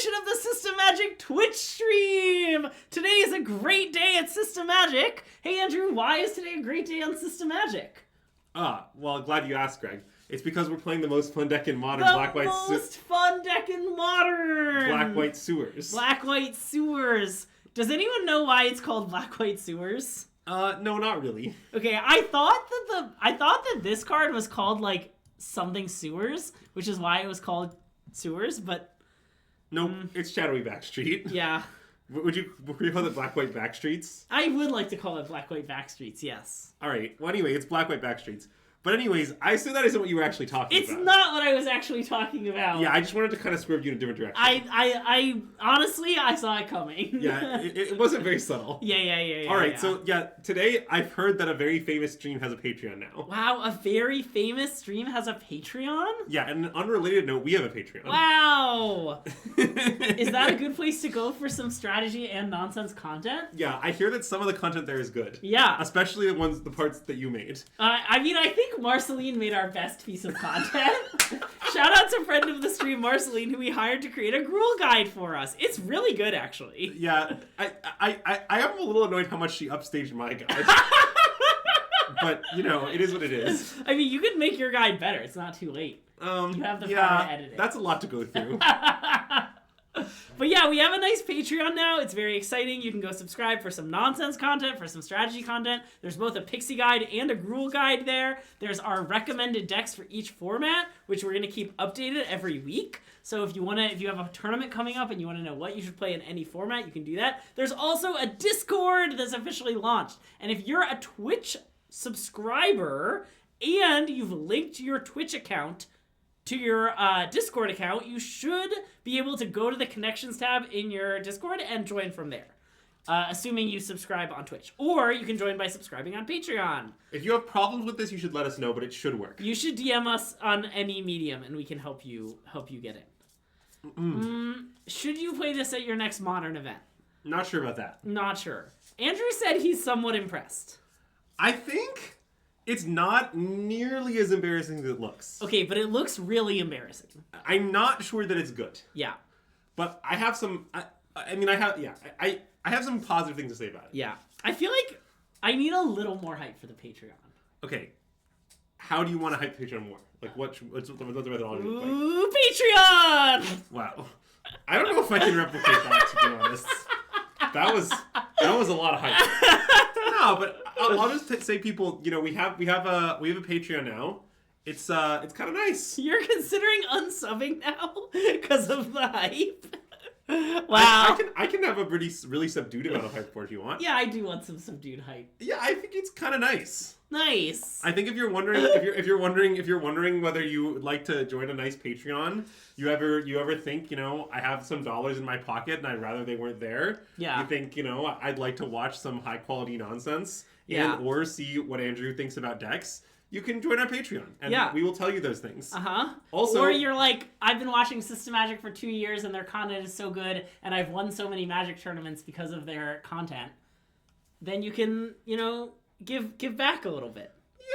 edition of the SystemMagic Twitch stream. Today is a great day at SystemMagic. Hey Andrew, why is today a great day on SystemMagic? Well, glad you asked, Greg. It's because we're playing the most fun deck in Modern. The most fun deck in Modern! Black-White Sewers. Black-White Sewers. Does anyone know why it's called Black-White Sewers? No, not really. Okay, I thought that this card was called, like, something Sewers, which is why it was called Sewers, but... Nope, it's Shadowy Backstreet. Yeah. Would you call it Black-White Backstreets? I would like to call it Black-White Backstreets, yes. Alright, well anyway, it's Black-White Backstreets. But anyways, I assume that isn't what you were actually talking about. It's not what I was actually talking about. Yeah, I just wanted to kind of swerve you in a different direction. I honestly, I saw it coming. Yeah, it wasn't very subtle. Yeah. Alright, so today I've heard that a very famous stream has a Patreon now. Wow, a very famous stream has a Patreon? Yeah, and an unrelated note, we have a Patreon. Wow! Is that a good place to go for some strategy and nonsense content? Yeah, I hear that some of the content there is good. Yeah. Especially the parts that you made. I mean, I think Marceline made our best piece of content. Shout out to friend of the stream, Marceline, who we hired to create a Gruul guide for us. It's really good, actually. Yeah, I am a little annoyed how much she upstaged my guide. But, you know, it is what it is. I mean, you could make your guide better. It's not too late. You have the power to edit it. That's a lot to go through. But yeah, we have a nice Patreon now. It's very exciting. You can go subscribe for some nonsense content, for some strategy content. There's both a Pixie guide and a Gruul guide there. There's our recommended decks for each format, which we're going to keep updated every week. So if you have a tournament coming up and you want to know what you should play in any format, you can do that. There's also a Discord that's officially launched. And if you're a Twitch subscriber and you've linked your Twitch account to your Discord account, you should be able to go to the connections tab in your Discord and join from there, assuming you subscribe on Twitch. Or you can join by subscribing on Patreon. If you have problems with this, you should let us know, but it should work. You should DM us on any medium, and we can help you get in. Should you play this at your next Modern event? Not sure about that. Not sure. Andrew said he's somewhat impressed. I think it's not nearly as embarrassing as it looks. Okay, but it looks really embarrassing. I'm not sure that it's good. Yeah. But I have some... I have some positive things to say about it. Yeah. I feel like I need a little more hype for the Patreon. Okay. How do you want to hype Patreon more? Like, what's the methodology? Ooh, Patreon! Wow. I don't know if I can replicate that, to be honest. That was a lot of hype. No, but I'll just say, people, you know, we have a Patreon now. It's kind of nice. You're considering unsubbing now because of the hype. Wow. I can have a really subdued amount of hype for it if you want. Yeah, I do want some subdued hype. Yeah, I think it's kind of nice. Nice. I think if you're wondering whether you would like to join a nice Patreon, you ever think, you know, I have some dollars in my pocket and I'd rather they weren't there. Yeah. You think, you know, I'd like to watch some high quality nonsense. Yeah. And or see what Andrew thinks about decks. You can join our Patreon, and we will tell you those things. Also, or you're like, I've been watching SystemMagic for 2 years, and their content is so good, and I've won so many Magic tournaments because of their content. Then you can, you know, give back a little bit.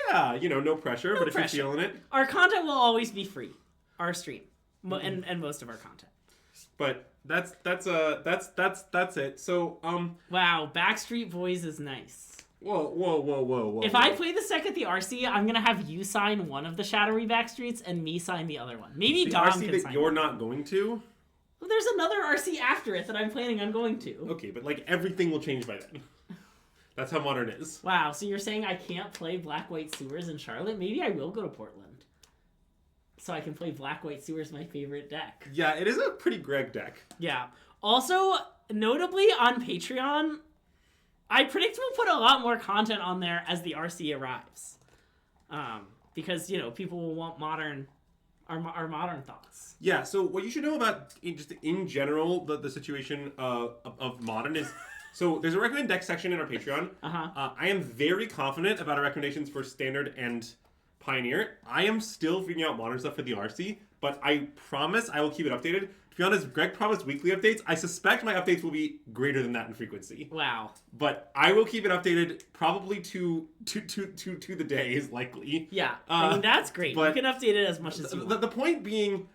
Yeah, you know, no pressure, but if you're feeling it, our content will always be free. Our stream, and most of our content. But that's it. So wow, Backstreet Boys is nice. Whoa. If I play this deck at the RC, I'm going to have you sign one of the Shadowy Backstreets and me sign the other one. Maybe the Dom RC can that sign you're one. not going to? Well, there's another RC after it that I'm planning on going to. Okay, but like everything will change by then. That's how Modern is. Wow, so you're saying I can't play Black-White Sewers in Charlotte? Maybe I will go to Portland. So I can play Black-White Sewers, my favorite deck. Yeah, it is a pretty Greg deck. Yeah. Also, notably on Patreon, I predict we'll put a lot more content on there as the RC arrives. Because, you know, people will want our modern thoughts. Yeah, so what you should know about, just in general, the situation of Modern is... So there's a recommend deck section in our Patreon. I am very confident about our recommendations for Standard and Pioneer. I am still figuring out Modern stuff for the RC, but I promise I will keep it updated. To be honest, Greg promised weekly updates. I suspect my updates will be greater than that in frequency. Wow. But I will keep it updated probably to the day is likely. Yeah, I mean, that's great. You can update it as much as you want. The point being,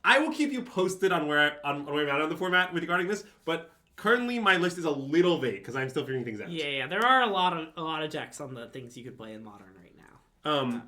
I will keep you posted on where I'm at on the format regarding this, but currently my list is a little vague because I'm still figuring things out. Yeah. There are a lot of decks on the things you could play in Modern right now.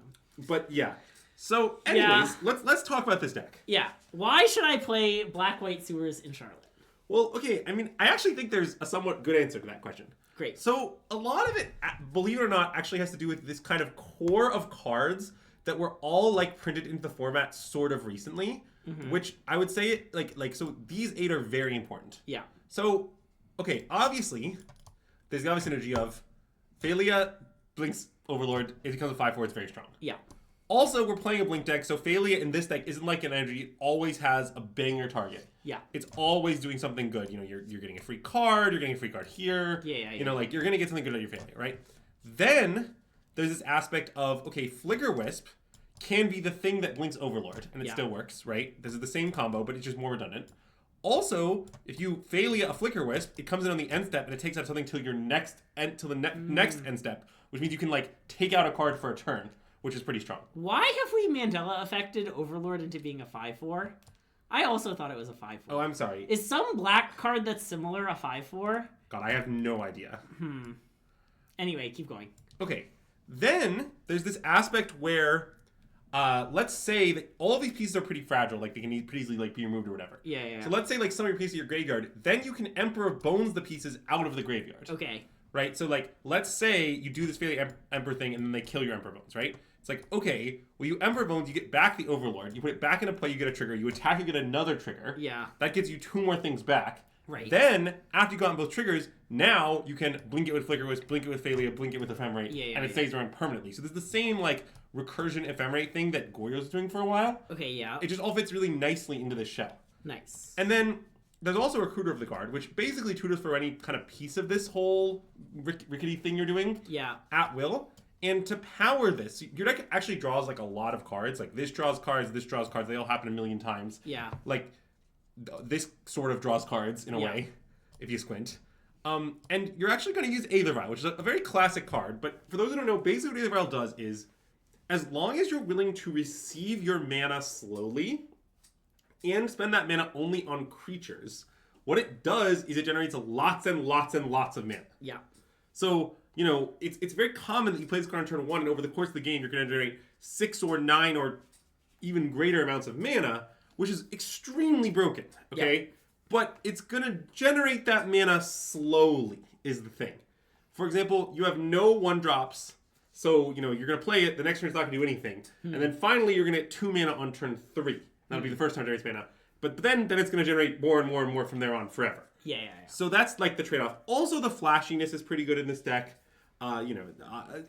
But yeah. So anyways, let's talk about this deck. Yeah. Why should I play Black-White Sewers in Charlotte? Well, okay, I mean, I actually think there's a somewhat good answer to that question. Great. So, a lot of it, believe it or not, actually has to do with this kind of core of cards that were all, like, printed into the format sort of recently, which I would say, so these 8 are very important. Yeah. So, okay, obviously, there's the obvious synergy of Thalia, Blink's Overlord, it becomes a 5/4, it's very strong. Yeah. Also, we're playing a Blink deck, so Thalia in this deck isn't like an energy. It always has a banger target. Yeah. It's always doing something good. You know, you're getting a free card, you're getting a free card here. Yeah. You know, like, you're going to get something good out of your Thalia, right? Then, there's this aspect of, okay, Flicker Wisp can be the thing that Blinks Overlord, and it still works, right? This is the same combo, but it's just more redundant. Also, if you Thalia a Flicker Wisp, it comes in on the end step, and it takes out something till your next end step, which means you can, like, take out a card for a turn, which is pretty strong. Why have we Mandela affected Overlord into being a 5/4? I also thought it was a 5/4. Oh, I'm sorry. Is some black card that's similar a 5/4? God, I have no idea. Anyway, keep going. Okay. Then, there's this aspect where, let's say that all of these pieces are pretty fragile, like they can pretty easily like be removed or whatever. Yeah. So let's say like some of your pieces of your graveyard, then you can Emperor Bones the pieces out of the graveyard. Okay. Right? So like, let's say you do this Fairy Emperor thing and then they kill your Emperor Bones, right? It's like, okay, well, you Emperor Bones, you get back the Overlord, you put it back into play, you get a trigger, you attack, you get another trigger. Yeah. That gives you 2 more things back. Right. Then, after you've gotten both triggers, now you can blink it with Flicker Wisp, blink it with Thalia, blink it with Ephemerate, and it stays around permanently. So there's the same, like, recursion Ephemerate thing that Goryo's doing for a while. Okay, yeah. It just all fits really nicely into this shell. Nice. And then there's also Recruiter of the Guard, which basically tutors for any kind of piece of this whole rickety thing you're doing. Yeah. At will. And to power this, your deck actually draws, like, a lot of cards. Like, this draws cards, this draws cards. They all happen a million times. Yeah. Like, this sort of draws cards, in a way, if you squint. And you're actually going to use Aether Vial, which is a very classic card. But for those who don't know, basically what Aether Vial does is, as long as you're willing to receive your mana slowly and spend that mana only on creatures, what it does is it generates lots and lots and lots of mana. Yeah. So, you know, it's very common that you play this card on turn 1, and over the course of the game, you're going to generate 6 or 9 or even greater amounts of mana, which is extremely broken, okay? Yeah. But it's going to generate that mana slowly, is the thing. For example, you have no 1-drops, so, you know, you're going to play it, the next turn's not going to do anything, and then finally you're going to get 2 mana on turn 3. That'll be the first time it generates mana. But then it's going to generate more and more and more from there on forever. Yeah. So that's, like, the trade-off. Also, the flashiness is pretty good in this deck.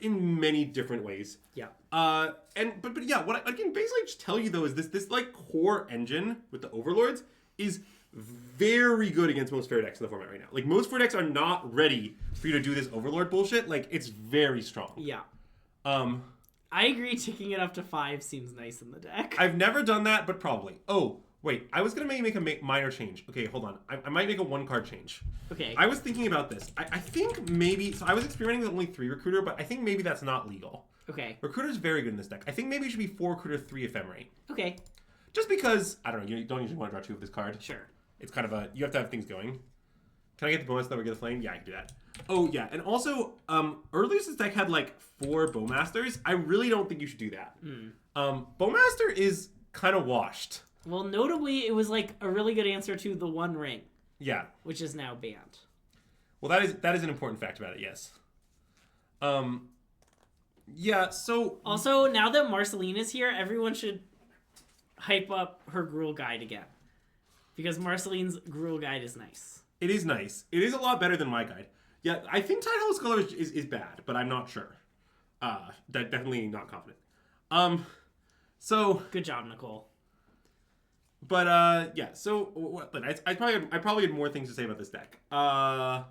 In many different ways. Yeah. But yeah, what I can basically just tell you though is this like core engine with the Overlords is very good against most fair decks in the format right now. Like, most fair decks are not ready for you to do this Overlord bullshit. Like, it's very strong. Yeah. I agree. Ticking it up to 5 seems nice in the deck. I've never done that, but probably. Oh, wait. I was gonna make a minor change. Okay, hold on. I might make a 1-card change. Okay. I was thinking about this. I think maybe... So I was experimenting with only 3 Recruiter, but I think maybe that's not legal. Okay. Recruiter's very good in this deck. I think maybe it should be 4 Recruiter, 3 Ephemerate. Okay. Just because, I don't know, you don't usually want to draw 2 of this card. Sure. It's kind of a... You have to have things going. Can I get the bonus that we get the flame? Yeah, I can do that. Oh, yeah. And also, earlier this deck had, like, 4 Bowmasters. I really don't think you should do that. Bowmaster is kind of washed. Well, notably, it was, like, a really good answer to the One Ring. Yeah. Which is now banned. Well, that is an important fact about it, yes. Yeah, so... Also, now that Marceline is here, everyone should hype up her Gruul Guide again. Because Marceline's Gruul Guide is nice. It is nice. It is a lot better than my guide. Yeah, I think Tidehollow Scholar is bad, but I'm not sure. Definitely not confident. So... Good job, Nicole. But, yeah, so... I probably had more things to say about this deck. Oh,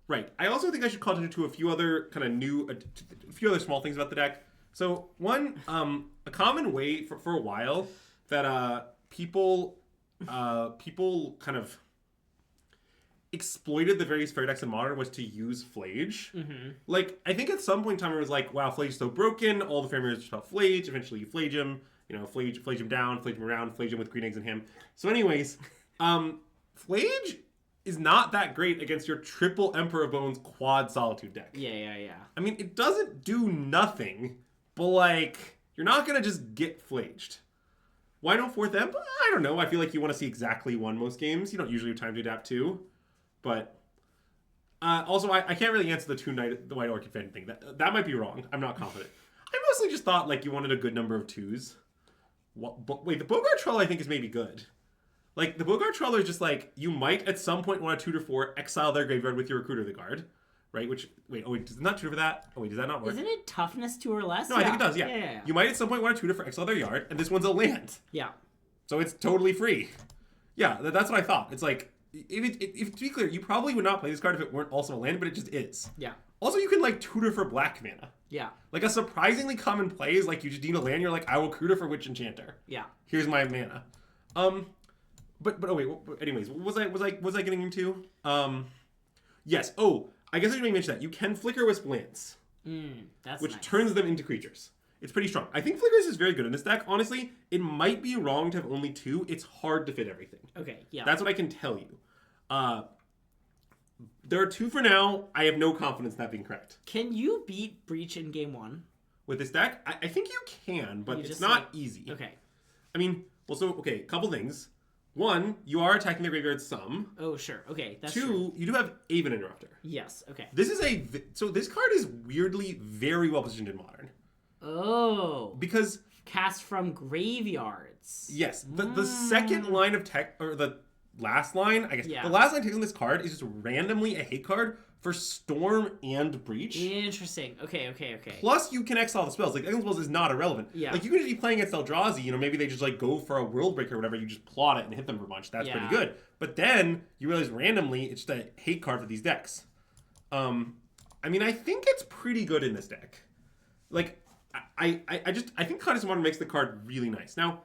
right. I also think I should call attention to a few other kind of new... a few other small things about the deck. So, one, a common way for a while that people kind of exploited the various fair decks in Modern was to use Flage. Like, I think at some point in time it was like, wow, Flage is so broken, all the fair mirrors just about Flage, eventually you Flage him, Flage him down, flage him around, flage him with green eggs and ham. So anyways, flage is not that great against your triple Emperor of Bones quad Solitude deck. Yeah. I mean, it doesn't do nothing, but like, you're not gonna just get flaged. Why no 4th Emp? I don't know. I feel like you want to see exactly 1 most games. You don't usually have time to adapt 2. But also, I can't really answer the White Orchid fan thing. That might be wrong. I'm not confident. I mostly just thought like you wanted a good number of 2s. Wait, the Bogart Troll I think is maybe good. Like, the Bogart Troll is just like, you might at some point want to tutor for exile their graveyard with your Recruiter of the Guard. Right? Which, does it not tutor for that? Oh, wait, does that not work? Isn't it toughness 2 or less? No, I think it does, yeah. You might at some point want to tutor for exile their yard, and this one's a land. Yeah. So it's totally free. Yeah, that's what I thought. It's like, if to be clear, you probably would not play this card if it weren't also a land, but it just is. Yeah. Also, you can, like, tutor for black mana. Yeah. Like, a surprisingly common play is, like, you just need a land, you're like, I will tutor for Witch Enchanter. Yeah. Here's my mana. Anyways, what was I getting into? Yes. Oh, I guess I didn't mention that. You can Flicker Wisp lands. Which nice. turns them into creatures. It's pretty strong. I think Flicker Wisp is very good in this deck. Honestly, it might be wrong to have only 2. It's hard to fit everything. Okay, yeah. That's what I can tell you. There are 2 for now. I have no confidence in that being correct. Can you beat Breach in game 1? With this deck? I think you can, but it's not easy. Okay. I mean, a couple things. 1, you are attacking the graveyard some. Oh, sure. Okay, that's 2, true. you do have Aven Interrupter. Yes, okay. So this card is weirdly very well positioned in Modern. Oh. Because... Cast from graveyards. Yes. The second line of tech, or the last line, I guess. Yeah. The last line text on this card is just randomly a hate card for Storm and Breach. Interesting. Okay. Plus, you can exile the spells. Like, exile spells is not irrelevant. Yeah. Like, you could just be playing against Eldrazi, maybe they just, like, go for a World Breaker or whatever, you just plot it and hit them for a bunch. That's pretty good. But then, you realize randomly, it's just a hate card for these decks. I mean, I think it's pretty good in this deck. Like, I think Contest Modern makes the card really nice. Now,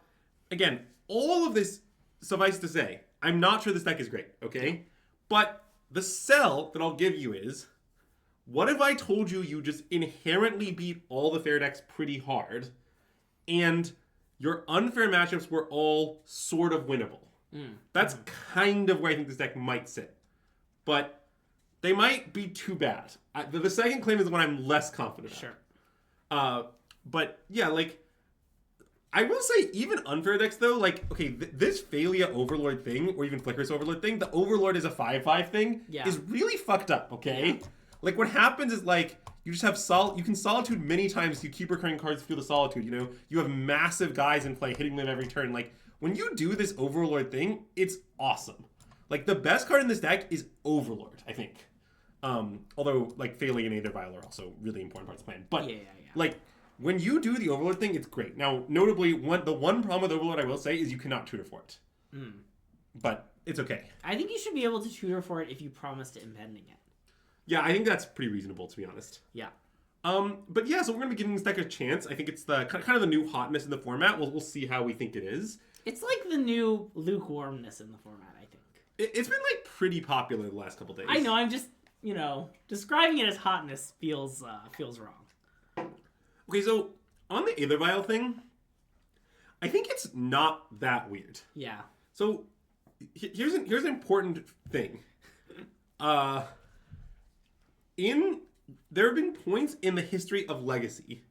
again, all of this, suffice to say, I'm not sure this deck is great, okay? But the sell that I'll give you is, what if I told you you just inherently beat all the fair decks pretty hard, and your unfair matchups were all sort of winnable? That's kind of where I think this deck might sit. But they might be too bad. The second claim is the one I'm less confident about. Sure. But yeah, like, I will say, even unfair decks, though, like, okay, this Phalia Overlord thing, or even Flicker's Overlord thing, the Overlord is a 5/5 thing, is really fucked up, okay? Yeah. Like, what happens is, like, you just have you can Solitude many times, you keep recurring cards to feel the Solitude, You have massive guys in play, hitting them every turn. Like, when you do this Overlord thing, it's awesome. Like, the best card in this deck is Overlord, I think. Although, like, Phalia and Aether Vial are also really important parts of the plan. But, like... When you do the Overlord thing, it's great. Now, notably, the one problem with Overlord, I will say, is you cannot tutor for it. But it's okay. I think you should be able to tutor for it if you promise to impending it. Yeah, I think that's pretty reasonable, to be honest. Yeah. But yeah, so we're going to be giving this deck a chance. I think it's the kind of the new hotness in the format. We'll see how we think it is. It's like the new lukewarmness in the format, I think. It's been, like, pretty popular the last couple days. I know, I'm just, describing it as hotness feels wrong. Okay, so on the Aether Vial thing, I think it's not that weird. Yeah. So here's an important thing. There have been points in the history of Legacy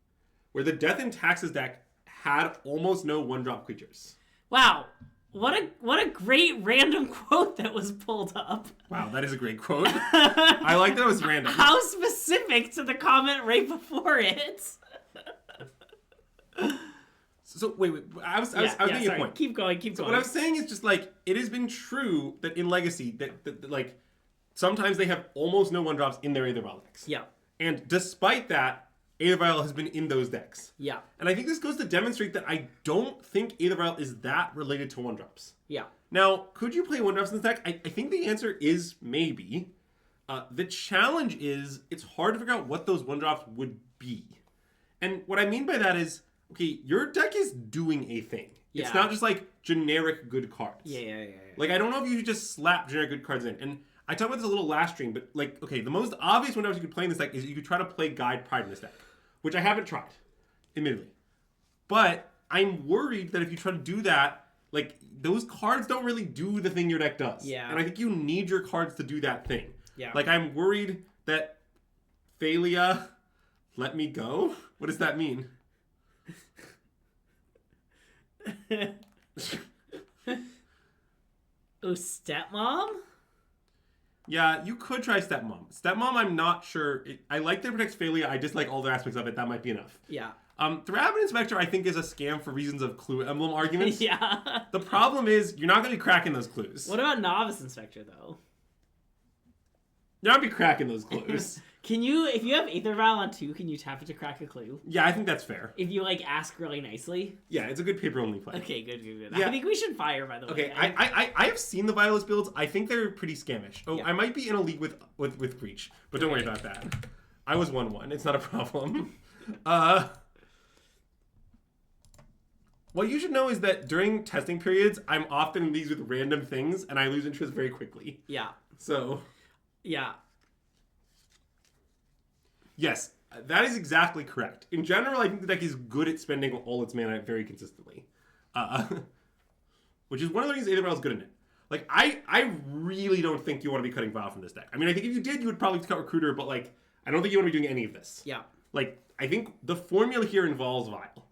where the Death and Taxes deck had almost no 1-drop creatures. Wow. What a great random quote that was pulled up. Wow, that is a great quote. I like that it was random. How specific to the comment right before it. So wait, I was making a point. Keep going. So what I was saying is just like, it has been true that in Legacy that like sometimes they have almost no 1-drops in their Aether Vial decks. Yeah. And despite that, Aether Vial has been in those decks. Yeah. And I think this goes to demonstrate that I don't think Aether Vial is that related to 1-drops. Yeah. Now, could you play 1-drops in this deck? I think the answer is maybe. The challenge is it's hard to figure out what those 1-drops would be. And what I mean by that is, okay, your deck is doing a thing. Yeah. It's not just like generic good cards. Yeah. Like, I don't know if you should just slap generic good cards in. And I talked about this a little last stream, but like, okay, the most obvious 1-drops you could play in this deck is you could try to play Guide Pride in this deck, which I haven't tried, admittedly. But I'm worried that if you try to do that, like, those cards don't really do the thing your deck does. Yeah. And I think you need your cards to do that thing. Yeah. Like, I'm worried that Thalia let me go? What does that mean? Oh, stepmom? Yeah, you could try Stepmom. Stepmom, I'm not sure. I like that it protects Thalia. I dislike all the aspects of it. That might be enough. Yeah. Thrabin Inspector, I think, is a scam for reasons of clue emblem arguments. Yeah. The problem is, you're not going to be cracking those clues. What about Novice Inspector, though? You're not going to be cracking those clues. Can you, if you have Aether Vial on 2, can you tap it to crack a clue? Yeah, I think that's fair. If you, like, ask really nicely? Yeah, it's a good paper-only play. Okay, good. Yeah. I think we should fire, by the way. Okay, I have seen the Violet builds. I think they're pretty scamish. Oh, Yeah. I might be in a league with Breach, but don't worry about that. I was 1-1. It's not a problem. What you should know is that during testing periods, I'm often in leagues with random things, and I lose interest very quickly. Yeah. So... Yeah. Yes, that is exactly correct. In general, I think the deck is good at spending all its mana very consistently. Which is one of the reasons Aether Vial is good in it. Like, I really don't think you want to be cutting Vial from this deck. I mean, I think if you did, you would probably cut Recruiter, but, like, I don't think you want to be doing any of this. Yeah. Like, I think the formula here involves Vial.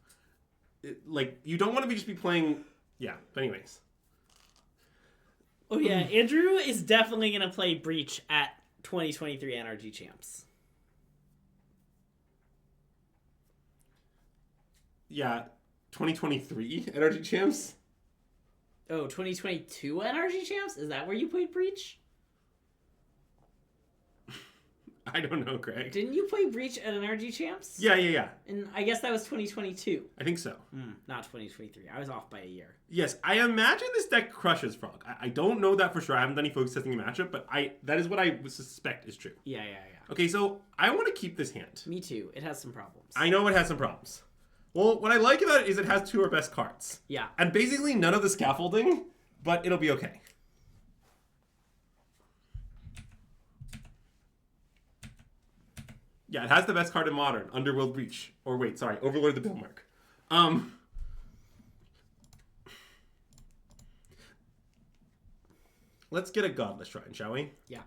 Like, you don't want to just be playing... Yeah, but anyways. Oh, yeah. Andrew is definitely going to play Breach at 2023 NRG Champs. Yeah, 2023 Energy Champs? Oh, 2022 NRG Champs? Is that where you played Breach? I don't know, Greg. Didn't you play Breach at NRG Champs? Yeah. And I guess that was 2022. I think so. Not 2023. I was off by a year. Yes, I imagine this deck crushes Frog. I don't know that for sure. I haven't done any focus testing in matchup, but that is what I suspect is true. Yeah. Okay, so I want to keep this hand. Me too. It has some problems. I know it has some problems. Well, what I like about it is it has 2 of our best cards. Yeah. And basically none of the scaffolding, but it'll be okay. Yeah, it has the best card in Modern, Underworld Breach. Or wait, sorry, Overlord of the Billmark. Let's get a Godless Shrine, shall we? Yeah.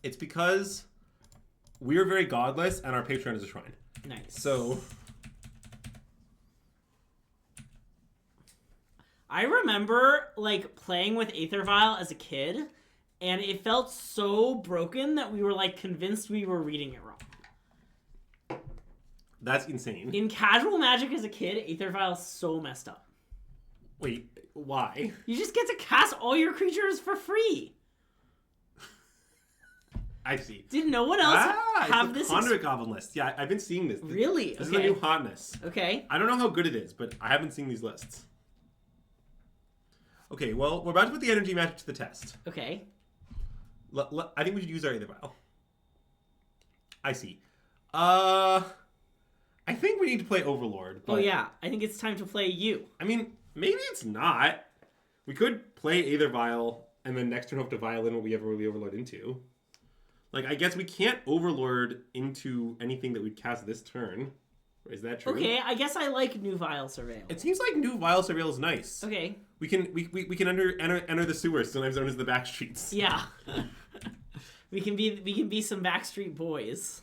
It's because we are very godless and our Patreon is a shrine. Nice. So... I remember, like, playing with Aether Vial as a kid, and it felt so broken that we were, like, convinced we were reading it wrong. That's insane. In casual Magic as a kid, Aether Vial is so messed up. Wait, why? You just get to cast all your creatures for free. I see. Did no one else have it's this? the Conduit Goblin list. Yeah, I've been seeing this. Really? This is the new hotness. Okay. I don't know how good it is, but I haven't seen these lists. Okay, well, we're about to put the energy match to the test. Okay. I think we should use our Aether Vial. I see. I think we need to play Overlord. But, oh, yeah. I think it's time to play you. I mean, maybe it's not. We could play Aether Vial and then next turn hope to Vial in what we ever really Overlord into. Like, I guess we can't Overlord into anything that we'd cast this turn. Is that true? Okay, I guess I like New Vial Surveil. It seems like New Vial Surveil is nice. Okay. We can enter the sewers, sometimes known as the back streets. Yeah. we can be some backstreet boys.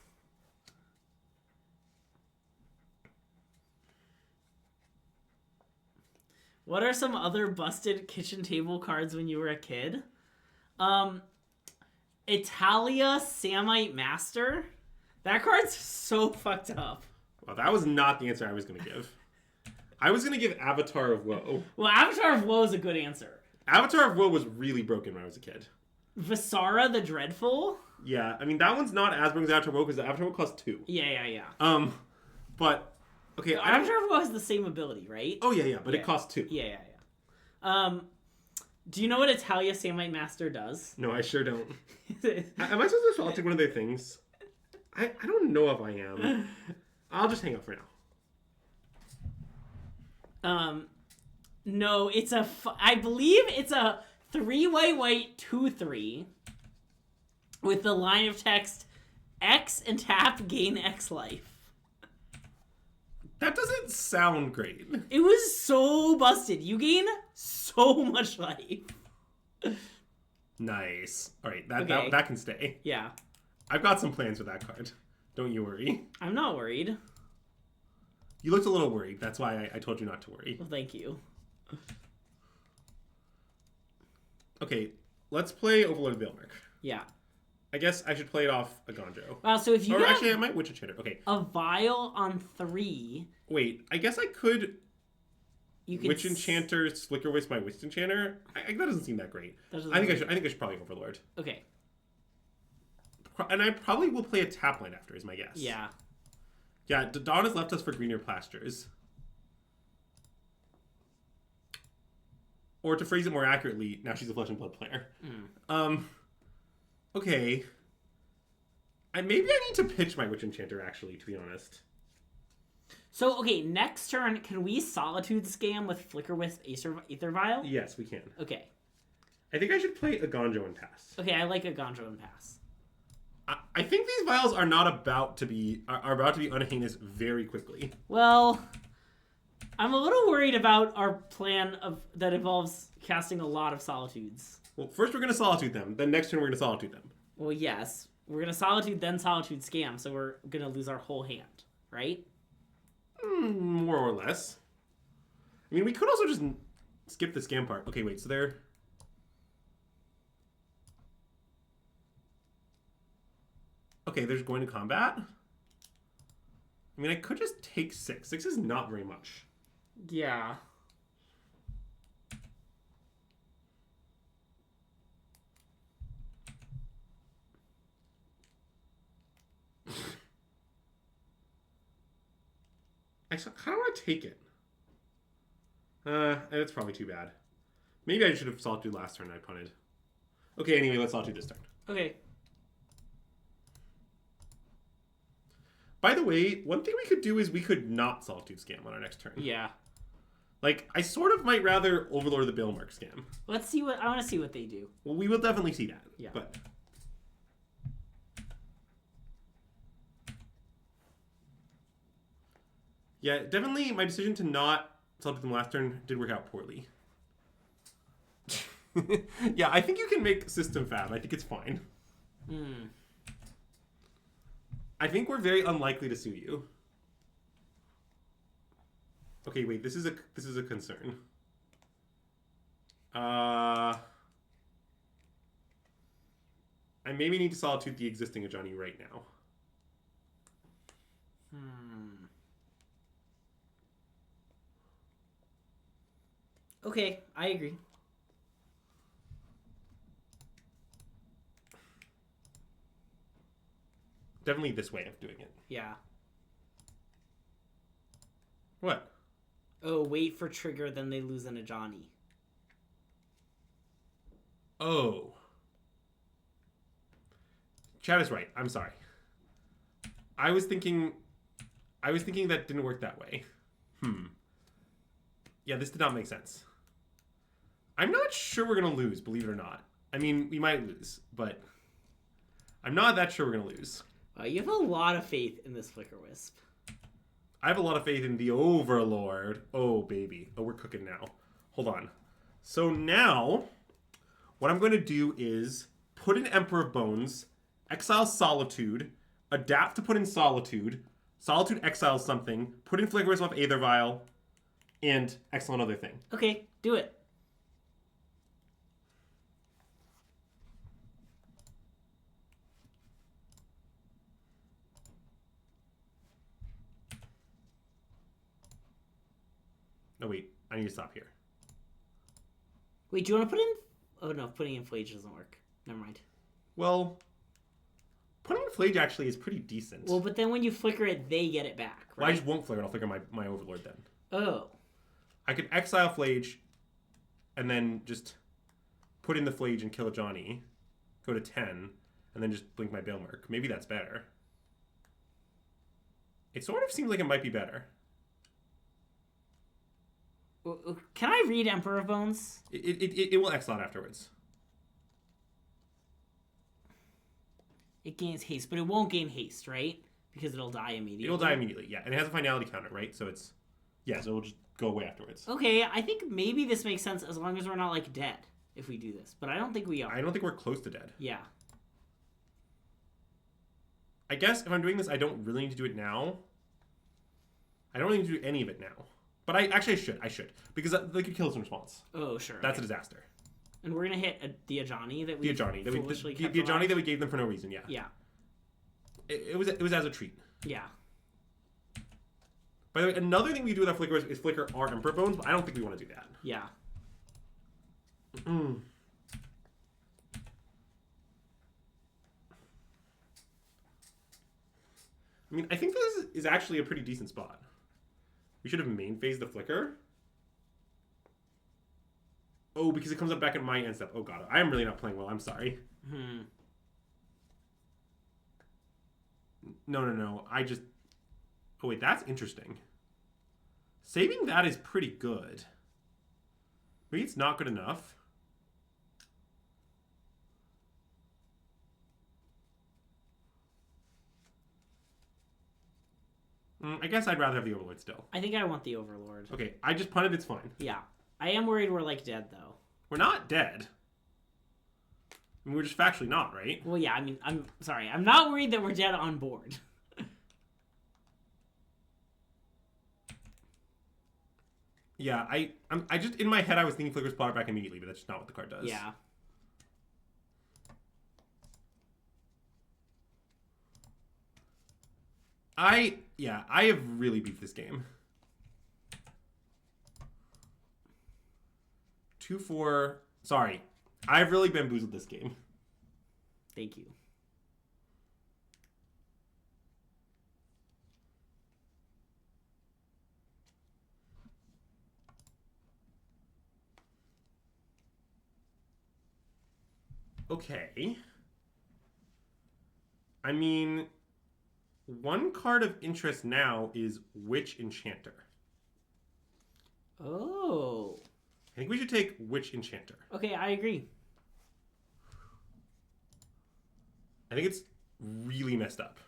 What are some other busted kitchen table cards when you were a kid? Italia Samite Master. That card's so fucked up. Well, that was not the answer I was going to give. I was going to give Avatar of Woe. Well, Avatar of Woe is a good answer. Avatar of Woe was really broken when I was a kid. Visara the Dreadful? Yeah, I mean, that one's not as broken as Avatar of Woe because Avatar of Woe costs 2. Yeah. But, okay. Avatar of Woe has the same ability, right? Oh, yeah, but it costs 2. Yeah. Do you know what Italia Samite Master does? No, I sure don't. Am I supposed to take one of their things? I don't know if I am. I'll just hang up for now. No, I believe it's a 3 white 2/3 with the line of text X and tap gain X life. That doesn't sound great. It was so busted. You gain so much life. Nice. All right, that, Okay. that can stay. Yeah. I've got some plans with that card. Don't you worry. I'm not worried. You looked a little worried. That's why I told you not to worry. Well, thank you. Okay, let's play Overlord Bilmerk. Yeah. I guess I should play it off a Gonjo. Wow, so if you Or actually, I might Witch Enchanter. Okay. a vial on 3... Wait, I guess I could You can Witch Enchanter, Flicker Wisp my Witch Enchanter. That doesn't seem that great. I think I should probably Overlord. Okay. And I probably will play a tap line after, is my guess. Yeah. Yeah, Dawn has left us for greener pastures. Or to phrase it more accurately, now she's a Flesh and Blood player. Okay. Maybe I need to pitch my Witch Enchanter, actually, to be honest. So, okay, next turn, can we Solitude Scam with Flicker Wisp Aether Vial? Yes, we can. Okay. I think I should play a Gonjo and pass. Okay, I like a Gonjo and pass. I think these vials are not about to be unheinous very quickly. Well, I'm a little worried about our plan that involves casting a lot of Solitudes. Well, first we're going to Solitude them. Then next turn we're going to Solitude them. Well, yes. We're going to Solitude, then Solitude Scam, so we're going to lose our whole hand, right? More or less. I mean, we could also just skip the Scam part. Okay, wait, so they're... Okay, they're just going to combat? I mean, I could just take 6. 6 is not very much. Yeah. I kind of want to take it. That's probably too bad. Maybe I should have Solitude last turn and I punted. Okay, anyway, let's Solitude this turn. Okay. By the way, one thing we could do is we could not Solitude Scam on our next turn. Yeah. Like, I sort of might rather Overlord the Bilmerk Scam. Let's see I want to see what they do. Well, we will definitely see that. Yeah. But... yeah, definitely my decision to not Solitude them last turn did work out poorly. Yeah, I think you can make System Fab. I think it's fine. I think we're very unlikely to sue you. Okay, wait. This is a concern. I maybe need to Solitude the existing Ajani right now. Okay, I agree. Definitely this way of doing it. Yeah. What? Oh, wait for trigger, then they lose an Ajani. Oh. Chad is right. I'm sorry. I was thinking that didn't work that way. Yeah, this did not make sense. I'm not sure we're going to lose, believe it or not. I mean, we might lose, but I'm not that sure we're going to lose. You have a lot of faith in this Flicker Wisp. I have a lot of faith in the Overlord. Oh, baby. Oh, we're cooking now. Hold on. So now, what I'm going to do is put in Emperor of Bones, exile Solitude, adapt to put in Solitude, Solitude exile something, put in Flicker Wisp off Aether Vial, and exile another thing. Okay, do it. No, wait. I need to stop here. Wait, do you want to put in... oh, no, putting in Flage doesn't work. Never mind. Well, putting in Flage actually is pretty decent. Well, but then when you flicker it, they get it back, right? Well, I just won't flicker it. I'll flicker my Overlord then. Oh. I could exile Flage and then just put in the Flage and kill a Johnny, go to 10, and then just blink my Bilmerk. Maybe that's better. It sort of seems like it might be better. Can I read Emperor of Bones? It will exile afterwards. It gains haste, but it won't gain haste, right? Because it'll die immediately. It'll die immediately, yeah. And it has a finality counter, right? So it's... Yeah, so it'll just go away afterwards. Okay, I think maybe this makes sense as long as we're not, like, dead if we do this. But I don't think we are. I don't think we're close to dead. Yeah. I guess if I'm doing this, I don't really need to do it now. I don't really need to do any of it now. But I should. Because they could kill us in response. Oh, sure. That's a disaster. And we're going to hit the Ajani that we The Ajani foolishly that we gave them for no reason, yeah. Yeah. It was as a treat. Yeah. By the way, another thing we do with our Flicker is flicker our Emperor Bones, but I don't think we want to do that. Yeah. Mm. I mean, I think this is actually a pretty decent spot. We should have main phased the Flicker. Oh, because it comes up back in my end step. Oh god, I am really not playing well. I'm sorry. No. I just... Oh wait, that's interesting. Saving that is pretty good. Maybe it's not good enough. I guess I'd rather have the Overlord still. I think I want the Overlord. Okay, I just punted, it's fine. Yeah. I am worried we're, like, dead, though. We're not dead. I mean, we're just factually not, right? Well, yeah, I mean, I'm sorry. I'm not worried that we're dead on board. Yeah, I just, in my head, I was thinking Flicker Spotter back immediately, but that's just not what the card does. Yeah. I have really beefed this game. 2-4. Sorry. I've really bamboozled this game. Thank you. Okay. I mean, one card of interest now is Witch Enchanter. Oh. I think we should take Witch Enchanter. Okay, I agree. I think it's really messed up.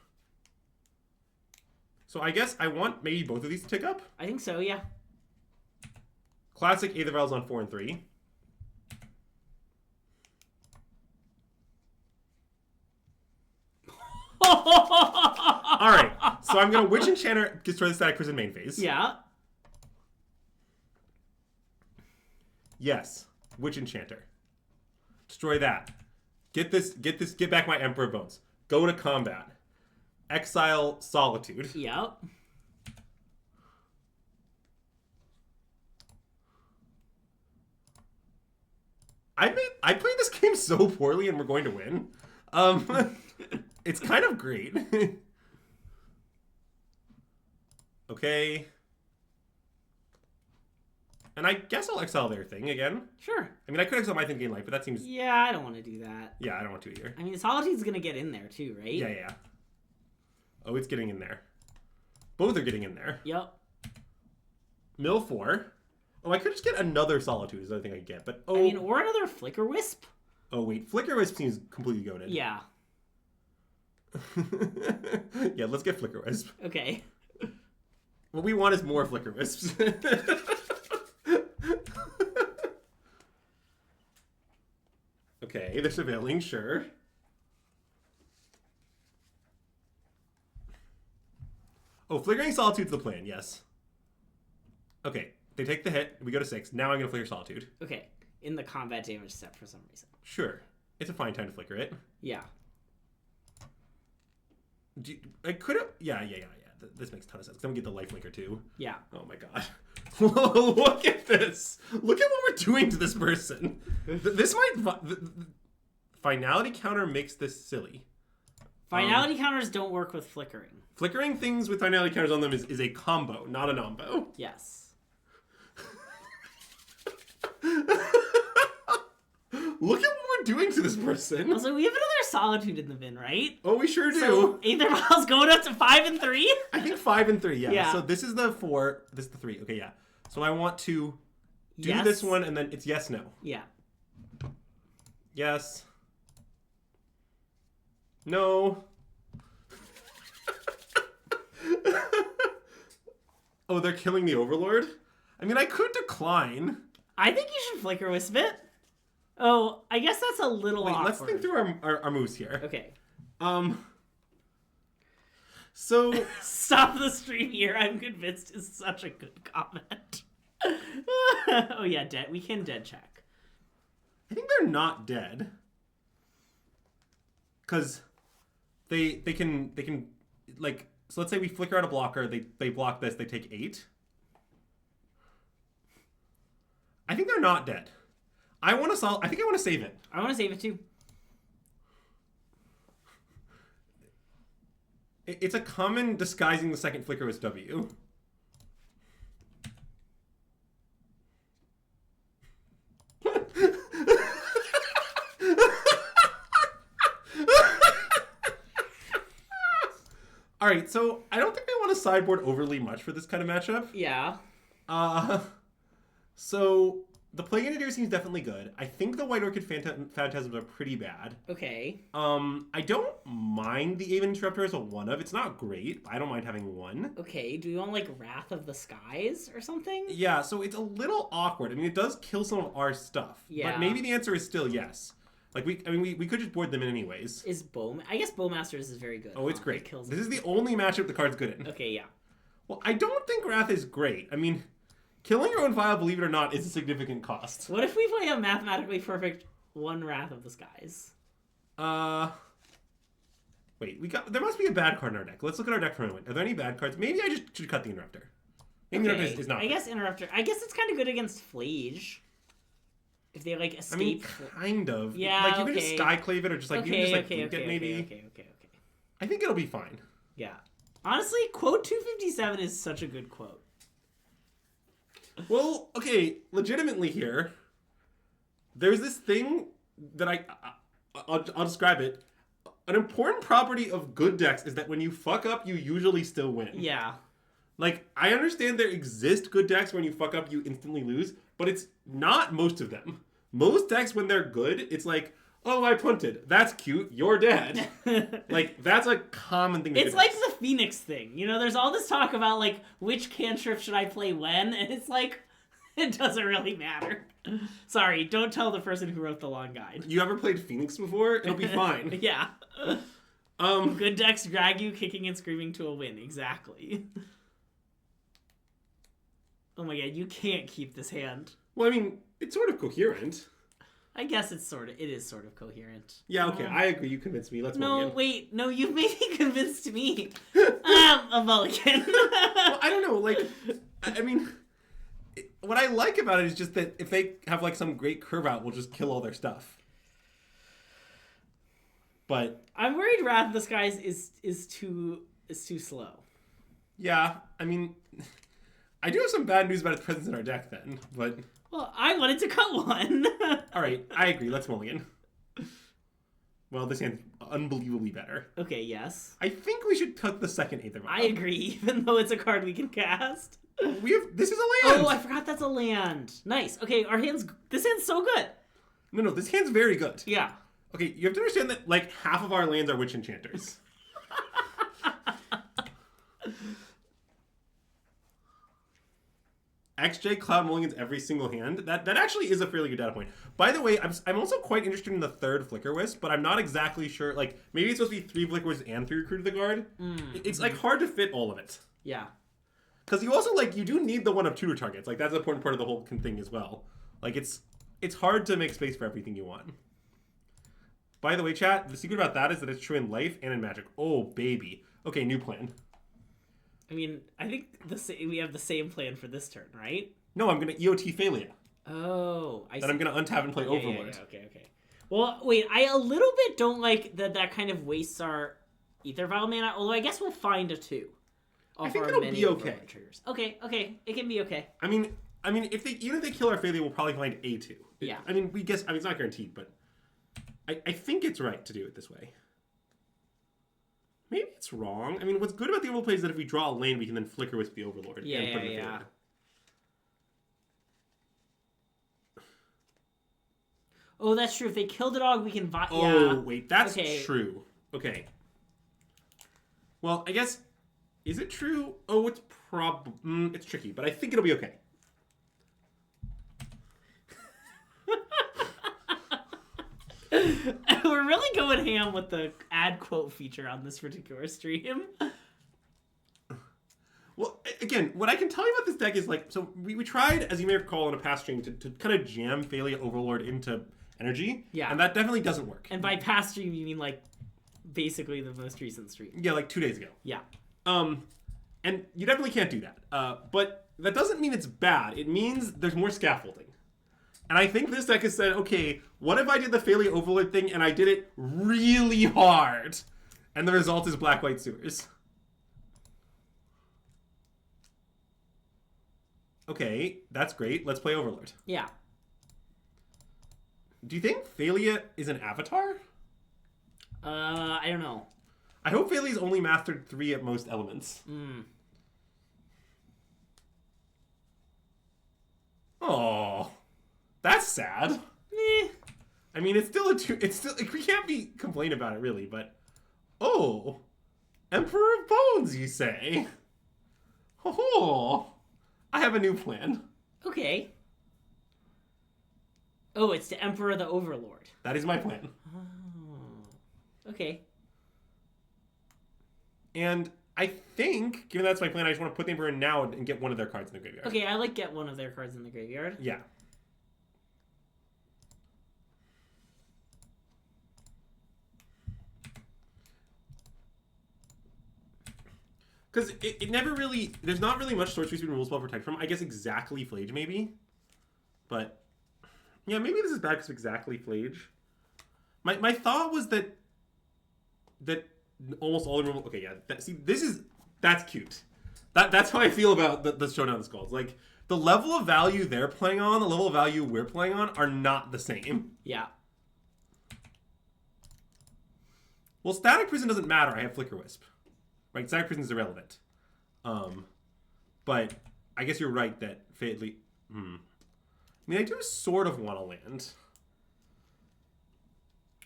So I guess I want maybe both of these to tick up. I think so, yeah. Classic Aether Vials on 4 and 3. Alright, so I'm going to Witch Enchanter, destroy the Static Prison main phase. Yeah. Yes, Witch Enchanter. Destroy that. Get back my Emperor Bones. Go to combat. Exile Solitude. Yep. I played this game so poorly and we're going to win. It's kind of great. Okay. And I guess I'll exile their thing again. Sure. I mean, I could exile my thing gain life, but that seems... Yeah, I don't want to do that. Yeah, I don't want to either. I mean, Solitude's going to get in there too, right? Yeah. Oh, it's getting in there. Both are getting in there. Yep. Mill 4. Oh, I could just get another Solitude is the other thing I could get, but... Oh. I mean, or another Flicker Wisp. Oh, wait. Flicker Wisp seems completely goated. Yeah. Yeah, let's get Flicker Wisp. Okay. What we want is more Flicker Wisps. Okay, they're surveilling, sure. Oh, Flickering Solitude's the plan, yes. Okay, they take the hit, we go to 6. Now I'm going to Flicker Solitude. Okay, in the combat damage step for some reason. Sure. It's a fine time to Flicker it. Yeah. I could have... Yeah. This makes a ton of sense. I'm going to get the life linker too. Yeah. Oh my god. Look at this. Look at what we're doing to this person. This might... Finality counter makes this silly. Finality counters don't work with flickering. Flickering things with finality counters on them is a combo, not a nombo. Yes. Look at what we're doing to this person. Also, we have another Solitude in the bin, right? Oh, we sure do. So, Aether Vials going up to 5 and 3? I think 5 and 3, Yeah. So this is the 4, this is the 3. Okay, yeah. So I want to do Yes. this one, and then it's yes, no. Yeah. Yes. No. Oh, they're killing the Overlord? I mean, I could decline. I think you should Flicker Wisp it. Oh, I guess that's a little awkward. Let's think through our moves here. Okay. So... Stop the stream here, I'm convinced, is such a good comment. Oh yeah, dead. We can dead check. I think they're not dead. Because they can like, so let's say we flicker out a blocker, they block this, they take 8. I think they're not dead. I think I want to save it. I want to save it too. It's a common disguising the second flicker with W. All right, so I don't think I want to sideboard overly much for this kind of matchup. Yeah. So the Plague Engineer seems definitely good. I think the White Orchid Phantasms are pretty bad. Okay. I don't mind the Aven Interrupter as a 1-of. It's not great, but I don't mind having 1. Okay, do you want, like, Wrath of the Skies or something? Yeah, so it's a little awkward. I mean, it does kill some of our stuff. Yeah. But maybe the answer is still yes. Like, we could just board them in anyways. I guess Bowmasters is very good. Oh, it's great. It kills this is the only matchup the card's good in. Okay, yeah. Well, I don't think Wrath is great. I mean, killing your own file, believe it or not, is a significant cost. What if we play a mathematically perfect 1 Wrath of the Skies? Wait, there must be a bad card in our deck. Let's look at our deck for a moment. Are there any bad cards? Maybe I just should cut the Interrupter. Maybe Okay. Interrupter is not. I guess Interrupter. I guess it's kind of good against Flage. If they, like, escape. I mean, kind of. Yeah, like, you okay. can just Skyclave it, or just, like, you can just, like, flick it, maybe. Okay. I think it'll be fine. Yeah. Honestly, quote 257 is such a good quote. Well, okay, legitimately here, there's this thing that I'll describe it. An important property of good decks is that when you fuck up, you usually still win. Yeah. Like, I understand there exist good decks when you fuck up, you instantly lose, but it's not most of them. Most decks, when they're good, it's like, oh, I punted. That's cute. You're dead. Like, that's a common thing to do. It's like the Phoenix thing. You know, there's all this talk about, like, which cantrip should I play when? And it's like, it doesn't really matter. Sorry, don't tell the person who wrote the long guide. You ever played Phoenix before? It'll be fine. Yeah. Good decks drag you kicking and screaming to a win. Exactly. Oh my god, you can't keep this hand. Well, I mean, it's sort of coherent. I guess it is sort of coherent. Yeah, okay, I agree. You convinced me. Let's mulligan. Wait. No, you've maybe convinced me. A mulligan. Well, I don't know. Like, I mean, what I like about it is just that if they have, like, some great curve out, we'll just kill all their stuff. But I'm worried Wrath of the Skies is too slow. Yeah, I mean, I do have some bad news about its presence in our deck then, but... Well, I wanted to cut one. Alright, I agree. Let's mulligan. Well, this hand's unbelievably better. Okay, yes. I think we should cut the second Aether Vial. I agree, even though it's a card we can cast. This is a land! Oh, I forgot that's a land. Nice. Okay, this hand's so good. No, this hand's very good. Yeah. Okay, you have to understand that, like, half of our lands are Witch Enchanters. XJ Cloud mulligans every single hand. That actually is a fairly good data point. By the way, I'm also quite interested in the third Flicker Wisp, but I'm not exactly sure. Like, maybe it's supposed to be 3 Flicker Wisps and 3 Recruit of the Guard. It's, like, hard to fit all of it. Yeah. Because you also, like, you do need the 1 of tutor targets. Like, that's an important part of the whole thing as well. Like, it's hard to make space for everything you want. By the way, chat, the secret about that is that it's true in Life and in Magic. Oh, baby. Okay, new plan. I mean, I think we have the same plan for this turn, right? No, I'm going to EOT Thalia. Oh, I see. Then I'm going to untap and play Overlord. Yeah, okay. Well, wait, I a little bit don't like that kind of wastes our Aether Vial mana, although I guess we'll find a 2. I think it'll be okay. Triggers. Okay, it can be okay. I mean, even if they kill our Thalia, we'll probably find a 2. Yeah. I mean, it's not guaranteed, but I think it's right to do it this way. Maybe it's wrong. I mean, what's good about the Overlord play is that if we draw a lane, we can then Flicker Wisp the Overlord. And put in the Thalia. Oh, that's true. If they kill the dog, we can... Oh, wait. That's true. Okay. Well, I guess Is it true? Oh, it's it's tricky, but I think it'll be okay. We're really going ham with the add quote feature on this particular stream. Well, again, what I can tell you about this deck is like, so we tried, as you may recall in a past stream, to kind of jam Thalia Overlord into energy. Yeah. And that definitely doesn't work. And by past stream, you mean like basically the most recent stream. Yeah, like 2 days ago. Yeah. And you definitely can't do that. But that doesn't mean it's bad. It means there's more scaffolding. And I think this deck has said, okay, what if I did the Thalia Overlord thing and I did it really hard? And the result is black-white sewers. Okay, that's great. Let's play Overlord. Yeah. Do you think Thalia is an avatar? I don't know. I hope Thalia's only mastered 3 at most elements. Oh, that's sad. I mean, it's still it's still, we can't be complain about it really, but oh, Emperor of Bones, you say? Oh, I have a new plan. Okay. Oh, it's the Emperor the Overlord. That is my plan. Oh. Okay. And I think, given that's my plan, I just want to put the Emperor in now and get one of their cards in the graveyard. Okay, I like get one of their cards in the graveyard. Yeah. Because it never really... There's not really much Sword Space we can rule spell protect from. I guess exactly Flage, maybe. But... Yeah, maybe this is bad because of exactly Flage. My thought was that almost all the removal... Okay, yeah. That's cute. That's how I feel about the Showdown of the Skulls. Like, the level of value they're playing on, the level of value we're playing on, are not the same. Yeah. Well, Static Prison doesn't matter. I have Flicker Wisp. Right? Static Prison is irrelevant. But I guess you're right that Fatally... I mean, I do sort of want to land.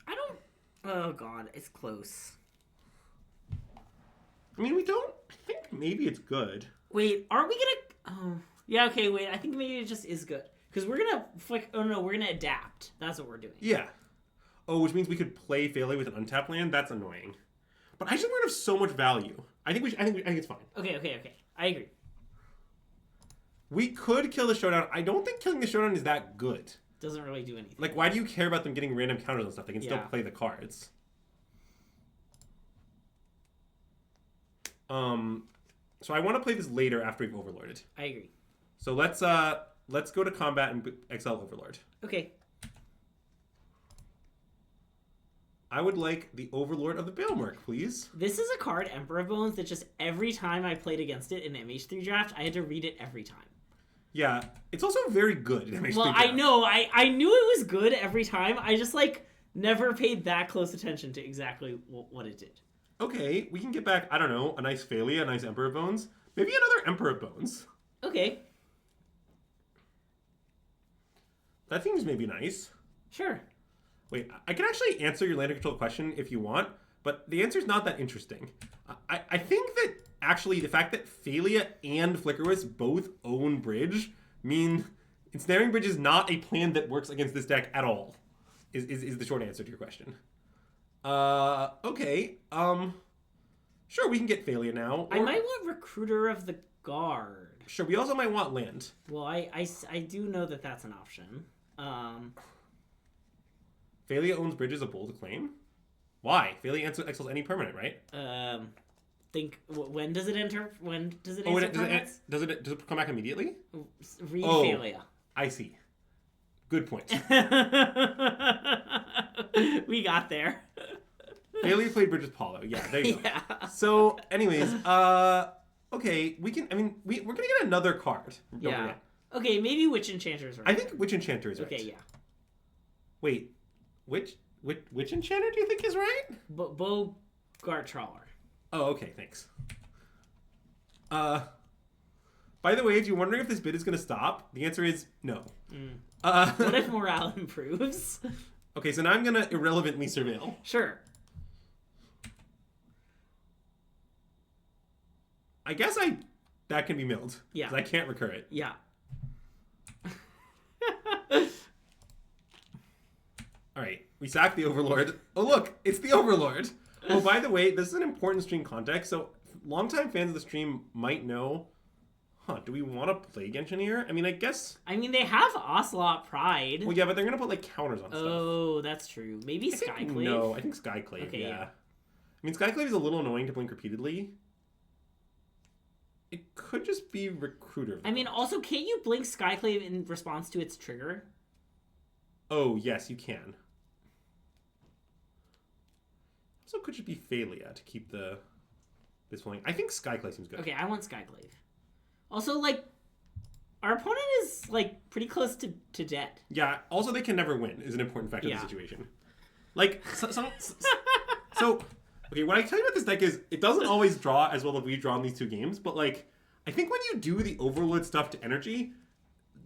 I don't... Oh, God. It's close. I mean, we don't... I think maybe it's good. Wait, aren't we gonna... Oh... Yeah, okay, wait. I think maybe it just is good. Because we're gonna flick... Oh, no, we're gonna adapt. That's what we're doing. Yeah. Oh, which means we could play Phelee with an untapped land? That's annoying. But I just want to have so much value. I think it's fine. Okay. I agree. We could kill the Showdown. I don't think killing the Showdown is that good. Doesn't really do anything. Like, why do you care about them getting random counters and stuff? They can still play the cards. So I want to play this later after we've Overlorded. I agree. So let's go to combat and exile Overlord. Okay. I would like the Overlord of the Baelmerk, please. This is a card, Emperor of Bones, that just every time I played against it in MH3 draft, I had to read it every time. Yeah, it's also very good in MH3 draft. I know. I knew it was good every time. I just, never paid that close attention to exactly what it did. Okay, we can get back, I don't know, a nice Phelia, a nice Emperor of Bones. Maybe another Emperor of Bones. Okay. That seems maybe nice. Sure. Wait, I can actually answer your land control question if you want, but the answer's not that interesting. I think that actually the fact that Phelia and Flickerwisp both own Bridge mean ensnaring Bridge is not a plan that works against this deck at all, is the short answer to your question. Okay. Sure, we can get Phelia now. I might want Recruiter of the Guard. Sure, we also might want land. Well, I do know that that's an option. Phelia owns Bridges of Bold Acclaim? Why? Phelia exiles any permanent, right? When does it enter? When does it does it come back immediately? Read Phelia. I see. Good point. We got there. Phelia played Bridges Paulo. Yeah, there you go. Yeah. So, anyways, okay, we can. I mean, we're gonna get another card. Don't forget. Okay, maybe Witch Enchanter is right. I think Witch Enchanter is right. Okay, yeah. Wait, which Enchanter do you think is right? Bogart Trawler. Oh, okay, thanks. By the way, if you're wondering if this bid is going to stop, the answer is no. What if morale improves? Okay, so now I'm going to irrelevantly surveil. Sure. I guess that can be milled. Yeah. 'Cause I can't recur it. Yeah. All right, we sack the Overlord. Oh, look, it's the Overlord. Oh, by the way, this is an important stream context. So, longtime fans of the stream might know, do we want to play Genshin here? I mean, I guess... I mean, they have Ocelot Pride. Well, yeah, but they're going to put, like, counters on stuff. Oh, that's true. Maybe Skyclave? No, I think Skyclave, okay. yeah. I mean, Skyclave is a little annoying to blink repeatedly. It could just be Recruiter. I mean, also, can't you blink Skyclave in response to its trigger? Oh, yes, you can. Also, could just be Phalia to keep this one. I think Skyclave seems good. Okay, I want Skyclave. Also, like, our opponent is, like, pretty close to dead. Yeah, also they can never win is an important factor of the situation. Like, so, okay, what I tell you about this deck is it doesn't always draw as well as we've drawn these two games, but, like, I think when you do the Overlord stuff to energy,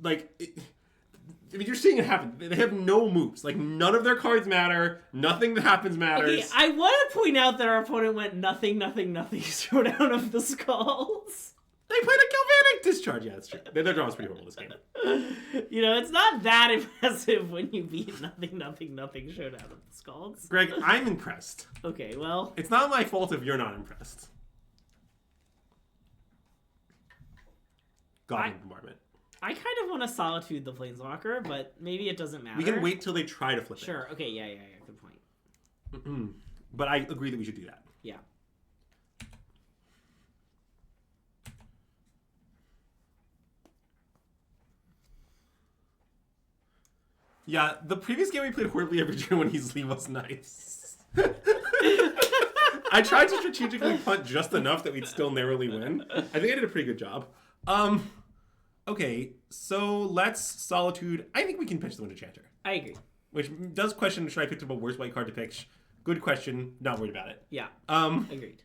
like, I mean, you're seeing it happen. They have no moves. Like, none of their cards matter. Nothing that happens matters. Okay, I want to point out that our opponent went nothing, Showdown of the Skulls. They played a Galvanic Discharge. Yeah, that's true. Their draw was pretty horrible this game. You know, it's not that impressive when you beat nothing, Showdown of the Skulls. Greg, I'm impressed. Okay, well... It's not my fault if you're not impressed. Goblin Bombardment. I kind of want to Solitude the Planeswalker, but maybe it doesn't matter. We can wait till they try to flip it. Sure, okay, yeah, good point. But I agree that we should do that. Yeah. Yeah, the previous game we played horribly every turn when he's Lee was nice. I tried to strategically punt just enough that we'd still narrowly win. I think I did a pretty good job. Okay, so let's Solitude. I think we can pitch the Wind Enchanter. I agree. Which does question, should I pick up a worse white card to pitch? Good question. Not worried about it. Yeah. Agreed.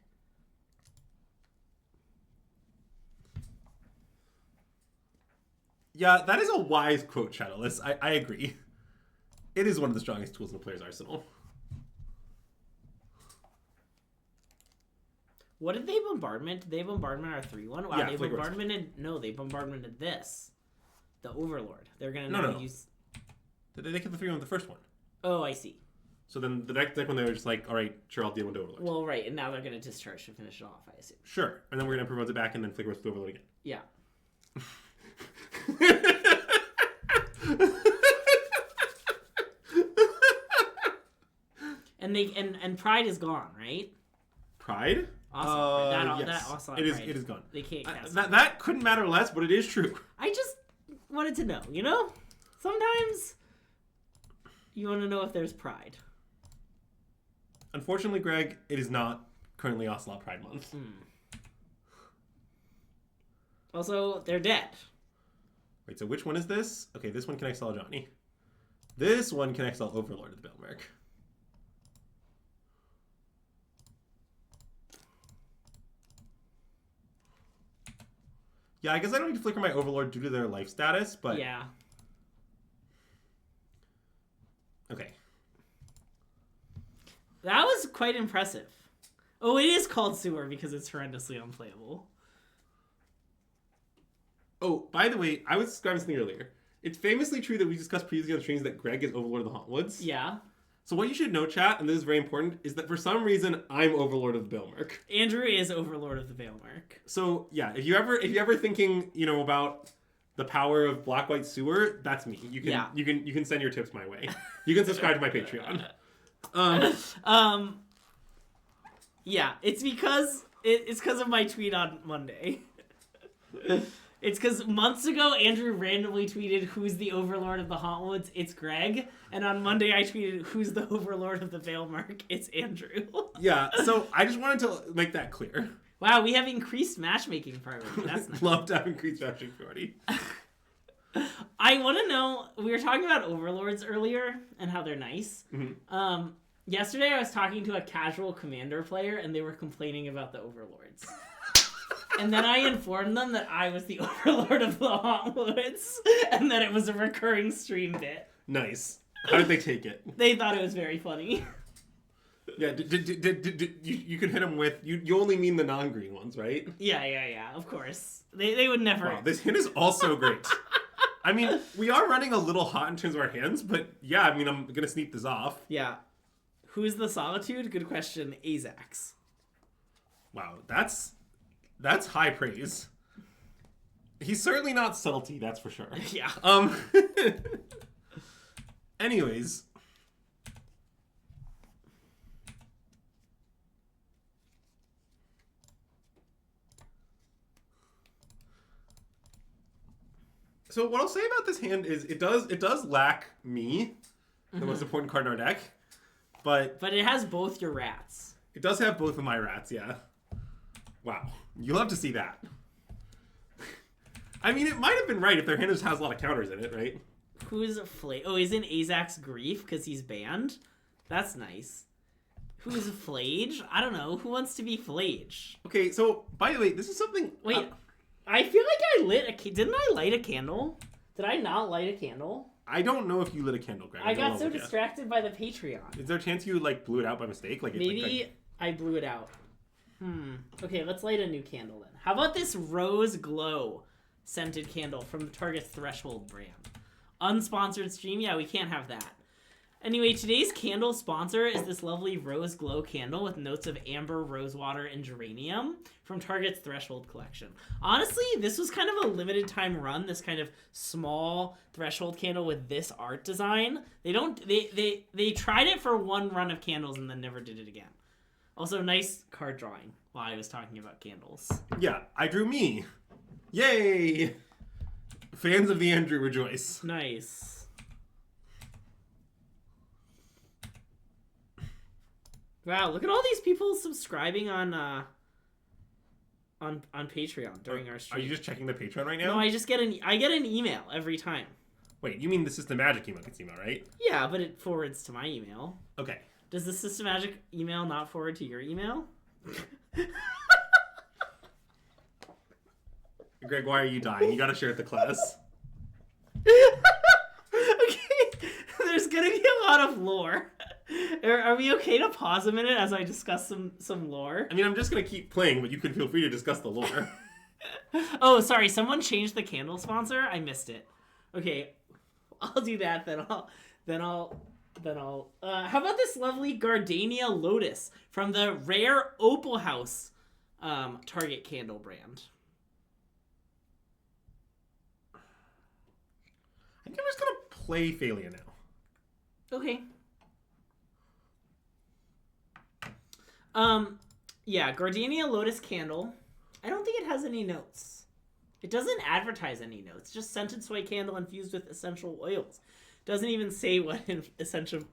Yeah, that is a wise quote, Shadowless. I agree. It is one of the strongest tools in the player's arsenal. What did they bombardment? Did they bombardment our 3-1? Wow, Yeah, they Flickers. bombardmented... No, they bombardmented this. The Overlord. They're going to No. use... They kept the 3-1 with the first one. Oh, I see. So then the next deck when they were just like, all right, sure, I'll deal with Overlord. Well, right, and now they're going to discharge to finish it off, I assume. Sure. And then we're going to promote it back and then flicker with the Overlord again. Yeah. And Pride is gone, right? Pride? Awesome. Yes. That Ocelot it is. Pride. It is gone. They can't cast that couldn't matter less, but it is true. I just wanted to know, you know? Sometimes you want to know if there's Pride. Unfortunately, Greg, it is not currently Ocelot Pride Month. Also, they're dead. Wait, so which one is this? Okay, this one can exile Johnny. This one can exile Overlord of the Belmerk. Yeah, I guess I don't need to flicker my Overlord due to their life status, but... Yeah. Okay. That was quite impressive. Oh, it is called Sewer because it's horrendously unplayable. Oh, by the way, I was describing something earlier. It's famously true that we discussed previously on streams that Greg is Overlord of the Hauntwoods. Yeah. So what you should know, chat, and this is very important, is that for some reason, I'm Overlord of the Belmerk. Andrew is Overlord of the Veilmark. So, yeah, if you're ever thinking, you know, about the power of Black-White Sewer, that's me. You can send your tips my way. You can subscribe to my Patreon. Yeah, it's because of my tweet on Monday. It's because months ago, Andrew randomly tweeted, "Who's the Overlord of the Hauntwoods? It's Greg." And on Monday, I tweeted, "Who's the Overlord of the Veilmark? It's Andrew." Yeah, so I just wanted to make that clear. Wow, we have increased matchmaking priority. That's nice. Love to have increased matchmaking priority. I want to know, we were talking about Overlords earlier and how they're nice. Mm-hmm. Yesterday, I was talking to a casual Commander player, and they were complaining about the Overlords. And then I informed them that I was the Overlord of the Hauntwoods, and that it was a recurring stream bit. Nice. How did they take it? They thought it was very funny. Yeah, you could hit them with... You only mean the non-green ones, right? Yeah, of course. They would never... Wow, this hint is also great. I mean, we are running a little hot in terms of our hands, but yeah, I mean, I'm going to sneak this off. Yeah. Who's the Solitude? Good question. Azax. Wow, that's high praise. He's certainly not salty, that's for sure. Yeah. Anyways... So what I'll say about this hand is it does lack me, the most important card in our deck, but it has both your rats. It does have both of my rats, yeah. Wow, you'll have to see that. I mean, it might have been right if their hand just has a lot of counters in it, right? Who's Flage? Oh, isn't Azax Grief because he's banned? That's nice. Who's Flage? I don't know. Who wants to be Flage? Okay, so by the way, this is something. Wait. I feel like didn't I light a candle? Did I not light a candle? I don't know if you lit a candle, Greg. I got so distracted by the Patreon. Is there a chance you blew it out by mistake? Maybe I blew it out. Okay, let's light a new candle then. How about this Rose Glow scented candle from the Target's Threshold brand? Unsponsored stream? Yeah, we can't have that. Anyway, today's candle sponsor is this lovely Rose Glow candle with notes of amber, rosewater, and geranium from Target's Threshold collection. Honestly, this was kind of a limited time run, this kind of small Threshold candle with this art design. They tried it for one run of candles and then never did it again. Also, nice card drawing while I was talking about candles. Yeah, I drew me. Yay! Fans of the Andrew rejoice. Nice. Wow, look at all these people subscribing on Patreon during our stream. Are you just checking the Patreon right now? No, I get an email every time. Wait, you mean the SystemMagic email gets email, right? Yeah, but it forwards to my email. Okay. Does the SystemMagic email not forward to your email? Greg, why are you dying? You gotta share it to class. Okay, there's gonna be a lot of lore. Are we okay to pause a minute as I discuss some lore? I mean, I'm just gonna keep playing, but you can feel free to discuss the lore. Oh, sorry, someone changed the candle sponsor? I missed it. Okay, I'll do that, then I'll how about this lovely Gardenia Lotus from the Rare Opal House Target candle brand? I think I'm just gonna play Thalia now. Okay. Yeah, Gardenia Lotus candle. I don't think it has any notes. It doesn't advertise any notes. Just scented soy candle infused with essential oils. Doesn't even say what essential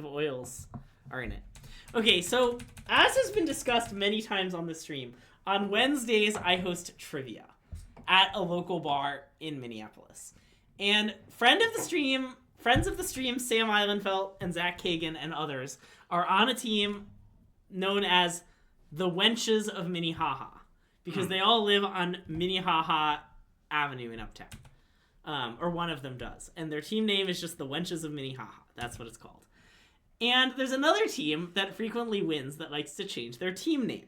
oils are in it. Okay, so as has been discussed many times on the stream, on Wednesdays I host trivia at a local bar in Minneapolis. And friends of the stream, Sam Eilenfeld and Zach Kagan and others are on a team known as the Wenches of Minnehaha because they all live on Minnehaha Avenue in Uptown. Or one of them does. And their team name is just the Wenches of Minnehaha. That's what it's called. And there's another team that frequently wins that likes to change their team name.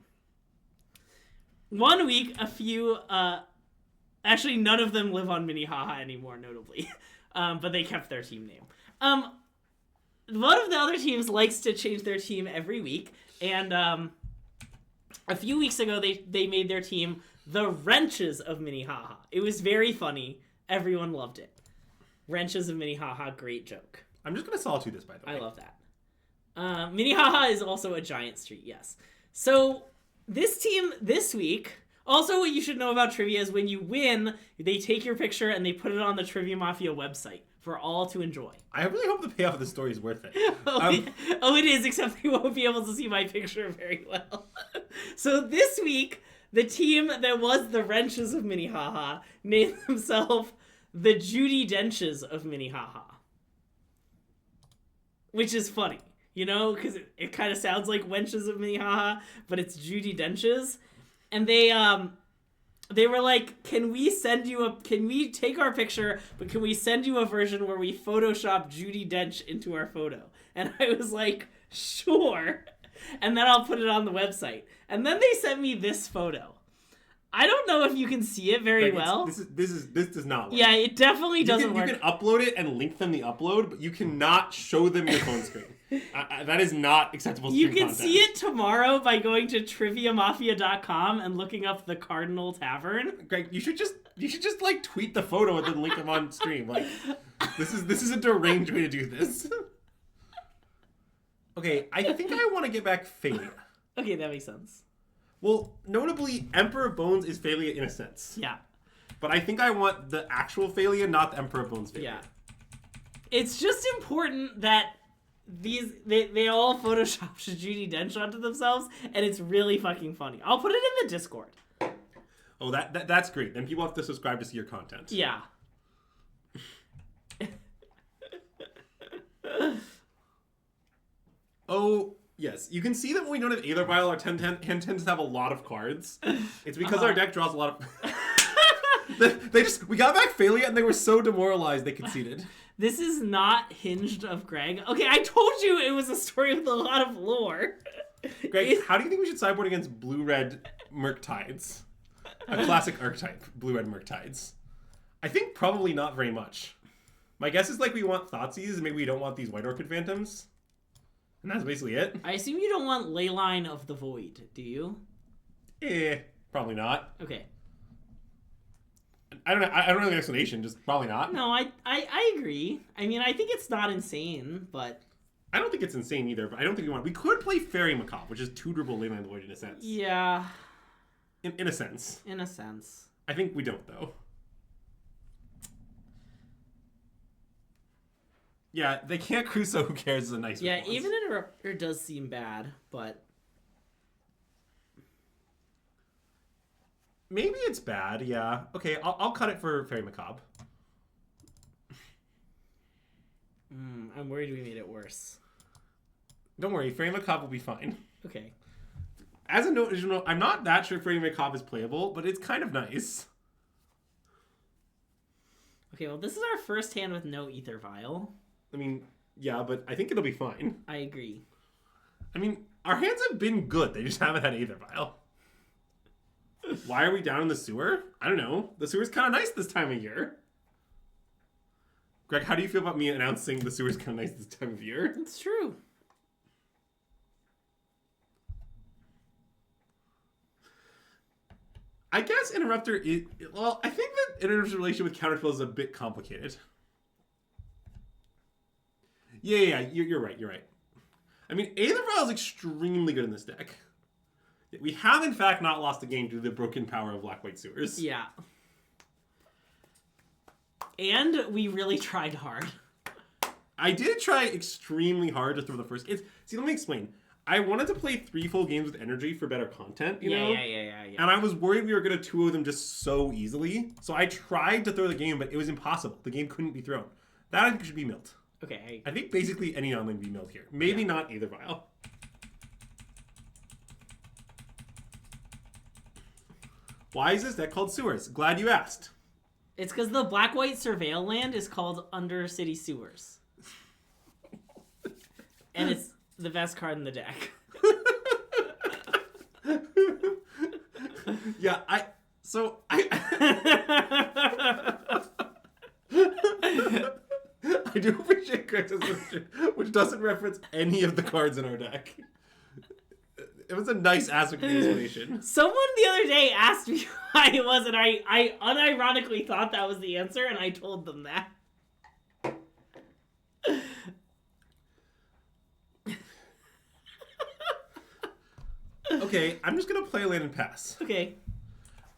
One week, actually none of them live on Minnehaha anymore, notably. But they kept their team name. One of the other teams likes to change their team every week. And a few weeks ago, they made their team the Wrenches of Minnehaha. It was very funny. Everyone loved it. Wrenches of Minnehaha, great joke. I'm just going to solitude this, by the way. I love that. Minnehaha is also a giant street, yes. So this team this week... Also, what you should know about trivia is when you win, they take your picture and they put it on the Trivia Mafia website for all to enjoy. I really hope the payoff of the story is worth it. It is, except they won't be able to see my picture very well. So this week, the team that was the Wrenches of Minnehaha named themselves the Judi Denches of Minnehaha. Which is funny, you know, because it kind of sounds like Wenches of Minnehaha, but it's Judi Denches. And they were like, can we take our picture, but can we send you a version where we Photoshop Judi Dench into our photo? And I was like, Sure. And then I'll put it on the website. And then they sent me this photo. I don't know if you can see it very well. This does not work. Yeah, it definitely doesn't work. You can upload it and link them the upload, but you cannot show them your phone screen. That is not acceptable. You can see it tomorrow by going to triviamafia.com and looking up the Cardinal Tavern. Greg, you should just like tweet the photo and then link them on stream. Like this is a deranged way to do this. Okay, I think I want to get back Phalia. Okay, that makes sense. Well, notably, Emperor of Bones is Phalia in a sense. Yeah. But I think I want the actual Phalia, not the Emperor of Bones Phalia. Yeah. It's just important that they all Photoshop Judi Dench onto themselves, and it's really fucking funny. I'll put it in the Discord. Oh, that's great. Then people have to subscribe to see your content. Yeah. Oh, yes. You can see that when we don't have Aether Vial, our hand tends to have a lot of cards. It's because our deck draws a lot of... we got back Phalia and they were so demoralized they conceded. This is not hinged of Greg. Okay, I told you it was a story with a lot of lore. Greg, how do you think we should sideboard against blue-red Murktides? A classic archetype, blue-red Murktides. I think probably not very much. My guess is like we want Thoughtseize and maybe we don't want these White Orchid Phantoms. And that's basically it. I assume you don't want Leyline of the Void, do you? Probably not. Okay. I don't know. I don't know the explanation. Just probably not. No, I agree. I mean, I think it's not insane, but... I don't think it's insane either, but I don't think we want... We could play Fairy Macabre, which is tutorable Leyline of the Void in a sense. Yeah. In a sense. In a sense. I think we don't, though. Yeah, they can't Crusoe, who cares, is a nice response. Yeah, even Interrupter does seem bad, but... Maybe it's bad, yeah. Okay, I'll cut it for Fairy Macabre. I'm worried we made it worse. Don't worry, Fairy Macabre will be fine. Okay. As a note, I'm not that sure Fairy Macabre is playable, but it's kind of nice. Okay, well, this is our first hand with no Aether Vial. I mean, yeah, but I think it'll be fine. I agree. I mean, our hands have been good. They just haven't had Aether Vial. Why are we down in the sewer? I don't know. The sewer's kind of nice this time of year. Greg, how do you feel about me announcing the sewer's kind of nice this time of year? It's true. I guess Interrupter is... Well, I think that Interrupter's relation with Counterspell is a bit complicated. Yeah, you're right. I mean, Aether Vial is extremely good in this deck. We have, in fact, not lost the game due to the broken power of Black-White Sewers. Yeah. And we really tried hard. I did try extremely hard to throw the first... See, let me explain. I wanted to play 3 full games with energy for better content, you know? Yeah. And I was worried we were going to 2-0 them just so easily. So I tried to throw the game, but it was impossible. The game couldn't be thrown. That I think should be milled. Okay. I think basically any online would be milled here. Maybe not Aether Vial. Why is this deck called Sewers? Glad you asked. It's because the Black-White Surveil land is called Undercity Sewers. And it's the best card in the deck. Yeah, I do appreciate Greg's assertion, which doesn't reference any of the cards in our deck. It was a nice aspect of the explanation. Someone the other day asked me why it was, and I unironically thought that was the answer, and I told them that. Okay, I'm just gonna play a land and pass. Okay.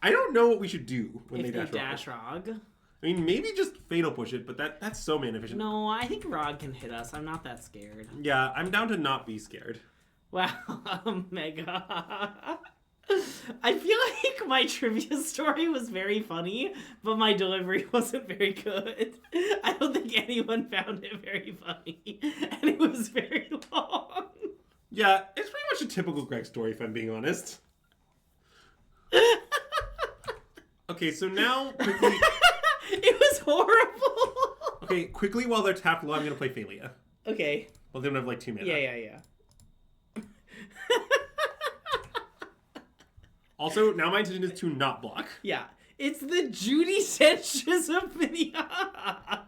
I don't know what we should do when If they they dash Rog. I mean, maybe just Fatal Push it, but that's so mana efficient. No, I think Rog can hit us. I'm not that scared. Yeah, I'm down to not be scared. Wow, Mega. I feel like my trivia story was very funny, but my delivery wasn't very good. I don't think anyone found it very funny, and it was very long. Yeah, it's pretty much a typical Greg story, if I'm being honest. Okay, so now, quickly... It was horrible. Okay, quickly, while they're tapped low, I'm going to play Phalia. Okay. Well, they don't have, like, 2 mana. Yeah. Also, now my intention is to not block. Yeah. It's the Judy Dench's of Minnehaha.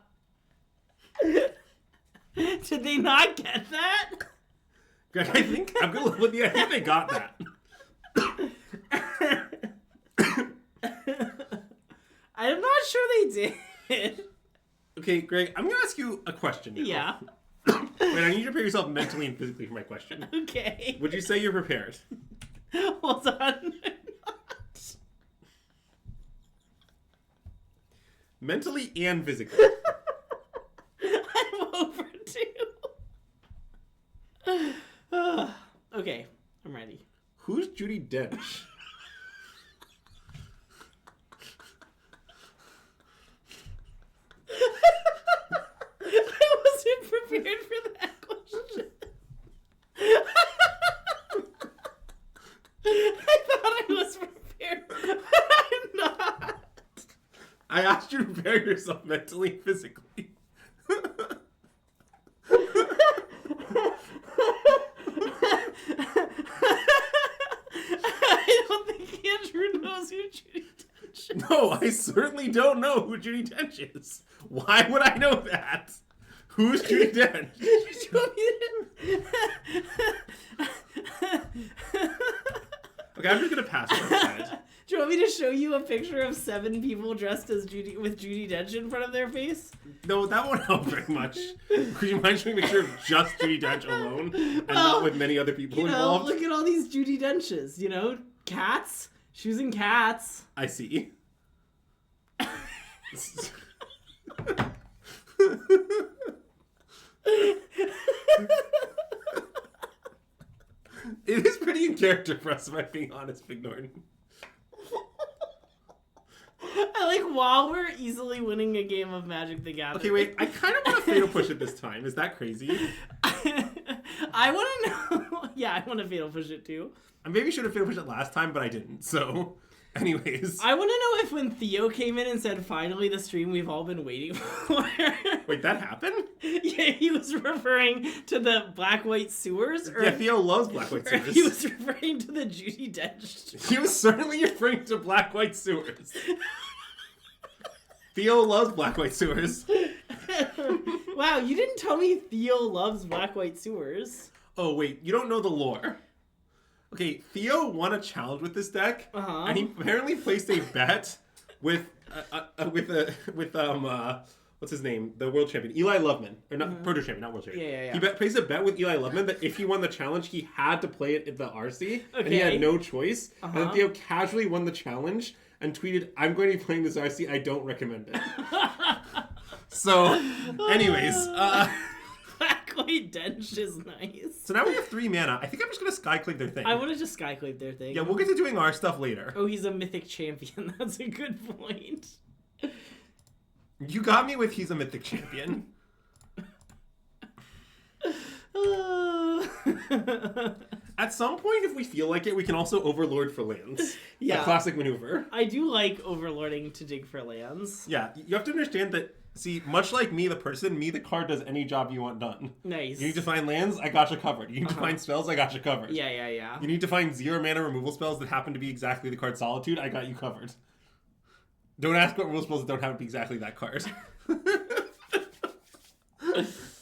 Did they not get that? Greg, I think I'm going to live with you. I think they got that. I'm not sure they did. Okay, Greg, I'm going to ask you a question now. Yeah. Wait, I need you to prepare yourself mentally and physically for my question. Okay. Would you say you're prepared? Hold on. Mentally and physically. I'm overdue. Okay, I'm ready. Who's Judy Dench? I wasn't prepared for that question. I thought I was prepared, but I'm not. I asked you to prepare yourself mentally and physically. I don't think Andrew knows who Judy Dench is. No, I certainly don't know who Judy Dench is. Why would I know that? Who's Judy Dench? Did you want me Okay, I'm just gonna pass for a second. Do you want me to show you a picture of 7 people dressed as Judy with Judy Dench in front of their face? No, that won't help very much. Could you mind showing a picture of just Judy Dench alone and not with many other people involved? Look at all these Judy Denches, cats, choosing cats. I see. It is pretty in character for us, if I'm being honest, Big Norton. I like while we're easily winning a game of Magic the Gathering. Okay, wait. I kind of want to fatal push it this time. Is that crazy? I want to know. Yeah, I want to fatal push it too. I maybe should have fatal pushed it last time, but I didn't. So, anyways. I want to know if when Theo came in and said, "Finally, the stream we've all been waiting for." Wait, that happened? Yeah, he was referring to the black-white sewers. Or, Yeah, Theo loves black-white or sewers. he was referring to the Judy Dench. He was certainly referring to black-white sewers. Theo loves black-white sewers. Wow, you didn't tell me Theo loves black-white sewers. Oh, wait, you don't know the lore. Okay, Theo won a challenge with this deck, and he apparently placed a bet with what's his name, the world champion, Eli Loveman, or not Proto champion, not world champion. Yeah. He placed a bet with Eli Loveman that if he won the challenge, he had to play it at the RC, and he had no choice. And then Theo casually won the challenge and tweeted, "I'm going to be playing this RC. I don't recommend it." So, anyways, Black-white Dench is nice. so now we have 3 mana. I think I'm just gonna Skyclave their thing. I want to just Skyclave their thing. Yeah, we'll get to doing our stuff later. Oh, he's a mythic champion. That's a good point. You got me with he's a mythic champion. At some point, if we feel like it, we can also overlord for lands. Yeah. A classic maneuver. I do like overlording to dig for lands. Yeah, you have to understand that, see, much like me, the person, me, the card, does any job you want done. Nice. You need to find lands, I got you covered. You need to find spells, I got you covered. Yeah. You need to find 0 mana removal spells that happen to be exactly the card Solitude, I got you covered. Don't ask what removal spells that don't happen to be exactly that card.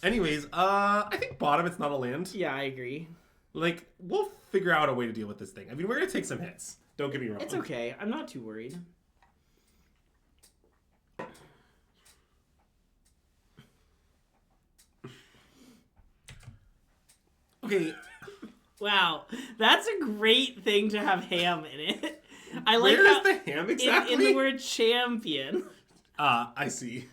Anyways, I think bottom it's not a land. Yeah, I agree. Like, we'll figure out a way to deal with this thing. I mean, we're going to take some hits. Don't get me wrong. It's okay. I'm not too worried. Okay. Wow. That's a great thing to have ham in it. I like Where how is the ham exactly? in the word champion. I see.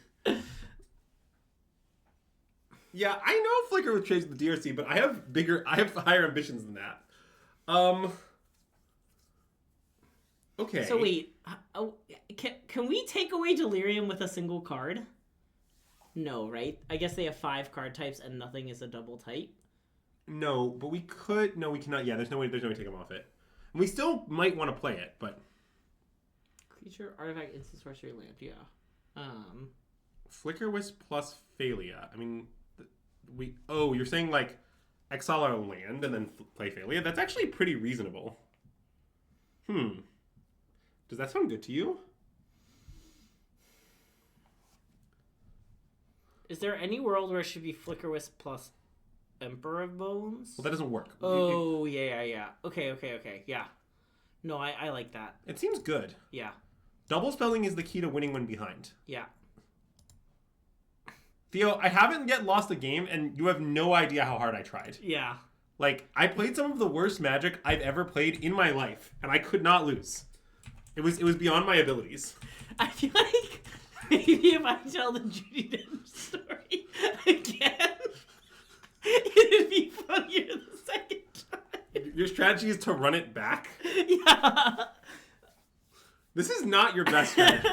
Yeah, I know Flicker would change the DRC, but I have higher ambitions than that. Okay. So wait, can we take away Delirium with a single card? No, right? I guess they have 5 card types and nothing is a double type. No, but we could. No, we cannot. Yeah, there's no way to take them off it. And we still might want to play it, but creature, artifact, instant, sorcery, land. Yeah. Flicker Wisp plus Phalia. I mean, you're saying like exile our land and then play Thalia. That's actually pretty reasonable. Does that sound good to you? Is there any world where it should be Flicker Wisp plus Emperor of Bones? Well, that doesn't work. Oh, yeah. Okay. Yeah. No, I like that. It seems good. Yeah. Double spelling is the key to winning when behind. Yeah. Theo, I haven't yet lost a game, and you have no idea how hard I tried. Yeah. Like, I played some of the worst Magic I've ever played in my life, and I could not lose. It was beyond my abilities. I feel like maybe if I tell the Judy Dench story again, it'd be funnier the second time. Your strategy is to run it back? Yeah. This is not your best strategy.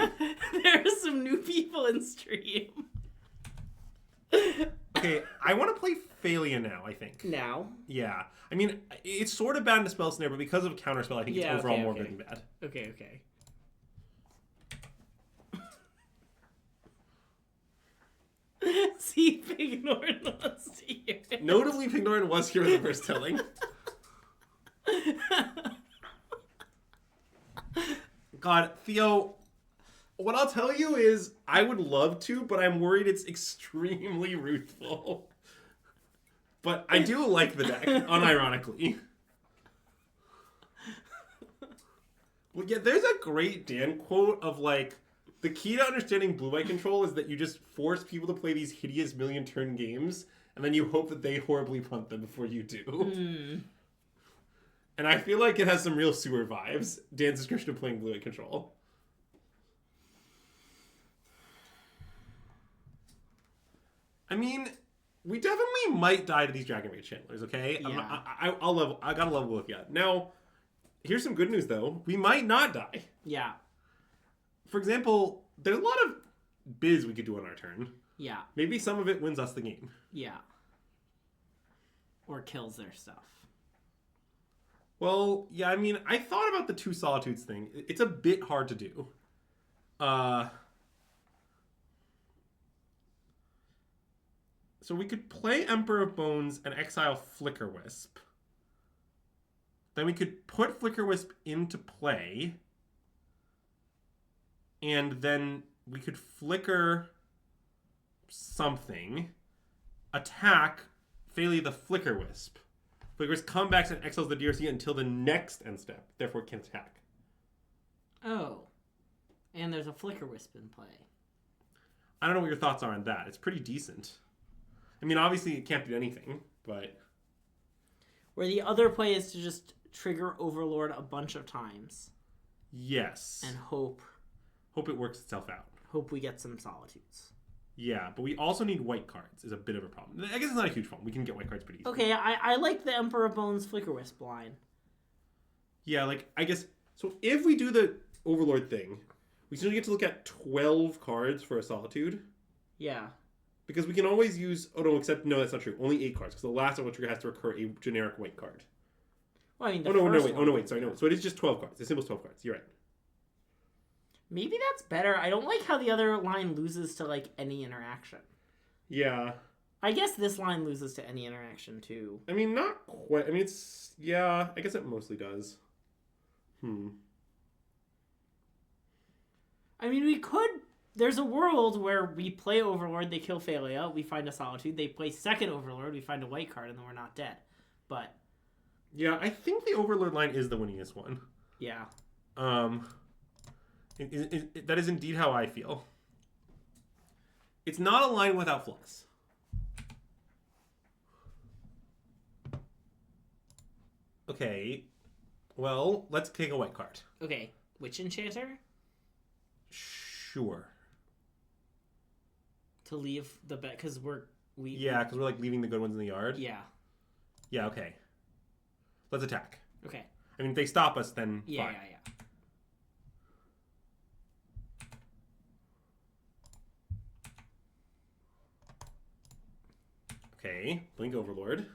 There are some new people in stream. Okay, I want to play Thalia now, I think. Now? Yeah. I mean, it's sort of bad in a spell snare, but because of Counterspell, I think it's overall more good than bad. Okay. See, Pignorn wants to hear it. Notably, Pignorn was here in the first telling. God, Theo, what I'll tell you is I would love to, but I'm worried it's extremely ruthful. But I do like the deck, unironically. Well, yeah, there's a great Dan quote of like, the key to understanding blue-white control is that you just force people to play these hideous million-turn games, and then you hope that they horribly punt them before you do. And I feel like it has some real sewer vibes, Dan's description of playing blue-white control. I mean, we definitely might die to these Dragon Rage Chandlers, okay? Yeah. I got a level with you. Now, here's some good news, though. We might not die. Yeah. For example, there's a lot of biz we could do on our turn. Yeah. Maybe some of it wins us the game. Yeah. Or kills their stuff. Well, yeah, I mean, I thought about the two Solitudes thing. It's a bit hard to do. So we could play Emperor of Bones and exile Flicker Wisp. Then we could put Flicker Wisp into play. And then we could flicker something. Attack Thalia the Flicker Wisp. Flicker Wisp comebacks and exiles the DRC until the next end step. Therefore it can attack. Oh. And there's a Flicker Wisp in play. I don't know what your thoughts are on that. It's pretty decent. I mean, obviously it can't do anything, but... Where the other play is to just trigger Overlord a bunch of times. Yes. And hope it works itself out. Hope we get some Solitudes. Yeah, but we also need white cards is a bit of a problem. I guess it's not a huge problem. We can get white cards pretty easily. Okay, I like the Emperor Bones Flicker Wisp line. Yeah, like, I guess... So if we do the Overlord thing, we still get to look at 12 cards for a Solitude. Yeah. Because we can always use... Oh, no, except... No, that's not true. Only 8 cards, because the last one trigger has to recur a generic white card. Well, I mean, Sorry, no. So it is just 12 cards. The symbol's 12 cards. You're right. Maybe that's better. I don't like how the other line loses to, like, any interaction. Yeah. I guess this line loses to any interaction, too. I mean, not quite. I mean, it's... Yeah, I guess it mostly does. I mean, we could... There's a world where we play Overlord, they kill Thalia, we find a Solitude. They play second Overlord, we find a white card, and then we're not dead. But... Yeah, I think the Overlord line is the winningest one. Yeah. That is indeed how I feel. It's not a line without flux. Okay. Well, let's take a white card. Okay. Witch Enchanter? Sure. To leave the bet, because Yeah, because we're like leaving the good ones in the yard. Yeah. Yeah, okay. Let's attack. Okay. I mean, if they stop us, then Yeah, fine. yeah. Okay, Blink Overlord.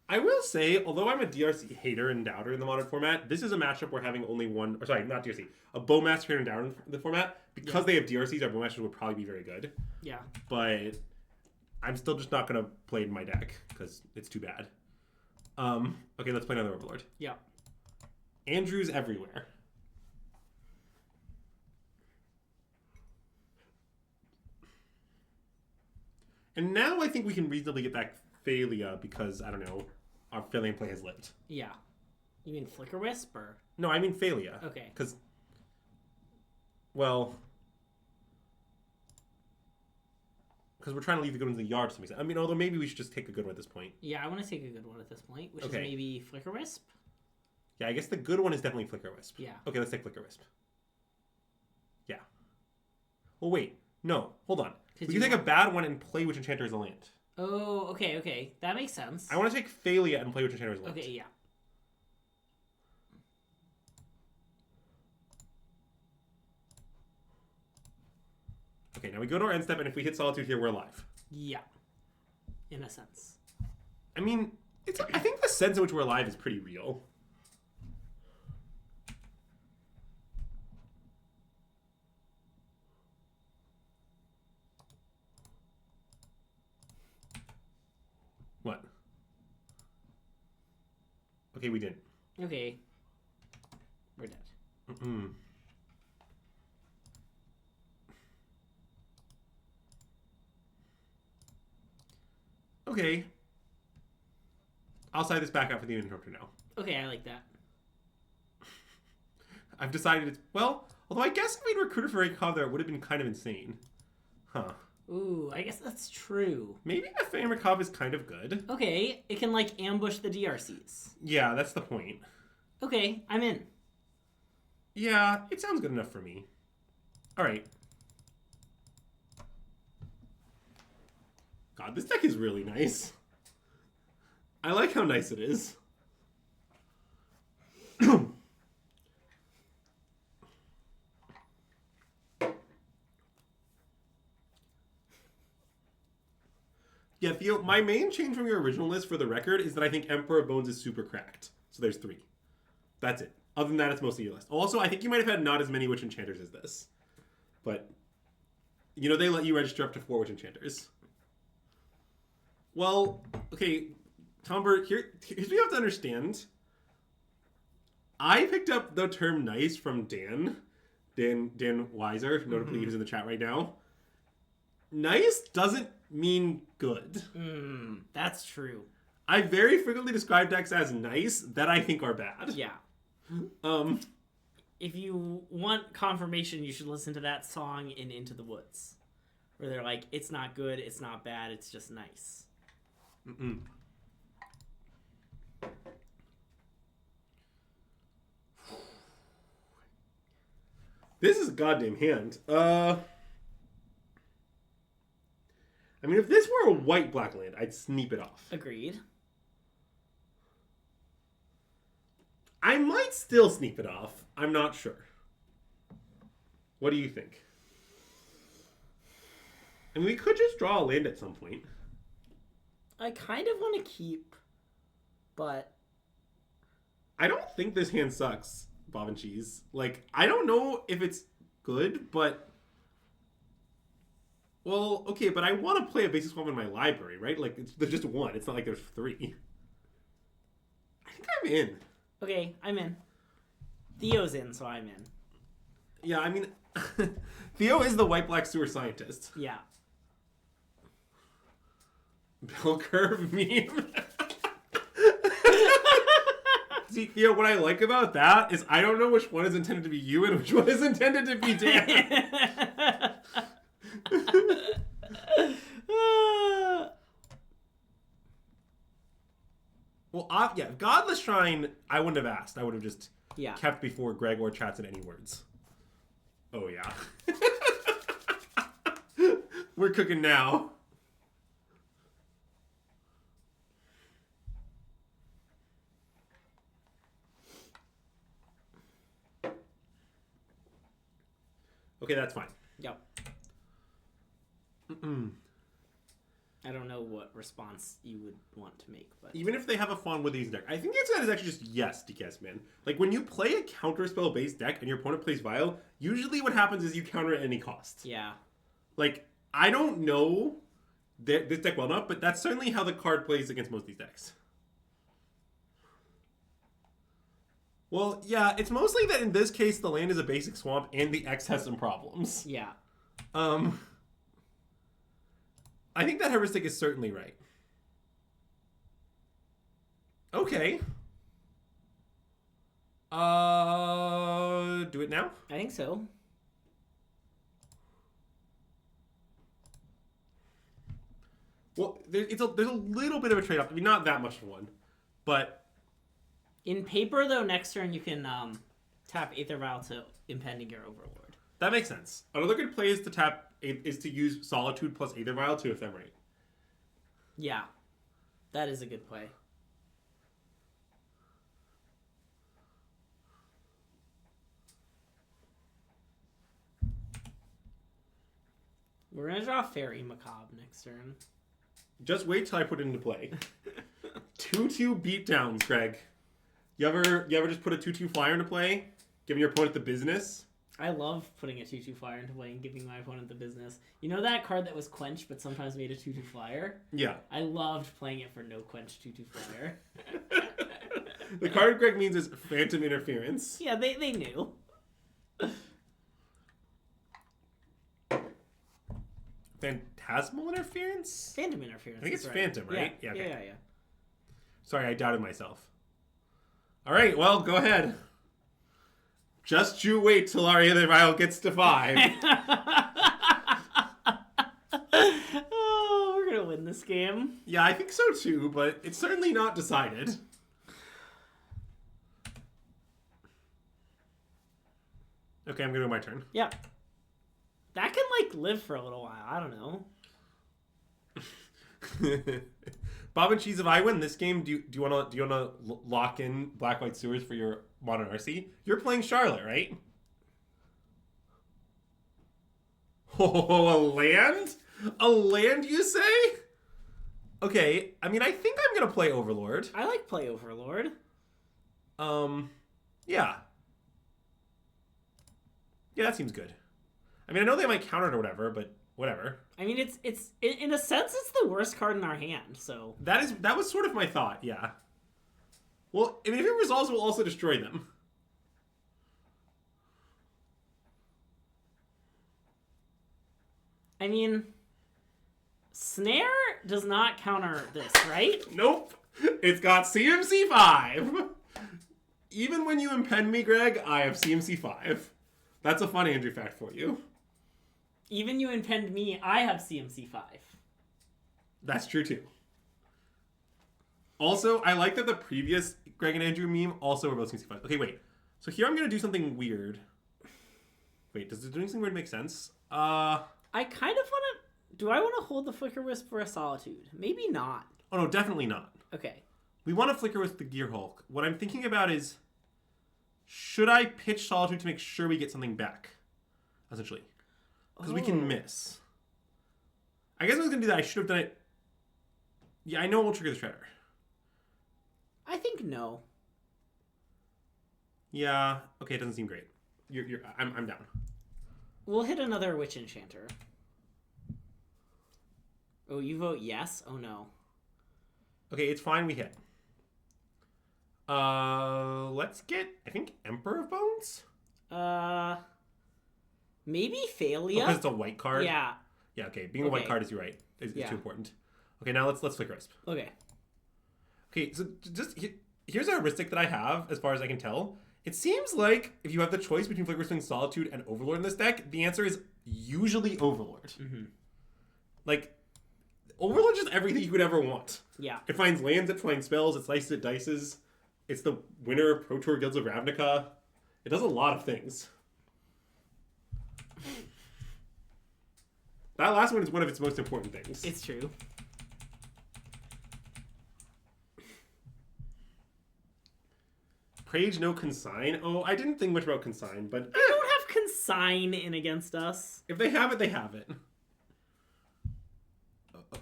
I will say, although I'm a DRC hater and doubter in the modern format, this is a matchup where having only one, or sorry, not DRC, a Bowmaster hater and doubter in the format, because they have DRCs, our Bowmasters would probably be very good. Yeah. But I'm still just not going to play in my deck, because it's too bad. Okay, let's play another Overlord. Yeah. Andrew's everywhere. And now I think we can reasonably get back Thalia because, I don't know, our Thalian play has lived. Yeah. You mean Flicker Wisp or? No, I mean Thalia. Okay. Because, well, because we're trying to leave the good ones in the yard to some extent. I mean, although maybe we should just take a good one at this point. Yeah, I want to take a good one at this point, which is maybe Flicker Wisp. Yeah, I guess the good one is definitely Flicker Wisp. Yeah. Okay, let's take Flicker Wisp. Yeah. Well, wait. No, hold on. We can take a bad one and play Witch Enchanter as a land. Oh, okay. That makes sense. I want to take Thalia and play Witch Enchanter as a land. Okay, yeah. Okay, now we go to our end step, and if we hit Solitude here, we're alive. Yeah. In a sense. I mean, I think the sense in which we're alive is pretty real. What? Okay, we didn't. Okay. We're dead. Mm-mm. Okay. I'll side this back out for the interrupter now. Okay, I like that. I've decided it's... Well, although I guess if we'd recruited for Rakov there, it would have been kind of insane. Huh. Ooh, I guess that's true. Maybe Nathaniel Rakov is kind of good. Okay, it can, like, ambush the DRCs. Yeah, that's the point. Okay, I'm in. Yeah, it sounds good enough for me. All right. God, this deck is really nice. I like how nice it is. Yeah, Theo, my main change from your original list for the record is that I think Emperor Bones is super cracked. So there's 3. That's it. Other than that, it's mostly your list. Also, I think you might have had not as many Witch Enchanters as this. But, you know, they let you register up to 4 Witch Enchanters. Well, okay, Tomber, here's what you have to understand. I picked up the term nice from Dan Weiser, notably who's in the chat right now. Nice doesn't mean good. That's true. I very frequently describe decks as nice that I think are bad. Yeah. If you want confirmation, you should listen to that song in Into the Woods, where they're like, it's not good, it's not bad, it's just nice. This is a goddamn hand. I mean, if this were a white-black land, I'd sneak it off. Agreed. I might still sneak it off. I'm not sure. What do you think? I mean, we could just draw a land at some point. I kind of want to keep, but... I don't think this hand sucks, Bob and Cheese. Like, I don't know if it's good, but... Well, okay, but I want to play a basic swamp in my library, right? Like, there's just 1. It's not like there's 3. I think I'm in. Okay, I'm in. Theo's in, so I'm in. Yeah, I mean, Theo is the white-black sewer scientist. Yeah. Bell curve meme. See, Theo, what I like about that is I don't know which one is intended to be you and which one is intended to be Dan. Well, yeah, Godless Shrine, I wouldn't have asked. I would have just kept before Greg or chats in any words. Oh, yeah. We're cooking now. Okay, that's fine. Yep. I don't know what response you would want to make, but even if they have a Fawn with these deck, I think the answer to that is actually just yes, DKS man. Like when you play a counterspell based deck and your opponent plays Vial, usually what happens is you counter at any cost. yeah. Like I don't know this deck well enough, but that's certainly how the card plays against most of these decks. Well, yeah, it's mostly that in this case the land is a basic swamp and the X has some problems. Yeah. I think that heuristic is certainly right. Okay. Do it now? I think so. Well, there's a little bit of a trade-off. I mean, not that much of one, but In paper, though, next turn you can tap Aether Vial to Impending Your Overlord. that makes sense. Another good play is to use Solitude plus Aether Vial to Ephemerate. Yeah, that is a good play. We're gonna draw Fairy Macabre next turn. Just wait till I put it into play. 2/2 beatdowns, Greg. You ever just put a 2/2 flyer into play, giving your opponent the business? I love putting a 2/2 flyer into play and giving my opponent the business. You know that card that was Quench but sometimes made a 2/2 flyer? Yeah. I loved playing it for no Quench 2/2 flyer. The card Greg means is Phantom Interference. Yeah, they knew. Phantasmal Interference? Phantom Interference. I think it's right. Phantom, right? Yeah, Okay. yeah. Sorry, I doubted myself. All right, well, go ahead. Just you wait till our Aether Vial gets to 5. Oh, we're gonna win this game. Yeah, I think so too, but it's certainly not decided. Okay, I'm gonna do my turn. Yeah. That can, like, live for a little while. I don't know. Bob and Cheese, if I win this game, do you wanna lock in Black White Sewers for your Modern RC? You're playing Charlotte, right? Oh, a land? A land, you say? Okay, I mean, I think I'm gonna play Overlord. I like play Overlord. Yeah. Yeah, that seems good. I mean, I know they might counter it or whatever, but whatever. I mean, it's in a sense, it's the worst card in our hand, so... That was sort of my thought, yeah. Well, I mean, if it resolves, we'll also destroy them. I mean, Snare does not counter this, right? Nope. It's got CMC 5. Even when you impend me, Greg, I have CMC 5. That's a fun Andrew fact for you. Even you impend me, I have CMC 5. That's true, too. Also, I like that the previous Greg and Andrew meme also were both CMC 5. Okay, wait. So here I'm going to do something weird. Wait, does doing something weird make sense? I kind of want to... Do I want to hold the Flicker Wisp for a Solitude? Maybe not. Oh, no, definitely not. Okay. We want to flicker with the Gear Hulk. What I'm thinking about is, should I pitch Solitude to make sure we get something back? Essentially. Because we can miss. I guess I was going to do that. I should have done it. Yeah, I know we'll trigger the Shredder. I think no. Yeah. Okay, it doesn't seem great. I'm down. We'll hit another Witch Enchanter. Oh, you vote yes? Oh, no. Okay, it's fine. We hit. Let's get, I think, Emperor of Bones? Maybe Thalia? Because it's a white card? Yeah. Yeah, okay. Being a white card is, you're right, is too important. Okay, now let's flicker Wisp. Okay. Okay, so just here's a heuristic that I have, as far as I can tell. It seems like if you have the choice between Flicker Wisp, Solitude, and Overlord in this deck, the answer is usually Overlord. Mm-hmm. Like, Overlord is just everything you could ever want. Yeah. It finds lands, it finds spells, it slices, it dices. It's the winner of Pro Tour Guilds of Ravnica. It does a lot of things. That last one is one of its most important things. It's true. Prage, no consign. Oh, I didn't think much about consign, but They don't have Consign in against us. if they have it, they have it.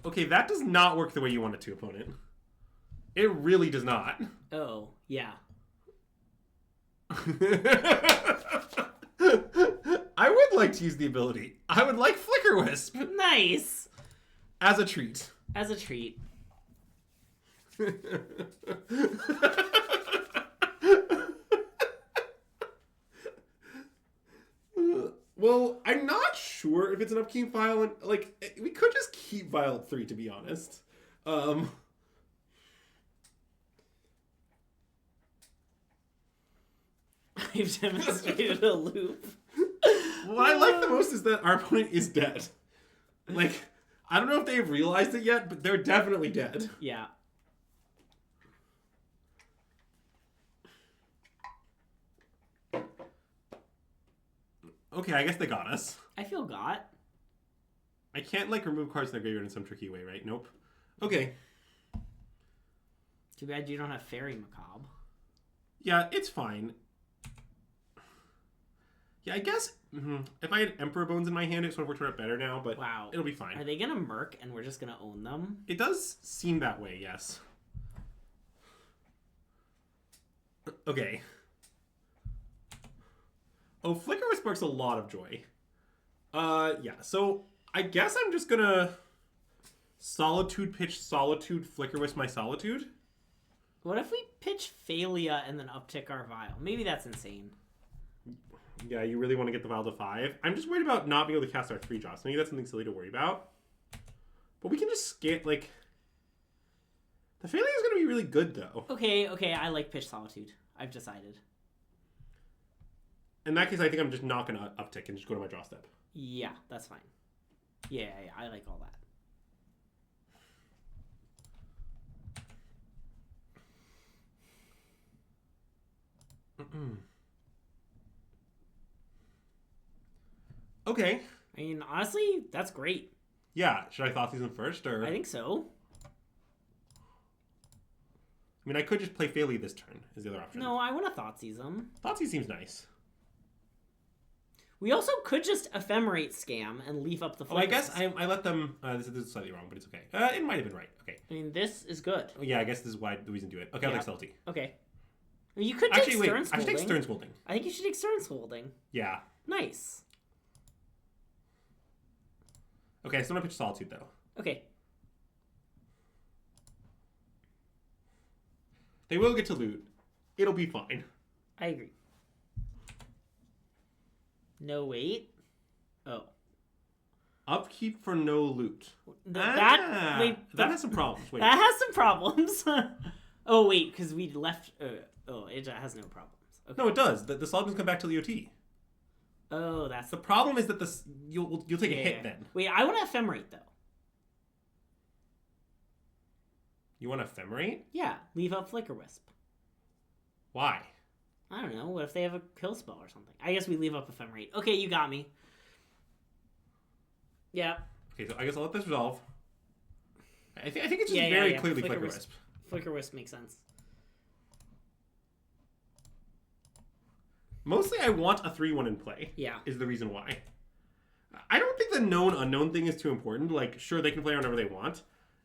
Okay, that does not work the way you want it to, opponent. It really does not. Oh, yeah. I would like to use the ability. I would like Flicker Wisp. Nice. As a treat. As a treat. Well, I'm not sure if it's an upkeep file. And, like, we could just keep Violet 3, to be honest. I've demonstrated a loop. What I like the most is that our opponent is dead. Like, I don't know if they've realized it yet, but they're definitely dead. Yeah. Okay, I guess they got us. I feel got. I can't, like, remove cards in the graveyard in some tricky way, right? Nope. Okay. Too bad you don't have Fairy Macabre. Yeah, it's fine. Yeah, I guess if I had Emperor Bones in my hand, it sort of worked out better now, but wow. It'll be fine. Are they going to Merc and we're just going to own them? It does seem that way, yes. Okay. Oh, Flicker Wisp sparks a lot of joy. Yeah, so I guess I'm just gonna Solitude pitch Solitude Flicker Wisp my Solitude. What if we pitch Phalia and then uptick our Vial? Maybe that's insane. Yeah, you really want to get the Vial to 5. I'm just worried about not being able to cast our 3 drops. Maybe that's something silly to worry about. But we can just skip, like... The Phalia is going to be really good, though. Okay, I like pitch Solitude. I've decided. In that case, I think I'm just not going to uptick and just go to my draw step. Yeah, that's fine. Yeah, I like all that. Okay. I mean, honestly, that's great. Yeah, should I Thoughtseize them first, or...? I think so. I mean, I could just play Phalia this turn, is the other option. No, I want to Thoughtseize them. Thoughtseize seems nice. We also could just Ephemerate Scam and leave up the Oh, I guess I let them... this is slightly wrong, but it's okay. It might have been right. Okay. I mean, this is good. Oh, yeah, I guess this is why the reason to do it. Okay, I'll take Subtlety. Okay. I mean, you could take Actually, wait. Stern I should Scolding. take Stern Scolding. I think you should take Stern Scolding. Yeah. Nice. Okay, so I'm going to pitch Solitude, though. Okay. They will get to loot. It'll be fine. I agree. No, wait. Oh. Upkeep for no loot. That has some problems. Wait. That has some problems. Oh, wait, because we left... it has no problems. Okay. No, it does. The Solitudes come back to the OT. Oh, that's... The problem is that you'll take a hit then. Wait, I want to Ephemerate, though. You want to Ephemerate? Yeah, leave up Flicker Wisp. Why? I don't know. What if they have a kill spell or something? I guess we leave up Ephemerate. Okay, you got me. Yeah. Okay, so I guess I'll let this resolve. I think it's just very clearly Flicker Wisp. Flicker Wisp makes sense. Mostly I want a 3-1 in play. Yeah. Is the reason why. I don't think the known unknown thing is too important. Like, sure, they can play whenever they want.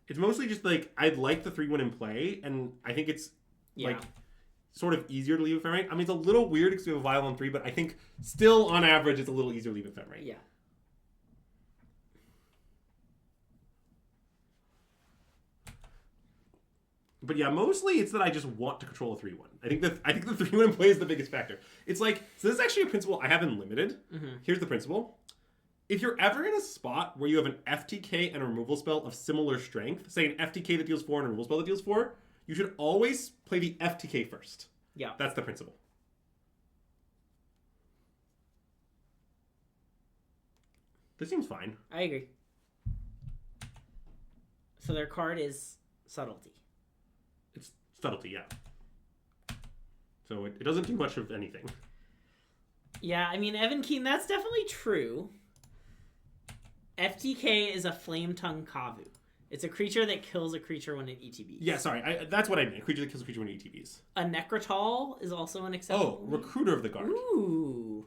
It's mostly just, like, I'd like the 3-1 in play, and I think it's, like, sort of easier to leave Ephemerate. I mean, it's a little weird because we have a Vial on 3, but I think still, on average, it's a little easier to leave Ephemerate. Yeah. But yeah, mostly it's that I just want to control a 3-1. I think the 3-1 in play is the biggest factor. It's like, so this is actually a principle I have in Limited. Mm-hmm. Here's the principle. If you're ever in a spot where you have an FTK and a removal spell of similar strength, say an FTK that deals 4 and a removal spell that deals 4, you should always play the FTK first. Yeah. That's the principle. This seems fine. I agree. So their card is Subtlety. It's Subtlety, yeah. So it doesn't do much of anything. Yeah, I mean, Evan Keen, that's definitely true. FTK is a Flame Tongue Kavu. It's a creature that kills a creature when it ETBs. Yeah, sorry. That's what I meant. A creature that kills a creature when it ETBs. A Necrotal is also an acceptable. Oh, Recruiter of the Guard. Ooh.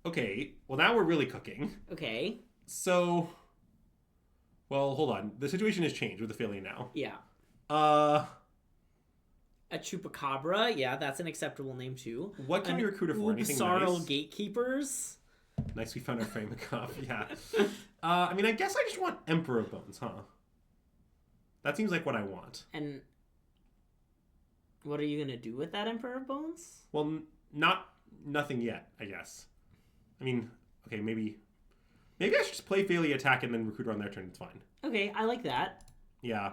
Okay, well now we're really cooking. Okay. So, Well, hold on. The situation has changed with the Philly now. Yeah. Uh, A Chupacabra. Yeah, that's an acceptable name too. what can we recruit it for? Anything Sarl nice? Gatekeepers. Nice, we found our frame of cup. Yeah. I mean, I guess I just want Emperor Bones, huh? That seems like what I want. And what are you gonna do with that Emperor Bones? Well, nothing yet, I guess. I mean, okay, maybe I should just play Phaley attack and then recruit her on their turn. It's fine. Okay, I like that. Yeah.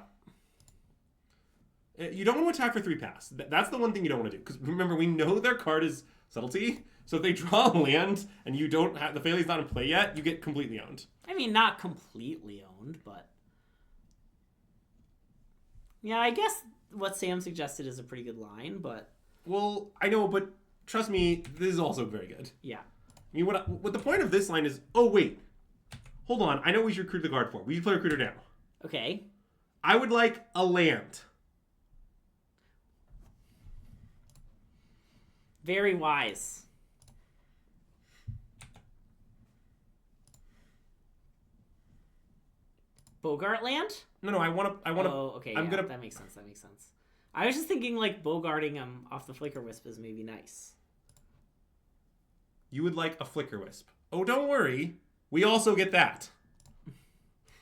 You don't want to attack for 3 pass. That's the one thing you don't want to do. Because remember, we know their card is Subtlety. So if they draw a land and you don't have the Phaley's not in play yet, you get completely owned. I mean, not completely owned, but yeah, I guess what Sam suggested is a pretty good line, but Well, I know, but trust me, this is also very good. yeah. I mean, what the point of this line is... Oh, wait. Hold on. I know we should recruit the guard for. We should play Recruiter now. Okay. I would like a land. Very wise. Bogart land? No, I want to... Oh, okay. I'm Yeah, gonna... that makes sense. That makes sense. I was just thinking like Bogarting him off the Flicker Wisp is maybe nice. You would like a Flicker Wisp. Oh, don't worry. We also get that.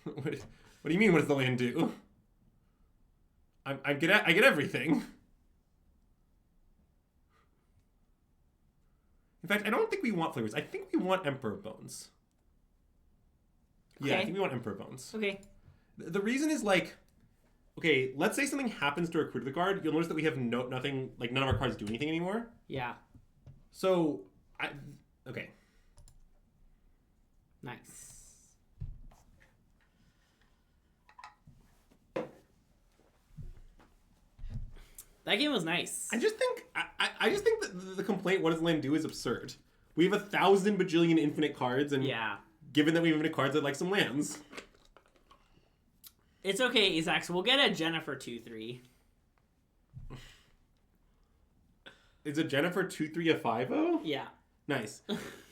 What do you mean, what does the land do? I get everything. In fact, I don't think we want Flickers. I think we want Emperor Bones. Yeah, I think we want Emperor Bones. Okay. The reason is like... Okay, let's say something happens to recruit the guard. You'll notice that we have nothing... Like, none of our cards do anything anymore. Yeah. So, okay. Nice. That game was nice. I just think that the complaint, what does land do, is absurd. We have 1,000 bajillion infinite cards, and Yeah. given that we have infinite cards, I'd like some lands. It's okay, Isaac. We'll get a Jennifer 2-3. Is a Jennifer 2/3 a 5/0? Yeah. Nice.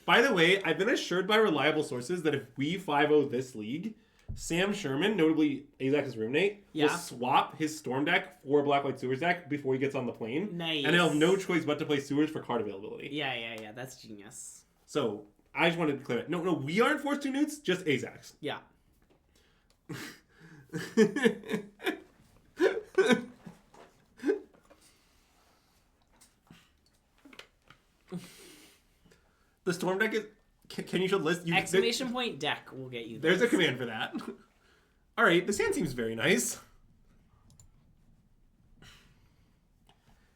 By the way, I've been assured by reliable sources that if we 5/0 this league, Sam Sherman, notably Azax's roommate, will swap his Storm deck for a Black White Sewers deck before he gets on the plane. Nice. And he'll have no choice but to play Sewers for card availability. Yeah. That's genius. So, I just wanted to clear it. No, we aren't forced to newts, just Azax. Yeah. The Storm deck is... Can you show the list? Exclamation point deck will get you There's a command for that. Alright, this hand seems very nice.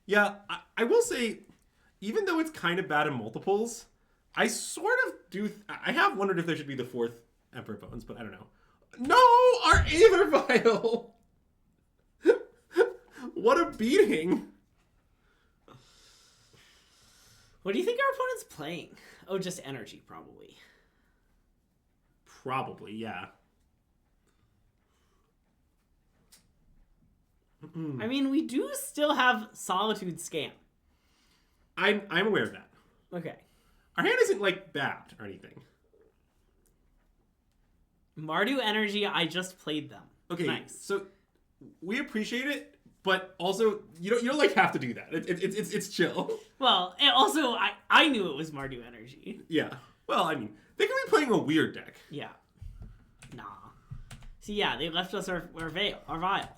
Yeah, I will say, even though it's kind of bad in multiples, I sort of do... I have wondered if there should be the 4th Emperor Bones, but I don't know. No! Our Aether Vial! What a beating! What do you think our opponent's playing? Oh, just energy, probably. Probably, yeah. I mean, we do still have Solitude Scam. I'm aware of that. Okay. Our hand isn't, like, bad or anything. Mardu Energy, I just played them. Okay, nice. So we appreciate it, but also you don't like have to do that. It's chill. Well, and also I knew it was Mardu Energy. Yeah. Well, I mean, they could be playing a weird deck. Yeah. Nah. See, yeah, they left us our vial.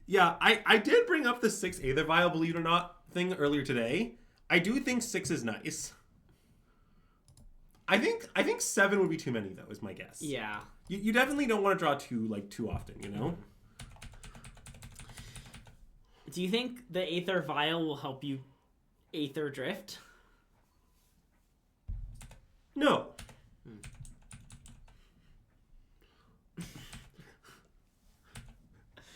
Yeah, I did bring up the 6 Aether Vial, believe it or not, thing earlier today. I do think 6 is nice. I think 7 would be too many, though, is my guess. Yeah. You definitely don't want to draw 2 too often, you know? Do you think the Aether Vial will help you Aether Drift? No.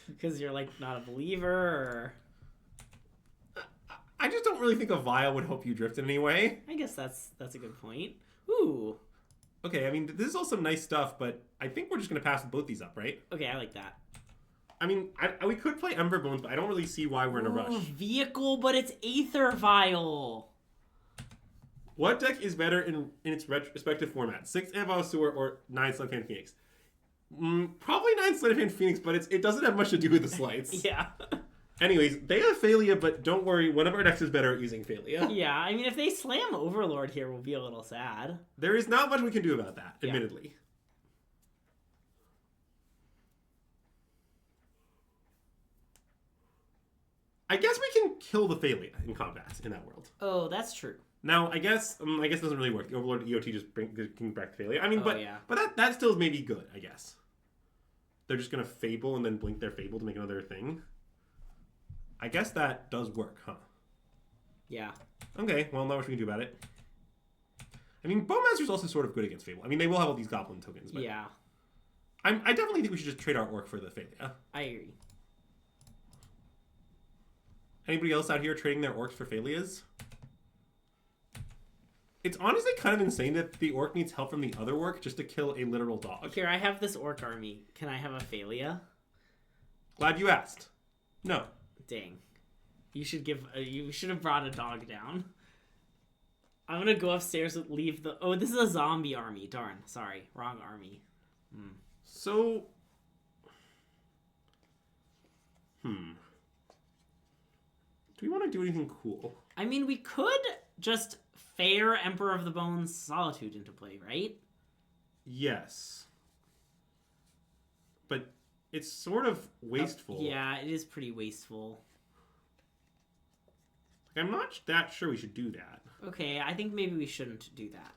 Because you're, like, not a believer, or... I just don't really think a Vial would help you drift in any way. I guess that's a good point. Ooh. Okay, I mean, this is all some nice stuff, but I think we're just going to pass both these up, right? Okay, I like that. I mean, we could play Ember Bones, but I don't really see why we're in a rush. Vehicle, but it's Aether Vial. What deck is better in its respective format? 6 Anvil Sewer or 9 Sunken Phoenix? Probably 9 Sleight of Hand Phoenix, but it doesn't have much to do with the sleights. Yeah. Anyways, they have Thalia, but don't worry, one of our decks is better at using Thalia. Yeah, I mean, if they slam Overlord here, we'll be a little sad. There is not much we can do about that, admittedly. I guess we can kill the Thalia in combat in that world. Oh, that's true. Now, I guess it doesn't really work. The Overlord EOT just can back the Thalia. I mean, but that still is maybe good, I guess. They're just going to Fable and then blink their Fable to make another thing. I guess that does work, huh? Yeah. Okay, well, not much we can do about it. I mean, Bowmaster's also sort of good against Fable. I mean, they will have all these Goblin tokens, but... Yeah. I definitely think we should just trade our Orc for the Thalia. I agree. Anybody else out here trading their Orcs for Thalias? It's honestly kind of insane that the Orc needs help from the other Orc just to kill a literal dog. Here, I have this Orc army. Can I have a Thalia? Glad you asked. No. Dang. You should have brought a dog down. I'm gonna go upstairs and leave the... Oh, this is a zombie army. Darn. Sorry. Wrong army. So... Do we want to do anything cool? I mean, we could just fair Emperor of the Bones Solitude into play, right? Yes. But it's sort of wasteful. Yeah, it is pretty wasteful. I'm not that sure we should do that. Okay, I think maybe we shouldn't do that.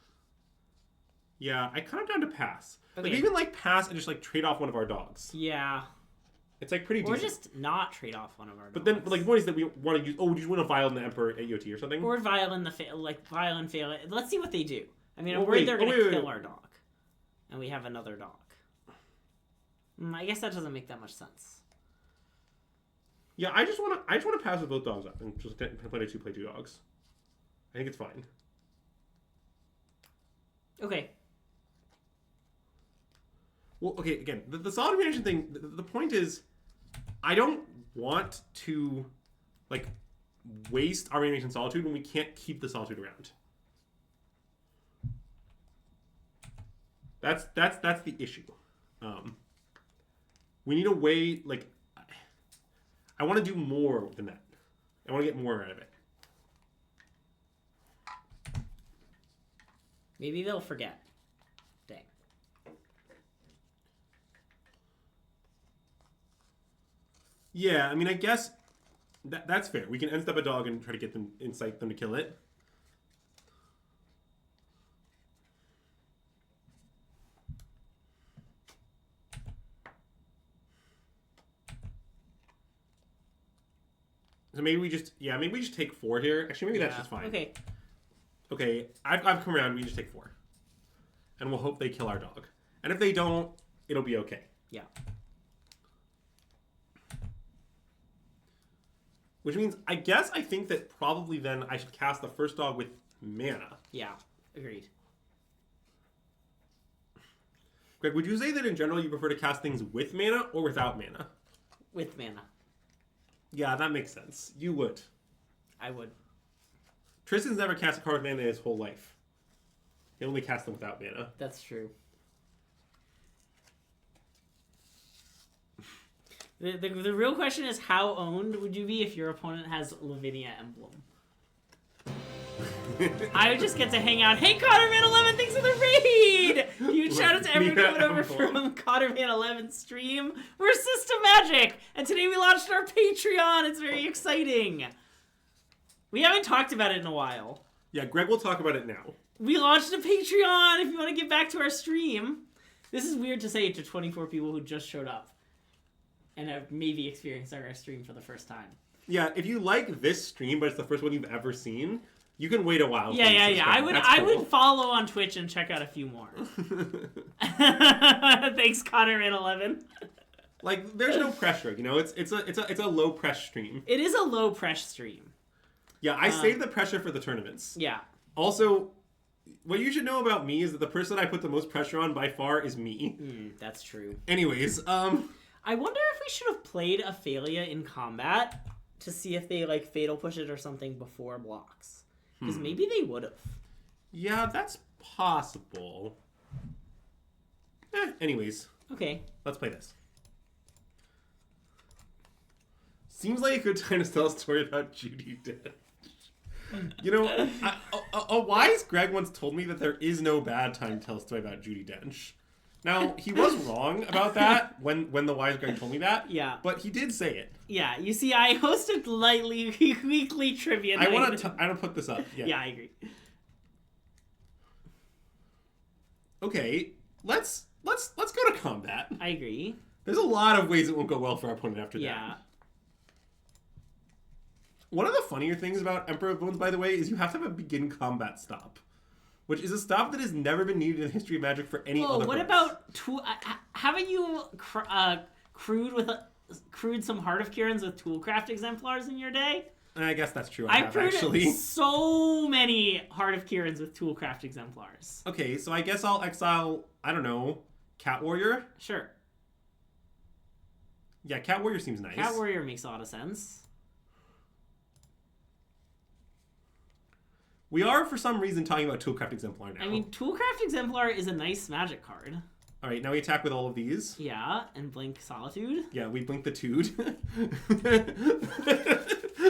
Yeah, I kind of down to pass. Okay. Like, even pass and just trade off one of our dogs. Yeah. It's pretty decent. Or just not trade off one of our dogs. But then, one is that we want to use... Oh, do you want to Violin the Emperor at EOT or something? Or Violin Violin fail. Let's see what they do. I mean, I'm worried they're going to kill our dog. And we have another dog. I guess that doesn't make that much sense. Yeah, I just want to pass with both dogs up and just play two dogs. I think it's fine. Okay. Well, okay, again, the solid reaction thing, the point is, I don't want to, waste our animation solitude when we can't keep the solitude around. That's the issue. We need a way, I want to do more than that. I want to get more out of it. Maybe they'll forget. Dang. Yeah, I mean, I guess that's fair. We can end step a dog and try to get them, incite them to kill it. So maybe we just take 4 here. Actually, maybe that's just fine. Okay. Okay, I've come around. We just take 4. And we'll hope they kill our dog. And if they don't, it'll be okay. Yeah. Which means, I think that probably then I should cast the first dog with mana. Yeah, agreed. Greg, would you say that in general you prefer to cast things with mana or without mana? With mana. Yeah, that makes sense. You would. I would. Tristan's never cast a card with mana in his whole life. He only cast them without mana. That's true. The real question is, how owned would you be if your opponent has Lavinia Emblem? I would just get to hang out. Hey, CotterMan11, thanks for the raid! Huge shout out to everyone coming over from CotterMan11 stream. We're SystemMagic, and today we launched our Patreon. It's very exciting. We haven't talked about it in a while. Yeah, Greg will talk about it now. We launched a Patreon if you want to get back to our stream. This is weird to say to 24 people who just showed up and have maybe experienced our stream for the first time. Yeah, if you like this stream, but it's the first one you've ever seen, you can wait a while. Yeah. I would follow on Twitch and check out a few more. Thanks, CotterMan11. There's no pressure, It's a low press stream. It is a low press stream. Yeah, I save the pressure for the tournaments. Yeah. Also, what you should know about me is that the person I put the most pressure on by far is me. That's true. Anyways, I wonder if we should have played a Thalia in combat to see if they fatal push it or something before blocks. Because maybe they would have. Yeah, that's possible. Anyways. Okay. Let's play this. Seems like a good time to tell a story about Judi Dench. You know, a wise Greg once told me that there is no bad time to tell a story about Judi Dench. Now, he was wrong about that when the wise Greg told me that. Yeah. But he did say it. Yeah, you see, I hosted weekly trivia night. I want to put this up. Yeah. Yeah, I agree. Okay, let's go to combat. I agree. There's a lot of ways it won't go well for our opponent after that. Yeah. One of the funnier things about Emperor of Bones, by the way, is you have to have a begin combat stop, which is a stop that has never been needed in the history of Magic for any other what purpose. about haven't you crewed some Heart of Kirans with Toolcraft exemplars in your day? I guess that's true. I've crewed so many Heart of Kirans with Toolcraft exemplars. Okay, so I guess I'll exile, I don't know, Cat Warrior? Sure. Yeah, Cat Warrior seems nice. Cat Warrior makes a lot of sense. We are, for some reason, talking about Toolcraft Exemplar now. I mean, Toolcraft Exemplar is a nice Magic card. All right, now we attack with all of these. Yeah, and Blink Solitude. Yeah, we blink the Tude.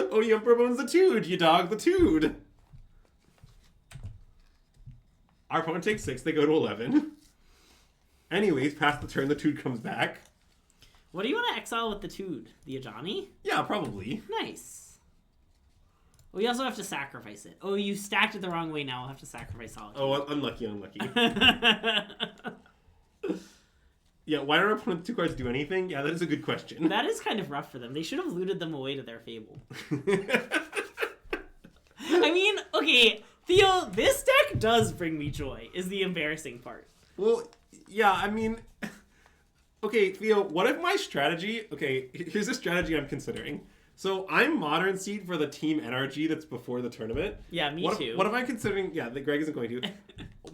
Oh, the Emperor Bones the Tude, you dog the Tude. Our opponent takes 6, they go to 11. Anyways, past the turn, the Tude comes back. What do you want to exile with the Tude? The Ajani? Yeah, probably. Nice. We also have to sacrifice it. Oh, you stacked it the wrong way now. We'll have to sacrifice Solitude. Oh, unlucky. Yeah, why don't our opponent's 2 cards do anything? Yeah, that is a good question. That is kind of rough for them. They should have looted them away to their Fable. I mean, okay, Theo, this deck does bring me joy, is the embarrassing part. Well, yeah, I mean... Okay, Theo, what if my strategy... Okay, here's a strategy I'm considering. So I'm Modern Seed for the Team NRG that's before the tournament. Yeah, me too. What if I'm considering... Yeah, Greg isn't going to.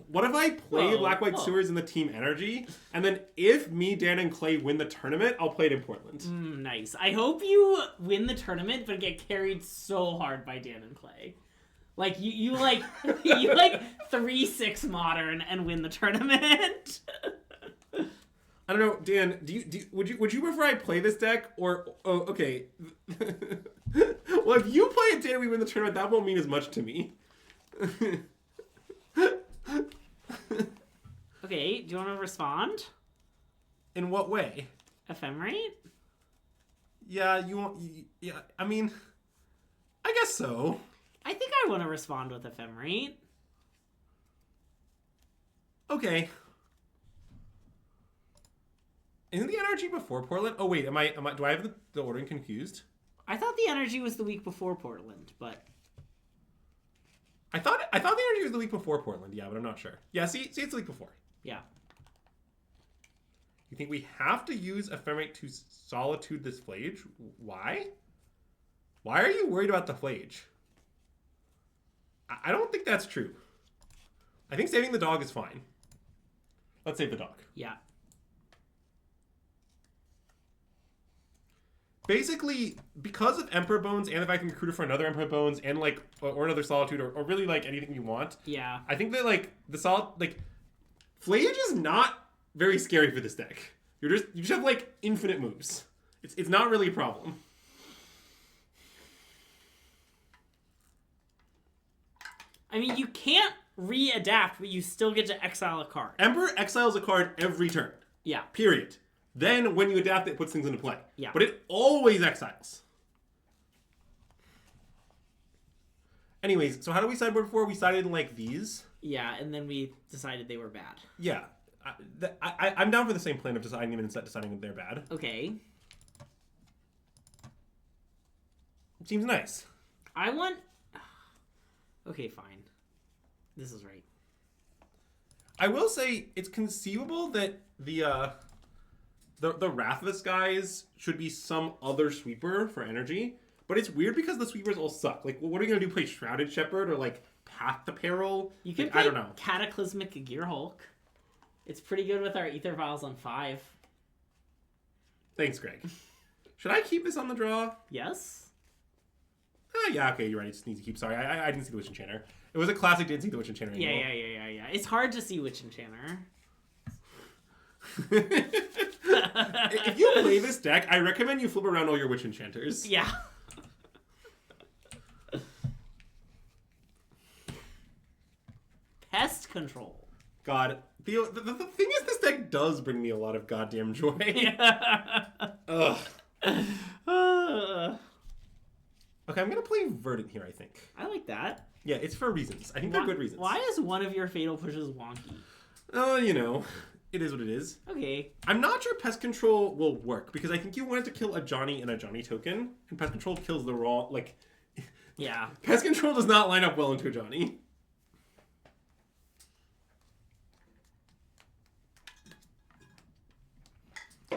What if I play Black-White Sewers in the Team NRG, and then if me, Dan, and Clay win the tournament, I'll play it in Portland? Nice. I hope you win the tournament, but get carried so hard by Dan and Clay. Like, you 3-6 Modern and win the tournament. I don't know, Dan. Would you prefer I play this deck or? Oh, okay. Well, if you play it, Dan, and we win the tournament. That won't mean as much to me. Okay, do you want to respond? In what way? Ephemerate? Yeah, you want. Yeah, I mean, I guess so. I think I want to respond with Ephemerate. Okay. Isn't the energy before Portland? Oh wait, do I have the ordering confused? I thought the energy was the week before Portland, but I thought the energy was the week before Portland. Yeah, but I'm not sure. Yeah, see, it's the week before. Yeah. You think we have to use Ephemerate to Solitude this Flage? Why? Why are you worried about the Flage? I don't think that's true. I think saving the dog is fine. Let's save the dog. Yeah. Basically, because of Emperor Bones and the fact that we recruited for another Emperor Bones and like or another Solitude or really like anything you want. Yeah. I think that like Flage is not very scary for this deck. You just have like infinite moves. It's not really a problem. I mean, you can't readapt, but you still get to exile a card. Emperor exiles a card every turn. Yeah. Period. Then, when you adapt it, puts things into play. Yeah. But it always exiles. Anyways, so how did we sideboard before? We sided in, like, these? Yeah, and then we decided they were bad. Yeah. I'm down for the same plan of deciding them and deciding that they're bad. Okay. Seems nice. I want... Okay, fine. This is right. I will say, it's conceivable that the Rathalos guys should be some other sweeper for energy, but it's weird because the sweepers all suck. Like, what are you gonna do? Play Shrouded Shepherd or like Path to Peril? You could I don't know. Cataclysmic Gearhulk. It's pretty good with our Ether Vials on 5. Thanks, Greg. Should I keep this on the draw? Yes. Yeah, okay, you're right. It just needs to keep. Sorry, I didn't see the Witch Enchanter. It was a classic. Didn't see the Witch Enchanter anymore. Yeah. It's hard to see Witch Enchanter. If you play this deck, I recommend you flip around all your Witch Enchanters. Yeah. Pest control. God. The thing is, this deck does bring me a lot of goddamn joy. Ugh. Okay, I'm going to play Verdant here, I think. I like that. Yeah, it's for reasons. I think they're good reasons. Why is one of your fatal pushes wonky? Oh, you know, it is what it is. Okay. I'm not sure Pest Control will work, because I think you wanted to kill a Johnny and a Johnny token, and Pest Control kills the raw, like... Yeah. Pest Control does not line up well into a Johnny.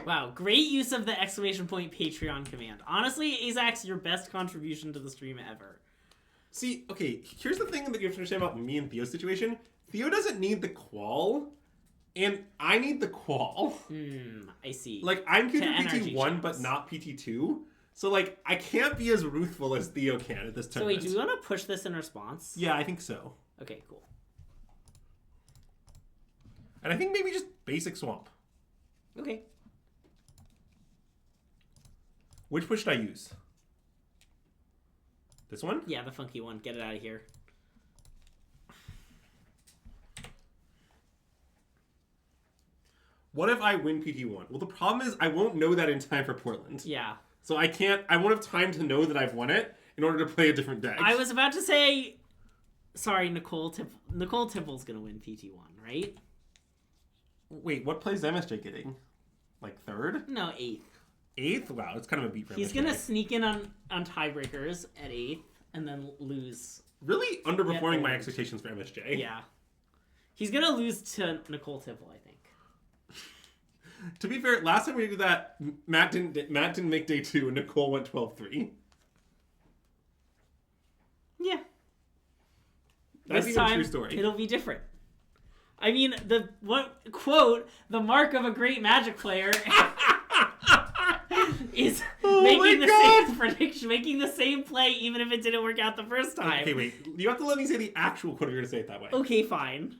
Wow, great use of the exclamation point Patreon command. Honestly, Azax, your best contribution to the stream ever. See, okay, here's the thing that you have to understand about me and Theo's situation. Theo doesn't need the qual, and I need the qual. I see. Like, I'm good at PT1, but not PT2. So, like, I can't be as ruthful as Theo can at this tournament. So wait, do we want to push this in response? Yeah, I think so. Okay, cool. And I think maybe just basic swamp. Okay. Which push should I use? This one? Yeah, the funky one. Get it out of here. What if I win PT1? Well, the problem is I won't know that in time for Portland. Yeah. So I won't have time to know that I've won it in order to play a different deck. I was about to say, sorry, Nicole Tipple's going to win PT1, right? Wait, what plays MSJ getting? Like third? No, 8th. 8th? Wow, it's kind of a beat for He's MSJ. going to sneak in on tiebreakers at 8th and then lose. Really underperforming my expectations for MSJ. Yeah. He's going to lose to Nicole Tipple, I think. To be fair, last time we did that, Matt didn't make day 2 and Nicole went 12-3. Yeah. That's This even a time, true story. it'll be different. I mean, the mark of a great Magic player is making the same play even if it didn't work out the first time. Okay, wait. You have to let me say the actual quote if you're going to say it that way. Okay, fine.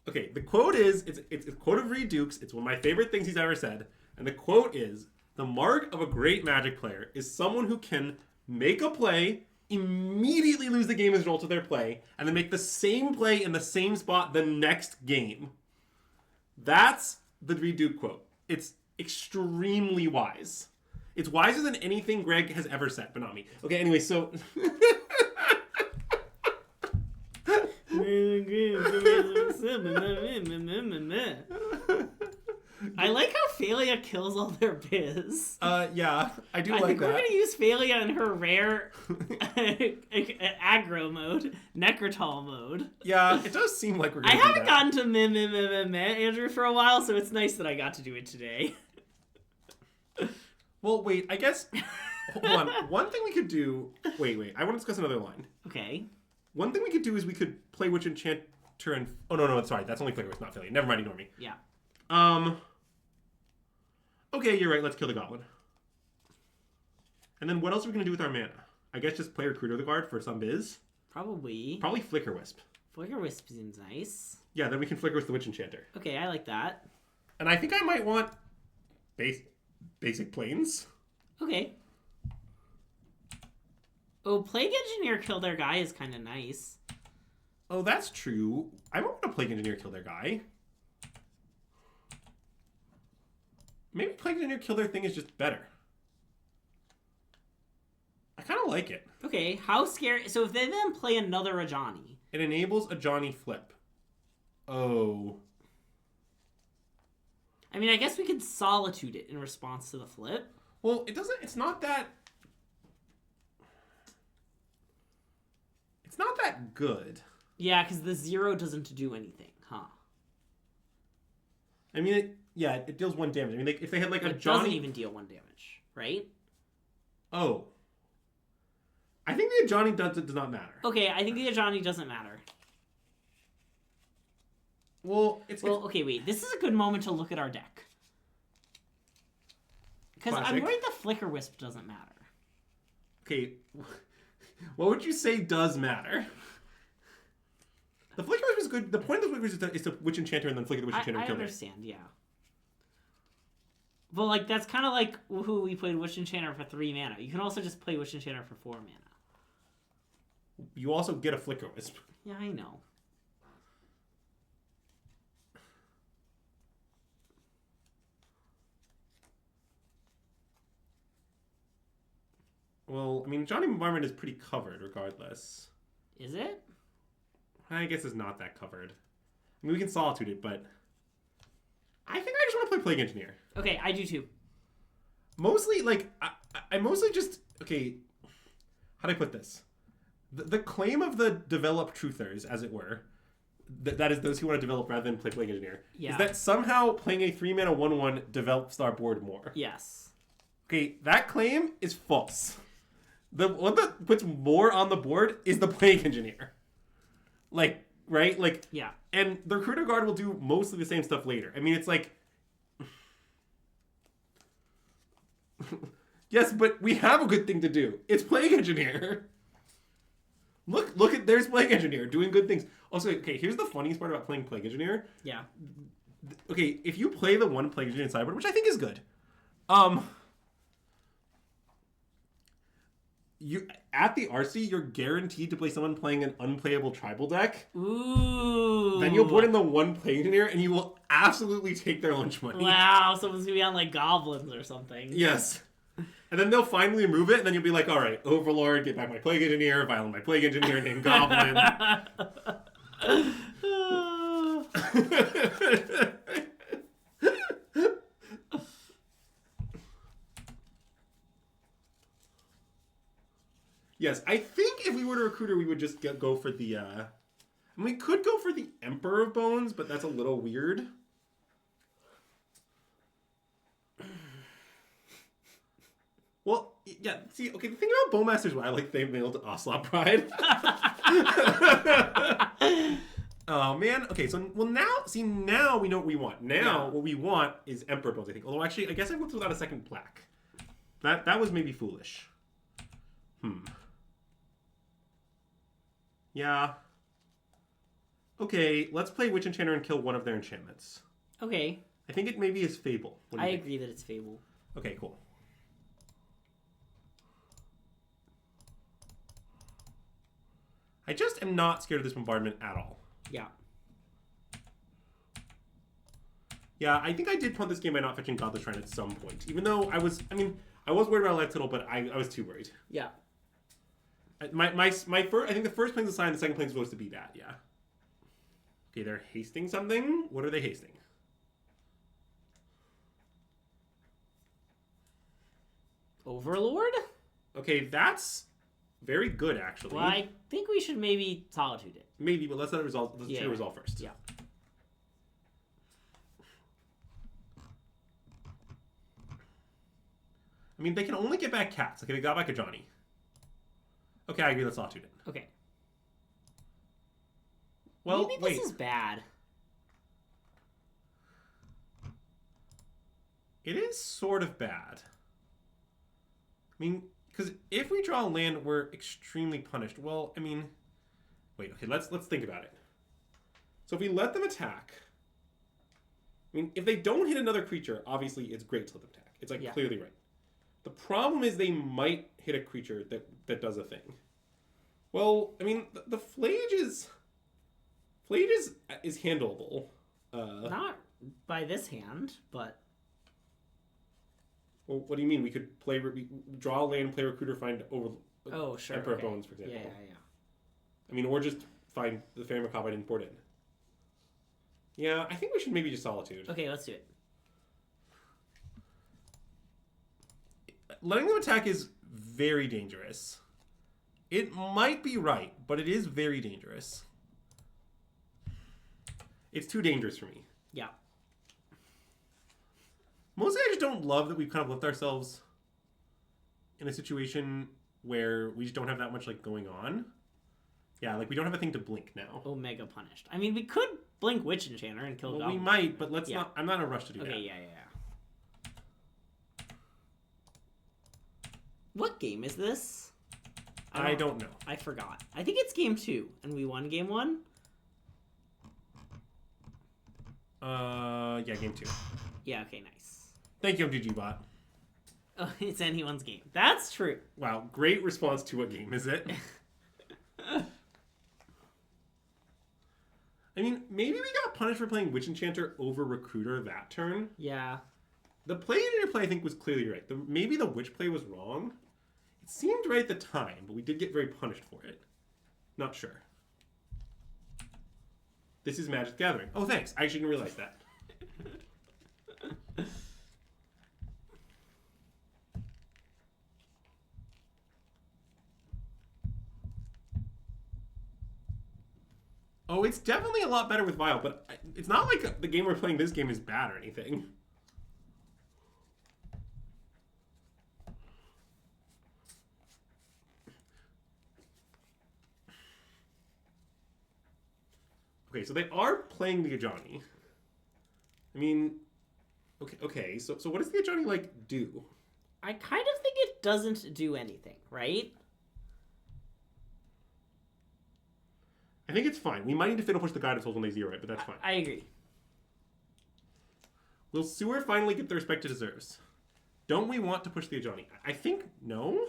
Okay, the quote is, it's a quote of Reed Dukes. It's one of my favorite things he's ever said. And the quote is, the mark of a great Magic player is someone who can make a play, immediately lose the game as a result of their play, and then make the same play in the same spot the next game. That's the Reed Duke quote. It's extremely wise. It's wiser than anything Greg has ever said, but not me. Okay, anyway, so... I like how Phalia kills all their biz. Yeah, I do like that. I think we're going to use Phalia in her rare aggro mode, Necrotal mode. Yeah, it does seem like we're going to I haven't gotten to meh, Andrew, for a while, so it's nice that I got to do it today. Well, wait, I guess... Hold on. One thing we could do... Wait. I want to discuss another line. Okay. One thing we could do is we could play Witch Enchanter and... Oh, no, sorry. That's only Flicker. It's not Failure. Never mind, ignore me. Yeah. Okay, you're right. Let's kill the Goblin. And then what else are we going to do with our mana? I guess just play Recruiter the Guard for some biz. Probably Flicker Wisp. Flicker Wisp seems nice. Yeah, then we can Flicker with the Witch Enchanter. Okay, I like that. And I think I might want basic Plains. Okay. Oh, Plague Engineer kill their guy is kind of nice. Oh, that's true. I don't want to Plague Engineer kill their guy. Maybe Plague Engineer kill their thing is just better. I kind of like it. Okay, how scary... So if they then play another Ajani... It enables a Johnny flip. Oh. I mean, I guess we could Solitude it in response to the flip. Well, it's not that... It's not that good. Yeah, because the 0 doesn't do anything, huh? I mean, it deals 1 damage. I mean, if they had like a It Johnny... doesn't even deal 1 damage, right? Oh. I think the Johnny does not matter. Okay, I think the Ajani doesn't matter. Well, okay, wait. This is a good moment to look at our deck. Because I'm worried the Flicker Wisp doesn't matter. Okay. What would you say does matter? The Flicker Wisp is good. The point of the Flicker Wisp is to Witch Enchanter and then Flicker the Witch Enchanter and kill it. I understand, yeah. But like that's kind of like who we played Witch Enchanter for 3 mana. You can also just play Witch Enchanter for 4 mana. You also get a Flicker Wisp. Yeah, I know. Well, I mean, Johnny Bombardment is pretty covered regardless. Is it? I guess it's not that covered. I mean, we can Solitude it, but I think I just want to play Plague Engineer. Okay, I do too. Mostly, like, I mostly just... Okay, how do I put this? The claim of the develop truthers, as it were, that is those who want to develop rather than play Plague Engineer, is that somehow playing a 3-mana 1/1 develops our board more. Yes. Okay, that claim is false. The one that puts more on the board is the Plague Engineer. Like, right? Like, yeah. And the Recruiter Guard will do mostly the same stuff later. I mean, it's like... Yes, but we have a good thing to do. It's Plague Engineer. Look at there's Plague Engineer doing good things. Also, okay, here's the funniest part about playing Plague Engineer. Yeah. Okay, if you play the one Plague Engineer in sideboard, which I think is good, you at the RC, you're guaranteed to play someone playing an unplayable tribal deck. Ooh. Then you'll board in the one Plague Engineer, and you will absolutely take their lunch money. Wow, someone's gonna be on like goblins or something. Yes. And then they'll finally remove it, and then you'll be like, all right, Overlord, get back my Plague Engineer, violate my Plague Engineer named Goblin. Yes, I think if we were to Recruiter, we would just go for the... and we could go for the Emperor of Bones, but that's a little weird. Well, yeah, see, okay, the thing about Bowmasters, why I like they mailed Ocelot Pride. Oh, man. Okay, so, well, now we know what we want. Now, what we want is Emperor Bones, I think. Although, actually, I guess I looked without a second black. That was maybe foolish. Yeah. Okay, let's play Witch Enchanter and kill one of their enchantments. Okay. I think it maybe is Fable. I agree that it's Fable. Okay, cool. I just am not scared of this bombardment at all. Yeah. Yeah, I think I did punt this game by not fetching Godless Shrine at some point. Even though I was worried about life total, but I was too worried. Yeah. My first, I think the first plane's a sign, the second plane's supposed to be that, yeah. Okay, they're hasting something. What are they hasting? Overlord? Okay, that's very good, actually. Well, I think we should maybe Solitude it. Maybe, but let's let it resolve. Let's see it resolve first. Yeah. I mean, they can only get back cats. Okay, they got back a Johnny. Okay, I agree. Let's Solitude it. Okay. Well, maybe this is bad. It is sort of bad. I mean, because if we draw a land, we're extremely punished. Well, I mean, wait. Okay, let's think about it. So if we let them attack, I mean, if they don't hit another creature, obviously it's great to let them attack. It's like clearly right. The problem is they might hit a creature that does a thing. Well, I mean, the Flage is handleable. Not by this hand, but. Well, what do you mean? We could draw a land, play Recruiter, find Oh, sure. Emperor of Bones, for example. Yeah. I mean, or just find the Fairy Macabre I didn't port in. Yeah, I think we should maybe just Solitude. Okay, let's do it. Letting them attack is very dangerous. It might be right, but it is very dangerous. It's too dangerous for me. Yeah. Mostly I just don't love that we've kind of left ourselves in a situation where we just don't have that much like going on. Yeah, like we don't have a thing to blink now. Omega punished. I mean, we could blink Witch Enchanter and kill Well, Goblin. we might, but let's not. I'm not in a rush to do that. Okay, yeah. What game is this? I don't know. I forgot. I think it's game 2, and we won game 1. Yeah, game 2. Yeah. Okay. Nice. Thank you, MTG bot. Oh, it's anyone's game. That's true. Wow, great response to a game, is it? I mean, maybe we got punished for playing Witch Enchanter over Recruiter that turn. Yeah. The play engineer play, I think, was clearly right. Maybe the Witch play was wrong. It seemed right at the time, but we did get very punished for it. Not sure. This is Magic the Gathering. Oh, thanks. I actually didn't realize that. Oh, it's definitely a lot better with Vial, but it's not like the game we're playing this game is bad or anything. Okay, so they are playing the Ajani. I mean, okay. So what does the Ajani like do? I kind of think it doesn't do anything, right? I think it's fine. We might need to Fatal Push the Guided Souls when they zero it, but that's fine. I agree. Will Sewer finally get the respect it deserves? Don't we want to push the Ajani? I think no.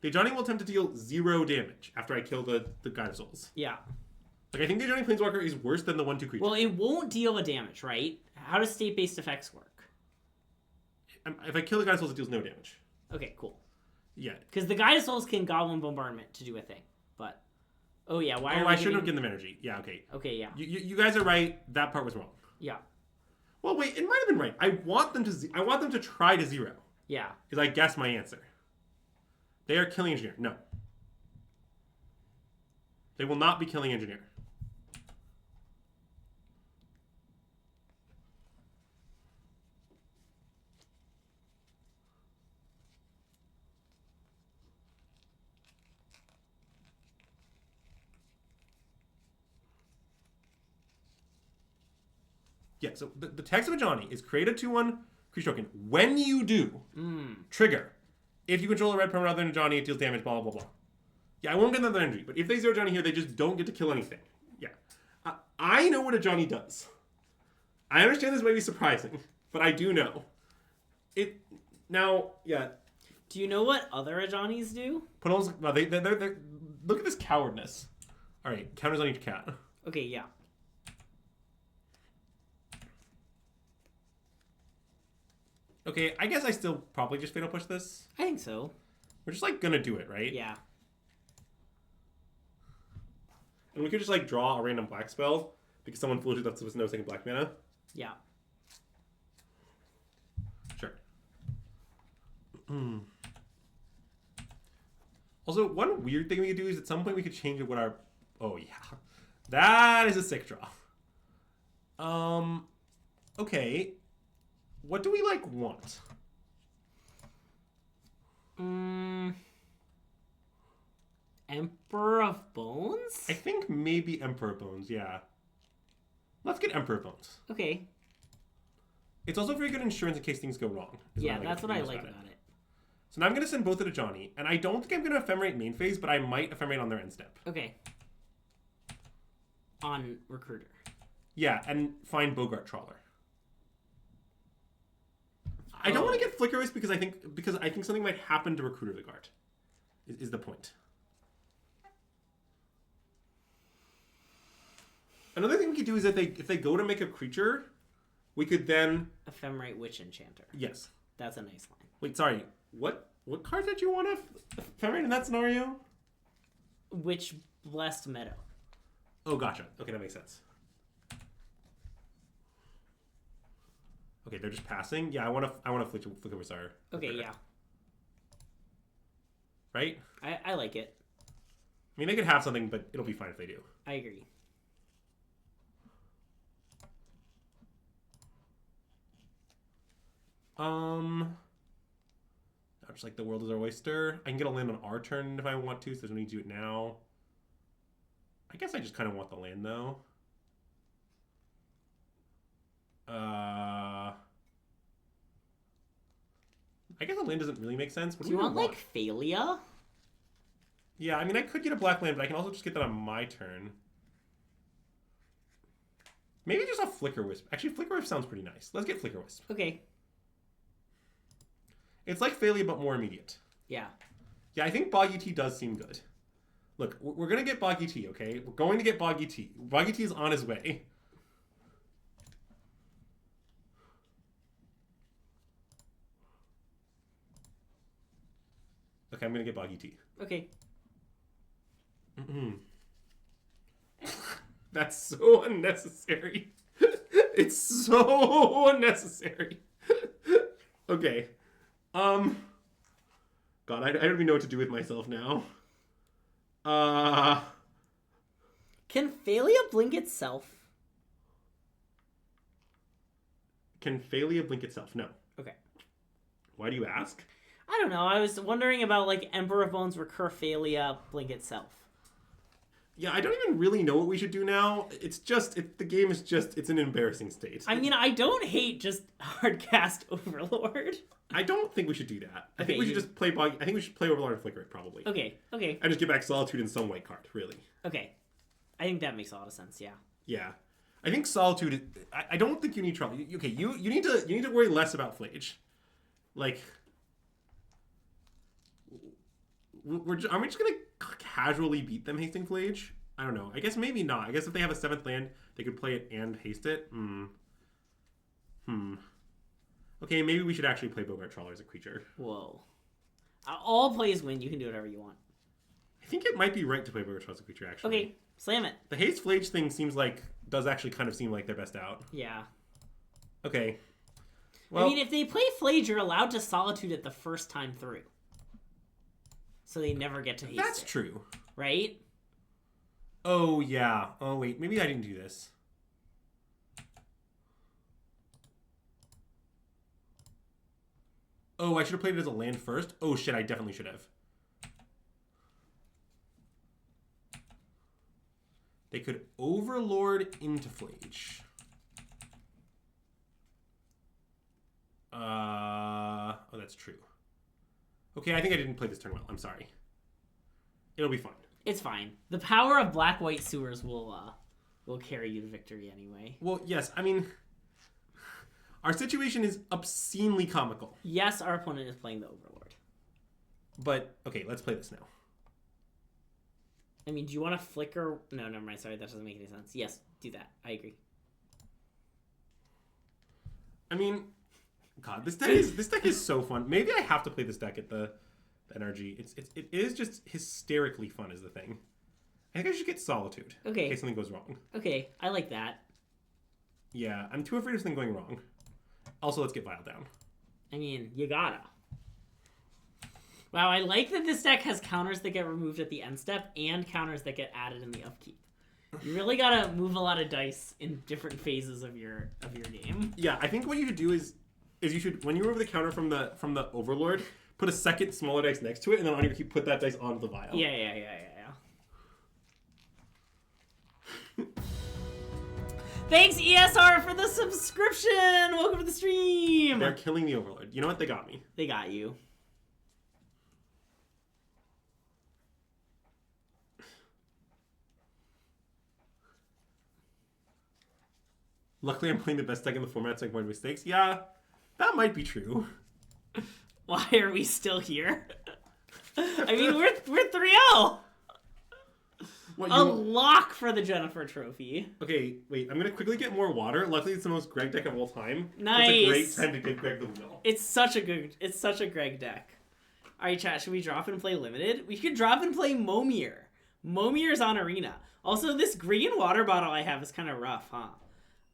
The Ajani will attempt to deal 0 damage after I kill the Guided Souls. Yeah. Like, I think the Ajani Planeswalker is worse than the 1/2 creature. Well, it won't deal a damage, right? How does state-based effects work? If I kill the Guided Souls, it deals no damage. Okay, cool. Yeah. Because the Guided Souls can Goblin Bombardment to do a thing, but... Oh, yeah, why are we I shouldn't have given them energy. Yeah, okay. Okay, yeah. You guys are right. That part was wrong. Yeah. Well, wait, it might have been right. I want them to try to 0. Yeah. Because I guessed my answer. They are killing Engineer. No. They will not be killing Engineer. Yeah, so the text of Ajani is create a 2/1 creature token. When you do, trigger. If you control a red permanent other than Ajani, it deals damage, blah, blah, blah. Yeah, I won't get another energy, but if they zero Ajani here, they just don't get to kill anything. Yeah. I know what Ajani does. I understand this may be surprising, but I do know. Now, yeah. Do you know what other Ajanis do? No, they're look at this cowardness. All right, counters on each cat. Okay, yeah. Okay, I guess I still probably just Fatal Push this. I think so. We're just, like, gonna do it, right? Yeah. And we could just, like, draw a random black spell because someone foolishly left us with no second black mana. Yeah. Sure. Also, one weird thing we could do is at some point we could change what our... Oh, yeah. That is a sick draw. Okay. What do we, like, want? Emperor of Bones? I think maybe Emperor Bones, yeah. Let's get Emperor Bones. Okay. It's also very good insurance in case things go wrong. Yeah, that's what I like about it. So now I'm going to send both to Ajani, and I don't think I'm going to Ephemerate main phase, but I might Ephemerate on their end step. Okay. On Recruiter. Yeah, and find Bogart Trawler. I don't want to get Flicker Wisp because I think something might happen to Recruiter the Guard. Is the point. Another thing we could do is if they go to make a creature, we could then Ephemerate Witch Enchanter. Yes. That's a nice line. Wait, sorry. What card did you want to Ephemerate in that scenario? Witch Blessed Meadow. Oh, gotcha. Okay, that makes sense. Okay, they're just passing. Yeah, I want to Flicker Wisp. Okay, yeah. Right? I like it. I mean, they could have something, but it'll be fine if they do. I agree. Just like the world is our oyster. I can get a land on our turn if I want to, so there's no need to do it now. I guess I just kind of want the land, though. I guess a land doesn't really make sense. Do you want, like, Phalia? Yeah, I mean, I could get a black land, but I can also just get that on my turn. Maybe just a Flicker Wisp. Actually, Flicker Wisp sounds pretty nice. Let's get Flicker Wisp. Okay. It's like Phalia, but more immediate. Yeah. Yeah, I think Boggy Tea does seem good. Look, we're going to get Boggy Tea, okay? We're going to get Boggy Tea. Boggy Tea is on his way. Okay, I'm going to get Boggy Tea. Okay. That's so unnecessary. It's so unnecessary. Okay. God, I don't even know what to do with myself now. Can Phalia blink itself? Can Phalia blink itself? No. Okay. Why do you ask? I don't know. I was wondering about, like, Emperor of Bones recur Phalia blink itself. Yeah, I don't even really know what we should do now. It's just, the game is just, it's an embarrassing state. I mean, I don't hate just hardcast Overlord. I don't think we should do that. I Okay, think we should just play Boggy. I think we should play Overlord and Flicker it, probably. Okay. And just get back Solitude and some white card, really. Okay. I think that makes a lot of sense, yeah. Yeah. I think Solitude, I don't think you need trouble. Okay, you need to worry less about Flage. Like, are we just going to casually beat them hasting Flage? I don't know. I guess maybe not. I guess if they have a 7th land, they could play it and haste it. Okay, maybe we should actually play Bogart Trawler as a creature. Whoa. All plays win. You can do whatever you want. I think it might be right to play Bogart Trawler as a creature, actually. Okay, slam it. The haste Flage thing does actually kind of seem like their best out. Yeah. Okay. Well, I mean, if they play Flage, you're allowed to Solitude it the first time through. So they never get to haste that's it. true. Right? Oh, yeah. Oh, wait. Maybe I didn't do this. Oh, I should have played it as a land first? Oh, shit. I definitely should have. They could Overlord into Flage. Oh, that's true. Okay, I think I didn't play this turn well. I'm sorry. It'll be fine. It's fine. The power of black-white sewers will carry you to victory anyway. Well, yes. I mean, our situation is obscenely comical. Yes, our opponent is playing the Overlord. But, okay, let's play this now. I mean, do you want to flicker? No, never mind. Sorry, that doesn't make any sense. Yes, do that. I agree. I mean, God, this deck is so fun. Maybe I have to play this deck at the NRG. It is just hysterically fun is the thing. I think I should get Solitude. Okay. In case something goes wrong. Okay, I like that. Yeah, I'm too afraid of something going wrong. Also, let's get Vile down. I mean, you gotta. Wow, I like that this deck has counters that get removed at the end step and counters that get added in the upkeep. You really gotta move a lot of dice in different phases of your game. Yeah, I think what you should do is you should, when you remove the counter from the Overlord, put a second smaller dice next to it, and then on your keep put that dice onto the Vial. Yeah. Thanks, ESR, for the subscription! Welcome to the stream! They're killing the Overlord. You know what? They got me. They got you. Luckily, I'm playing the best deck in the format, so I can avoid mistakes. Yeah, that might be true. Why are we still here? I mean, we're 3-0! A lock for the Jennifer Trophy. Okay, wait. I'm gonna quickly get more water. Luckily, it's the most Greg deck of all time. Nice. It's a great time to give Greg the wheel. It's such a Greg deck. All right, chat. Should we drop and play limited? We could drop and play Momir. Momir's on Arena. Also, this green water bottle I have is kind of rough, huh?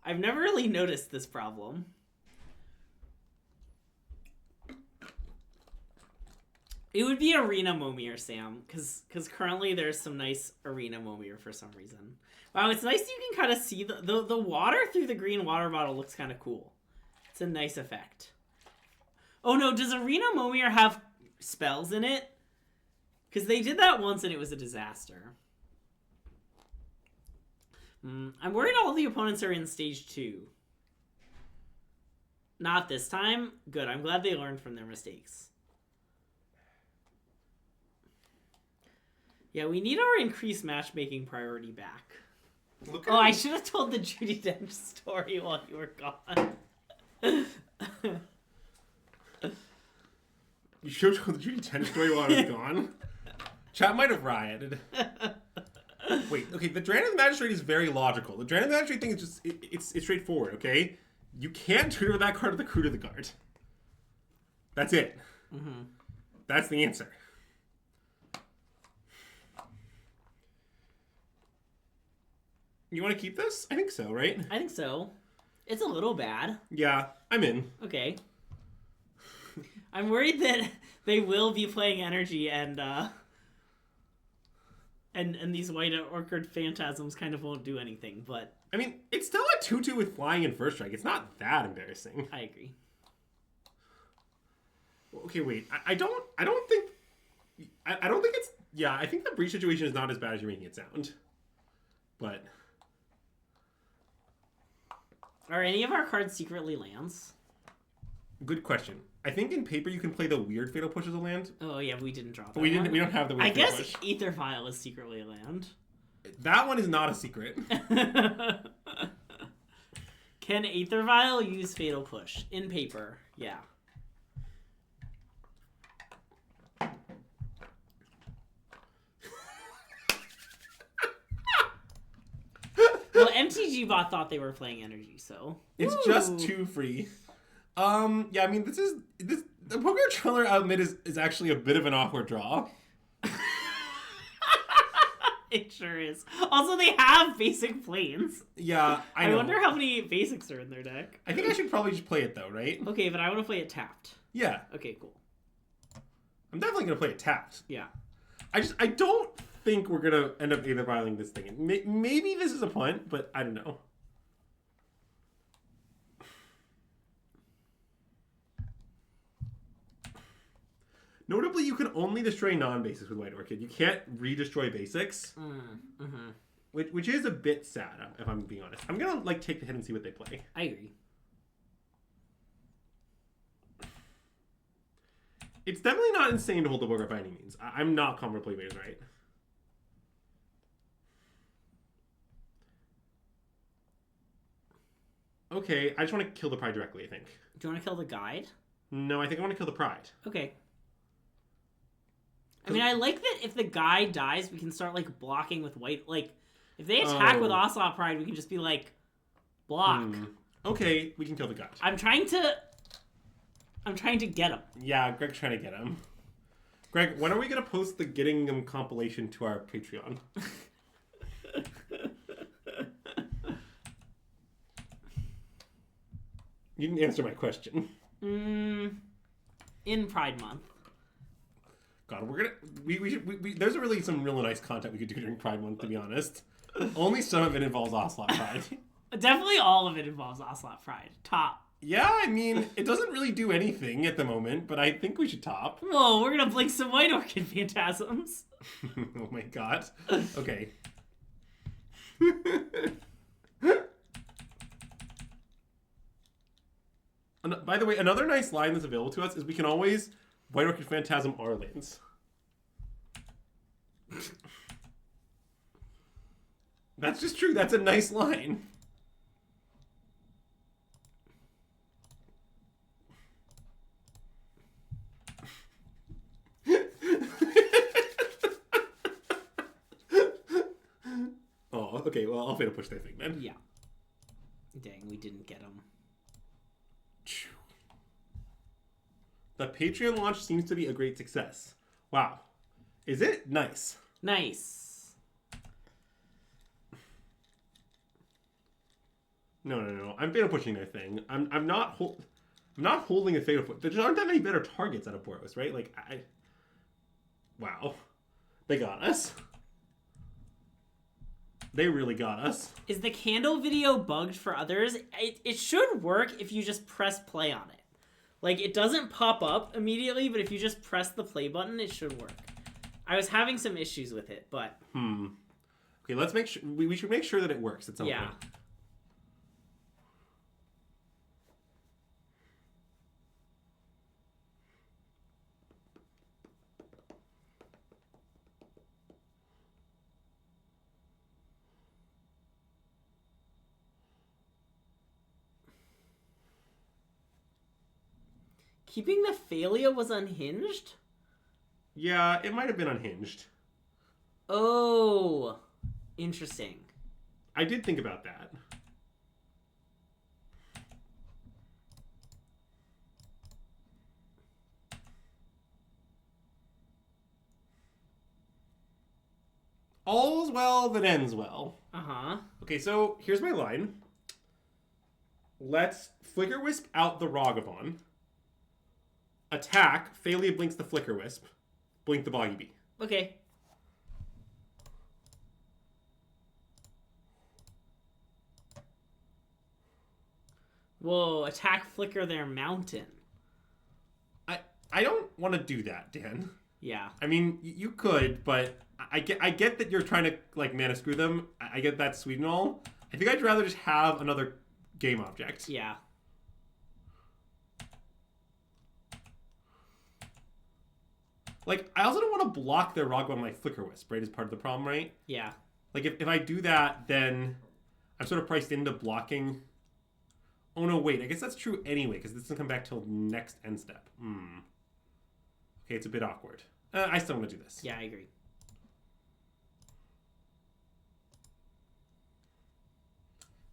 I've never really noticed this problem. It would be Arena Momir, Sam, because currently there's some nice Arena Momir for some reason. Wow, it's nice you can kind of see the water through the green water bottle looks kind of cool. It's a nice effect. Oh no, does Arena Momir have spells in it? Because they did that once and it was a disaster. I'm worried all the opponents are in stage 2. Not this time. Good, I'm glad they learned from their mistakes. Yeah, we need our increased matchmaking priority back. Oh, I should have told the Judi Dench story while you were gone. You should have told the Judy 10 story while I was gone. Chat might have rioted. Wait, okay, the Dran of the Magistrate is very logical. The Dran of the Magistrate thing is just, it's straightforward, okay? You can't tutor that card with the Crew to the Guard. That's it. Mm-hmm. That's the answer. You want to keep this? I think so, right? I think so. It's a little bad. Yeah, I'm in. Okay. I'm worried that they will be playing energy and these white orchid phantasms kind of won't do anything, but I mean, it's still a 2/2 with flying and first strike. It's not that embarrassing. I agree. Okay, wait. I don't think it's, yeah, I think the breach situation is not as bad as you're making it sound. But are any of our cards secretly lands? Good question. I think in paper you can play the weird Fatal Push as a land. Oh yeah, we didn't drop it. We don't have the weird Fatal Push. I guess Aether Vial is secretly a land. That one is not a secret. Can Aether Vial use Fatal Push? In paper, yeah. Well, MTG bot thought they were playing energy, so it's just 2 free. Yeah, I mean, the Poker Trailer, I'll admit, is actually a bit of an awkward draw. It sure is. Also, they have basic planes. Yeah, I know. I wonder how many basics are in their deck. I think I should probably just play it, though, right? Okay, but I want to play it tapped. Yeah. Okay, cool. I'm definitely going to play it tapped. Yeah. I don't think we're going to end up either filing this thing. Maybe this is a punt, but I don't know. Notably, you can only destroy non-basics with White Orchid. You can't re-destroy basics, which is a bit sad, if I'm being honest. I'm gonna take the hit and see what they play. I agree. It's definitely not insane to hold the Bogart by any means. I'm not comfortably ways right. Okay, I just want to kill the Pride directly, I think. Do you want to kill the guide? No, I think I want to kill the Pride. Okay. I mean, I like that if the guy dies, we can start, blocking with white. If they attack with Ocelot Pride, we can just be block. Okay, we can kill the guy. I'm trying to get him. Yeah, Greg's trying to get him. Greg, when are we going to post the Getting Him compilation to our Patreon? You didn't answer my question. In Pride Month. God, we're gonna there's really some really nice content we could do during Pride Month, to be honest. Only some of it involves Ocelot Pride. Definitely all of it involves Ocelot Pride. Top. Yeah, I mean, it doesn't really do anything at the moment, but I think we should top. Whoa, we're gonna blink some White Orchid Phantasms. Oh my god. Okay. By the way, another nice line that's available to us is we can always White Orchid Phantasm our lands. That's just true. That's a nice line. Oh, okay. Well, I'll fatal push that thing then. Yeah. Dang, we didn't get him. The Patreon launch seems to be a great success. Wow. Is it? Nice. Nice. No. I'm fatal pushing their thing. I'm not holding a fatal push. There aren't that many better targets out of Boros, right? Wow. They got us. They really got us. Is the candle video bugged for others? It should work if you just press play on it. It doesn't pop up immediately, but if you just press the play button, it should work. I was having some issues with it, but... Okay, let's make sure... We should make sure that it works at some point. Keeping the Thalia was unhinged? Yeah, it might have been unhinged. Oh, interesting. I did think about that. All's well that ends well. Uh-huh. Okay, so here's my line. Let's Flicker Wisp out the Ragavan. Attack, Thalia blinks the Flicker Wisp. Blink the Boggy Bee. Okay. Whoa, attack Flicker their mountain. I don't want to do that, Dan. Yeah. I mean, you could, but I get that you're trying to, like, mana screw them. I get that's sweet and all. I think I'd rather just have another game object. Yeah. Like, I also don't want to block their Ragavan with my Flicker Wisp, right, as part of the problem, right? Yeah. Like, if I do that, then I'm sort of priced into blocking. Oh, no, wait. I guess that's true anyway, because this doesn't come back till next end step. Okay, it's a bit awkward. I still want to do this. Yeah, I agree.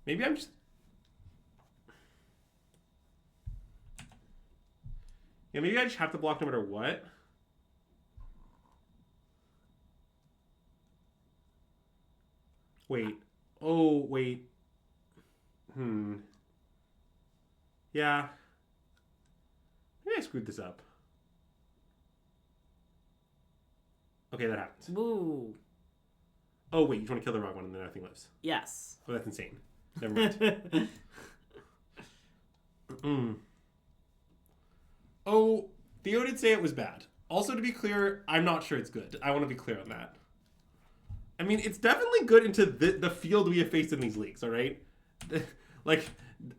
Maybe I'm just... Yeah, maybe I just have to block no matter what. Wait. Oh, wait. Yeah. Maybe I screwed this up. Okay, that happens. Woo. Oh, wait, you just want to kill the wrong one and then nothing lives. Yes. Oh, that's insane. Never mind. Oh, Theo did say it was bad. Also, to be clear, I'm not sure it's good. I want to be clear on that. I mean, it's definitely good into the field we have faced in these leagues, all right? Like,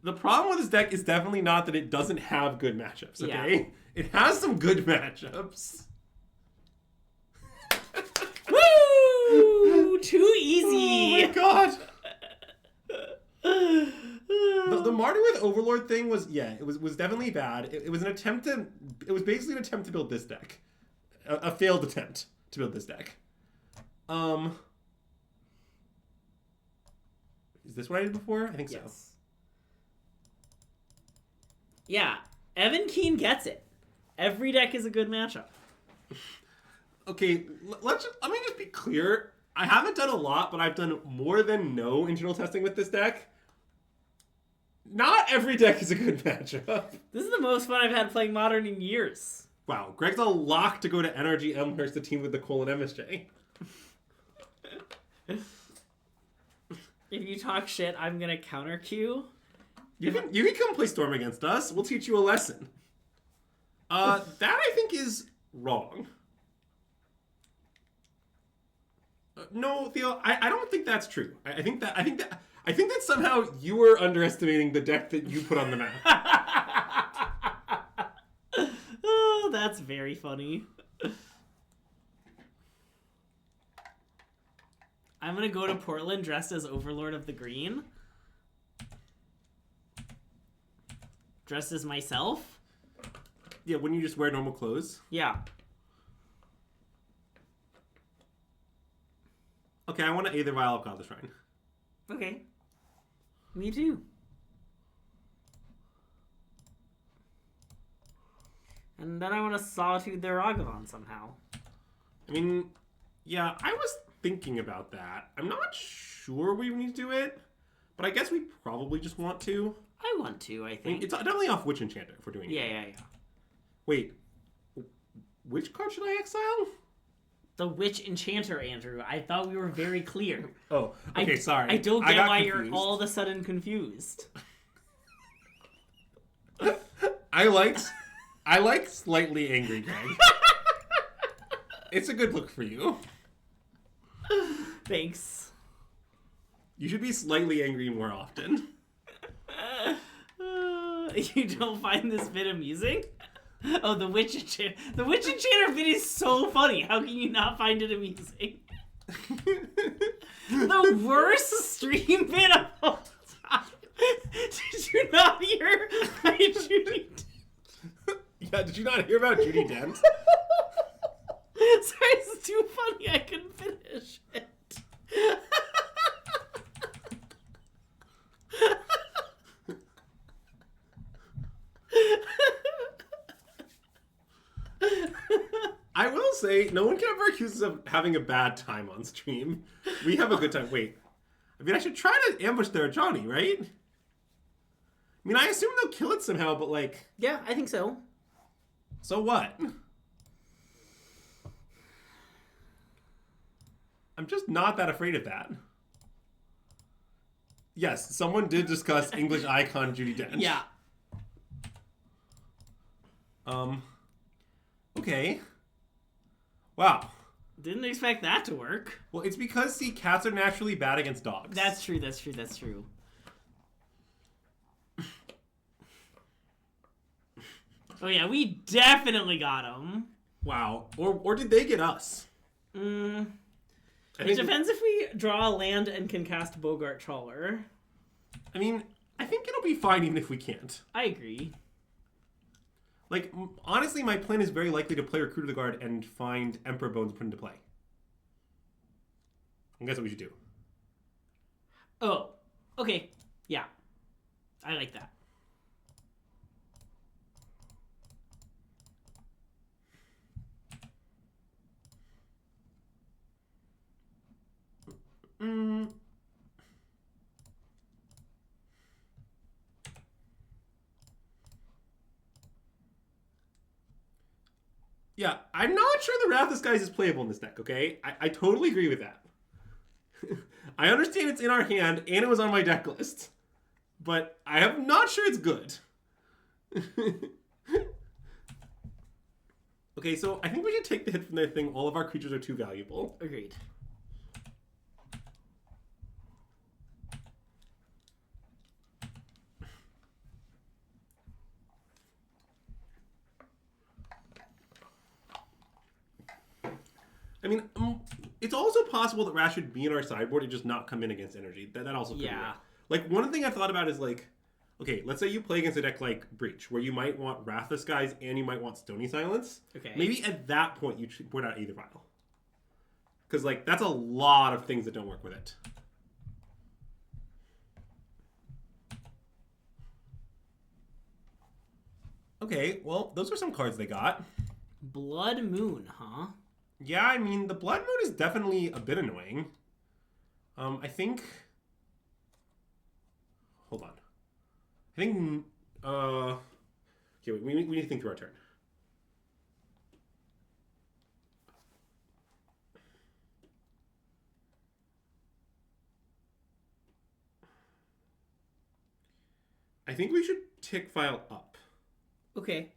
the problem with this deck is definitely not that it doesn't have good matchups, okay? Yeah. It has some good matchups. Woo! Too easy! Oh my god! The Marty with Overlord thing was, yeah, it was definitely bad. It was an attempt to, it was basically an attempt to build this deck. A failed attempt to build this deck. Is this what I did before? I think so. Yes. Yeah, Evan Keane gets it. Every deck is a good matchup. Okay, let me just be clear. I haven't done a lot, but I've done more than no internal testing with this deck. Not every deck is a good matchup. This is the most fun I've had playing Modern in years. Wow, Greg's a lock to go to NRG Elmhurst to team with the Cole and MSJ. If you talk shit, I'm gonna counter Q. You can come play Storm against us. We'll teach you a lesson. That I think is wrong. No, Theo, I don't think that's true. I think that somehow you were underestimating the deck that you put on the map. Oh, that's very funny. I'm gonna go to Portland dressed as Overlord of the Green. Dressed as myself. Yeah, wouldn't you just wear normal clothes? Yeah. Okay, I want to Aether Vial of Godless Shrine. Okay. Me too. And then I want to Sawtooth their Ragavan somehow. I mean, yeah, I was thinking about that. I'm not sure we need to do it, but I guess we probably just want to. I want to, I think. I mean, it's definitely off Witch Enchanter if we're doing it. Yeah. Wait, which card should I exile? The Witch Enchanter, Andrew. I thought we were very clear. Oh, okay, sorry. I don't get why confused. You're all of a sudden confused. I like slightly angry, Greg. It's a good look for you. Thanks. You should be slightly angry more often. You don't find this bit amusing? Oh, the Witch Enchanter. The Witch Enchanter bit is so funny. How can you not find it amusing? The worst stream bit of all time. Did you not hear my Judy? Yeah, did you not hear about Judi Dench? Sorry, it's too funny. I couldn't finish it. I will say, no one can ever accuse us of having a bad time on stream. We have a good time. Wait. I mean, I should try to ambush their Johnny, right? I mean, I assume they'll kill it somehow, but like... Yeah, I think so. So what? I'm just not that afraid of that. Yes, someone did discuss English icon Judi Dench. Yeah. Okay. Wow. Didn't expect that to work. Well, it's because, see, cats are naturally bad against dogs. That's true, that's true, that's true. Oh yeah, we definitely got him. Wow. Or did they get us? It depends if we draw a land and can cast Bogart Trawler. I mean, I think it'll be fine even if we can't. I agree. Like, honestly, my plan is very likely to play Recruit of the Guard and find Emperor Bones put into play. I guess what we should do. Oh, okay. Yeah. I like that. Yeah, I'm not sure the Wrath Disguise is playable in this deck, okay? I totally agree with that. I understand it's in our hand, and it was on my deck list. But I am not sure it's good. Okay, so I think we should take the hit from their thing. All of our creatures are too valuable. Agreed. I mean, it's also possible that Wrath should be in our sideboard and just not come in against energy. That also could be right. Like, one thing I've thought about is, like, okay, let's say you play against a deck like Breach, where you might want Wrath Disguise and you might want Stony Silence. Okay. Maybe at that point you should put out Aether Vial. Because, like, that's a lot of things that don't work with it. Okay, well, those are some cards they got. Blood Moon, huh? Yeah, I mean, the Blood Moon is definitely a bit annoying. I think... Hold on. I think... Okay, wait, we need to think through our turn. I think we should tick file up. Okay.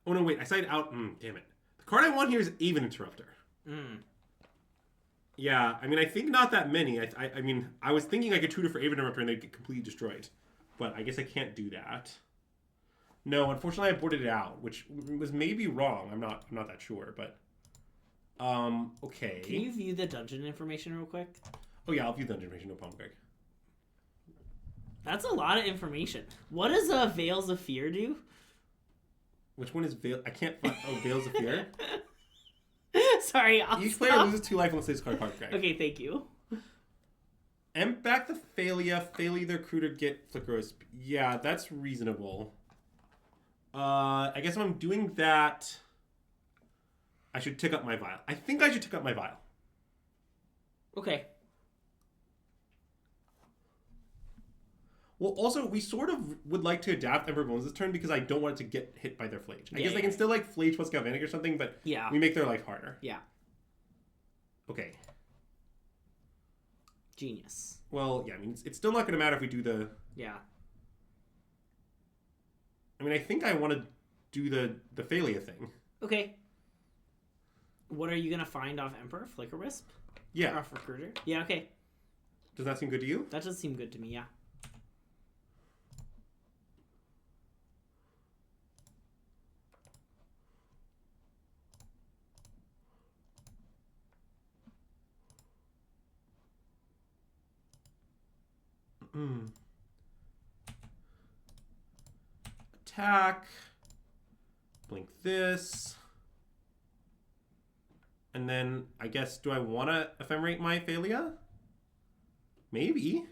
Oh, no, wait, I sided out... damn it. The card I want here is Aven Interrupter. Yeah, I mean, I think not that many. I mean, I was thinking I could tutor for Aven Interrupter and they'd get completely destroyed. But I guess I can't do that. No, unfortunately, I boarded it out, which was maybe wrong. I'm not that sure, but... okay. Can you view the dungeon information real quick? Oh, yeah, I'll view the dungeon information. No problem, Greg. That's a lot of information. What does Veils of Fear do? Which one is Veil? I can't find... Oh, Veils of Fear? Sorry, Each player loses 2 life unless they discard a card, Greg. Okay, thank you. Emp back the Thalia, Thalia the recruiter, get Flickerous. Yeah, that's reasonable. I guess if I'm doing that, I should tick up my vial. I think I should tick up my vial. Okay. Well, also, we sort of would like to adapt Emperor Bones this turn because I don't want it to get hit by their Flage. I guess they can still, like, Flage plus Galvanic or something, but we make their life harder. Yeah. Okay. Genius. Well, yeah, I mean, it's still not going to matter if we do the... Yeah. I mean, I think I want to do the Thalia thing. Okay. What are you going to find off Emperor? Flicker Wisp? Yeah. Or off Recruiter? Yeah, okay. Does that seem good to you? That does seem good to me, yeah. Attack. blink this. And then, I guess, do I want to ephemerate my Thalia? Maybe.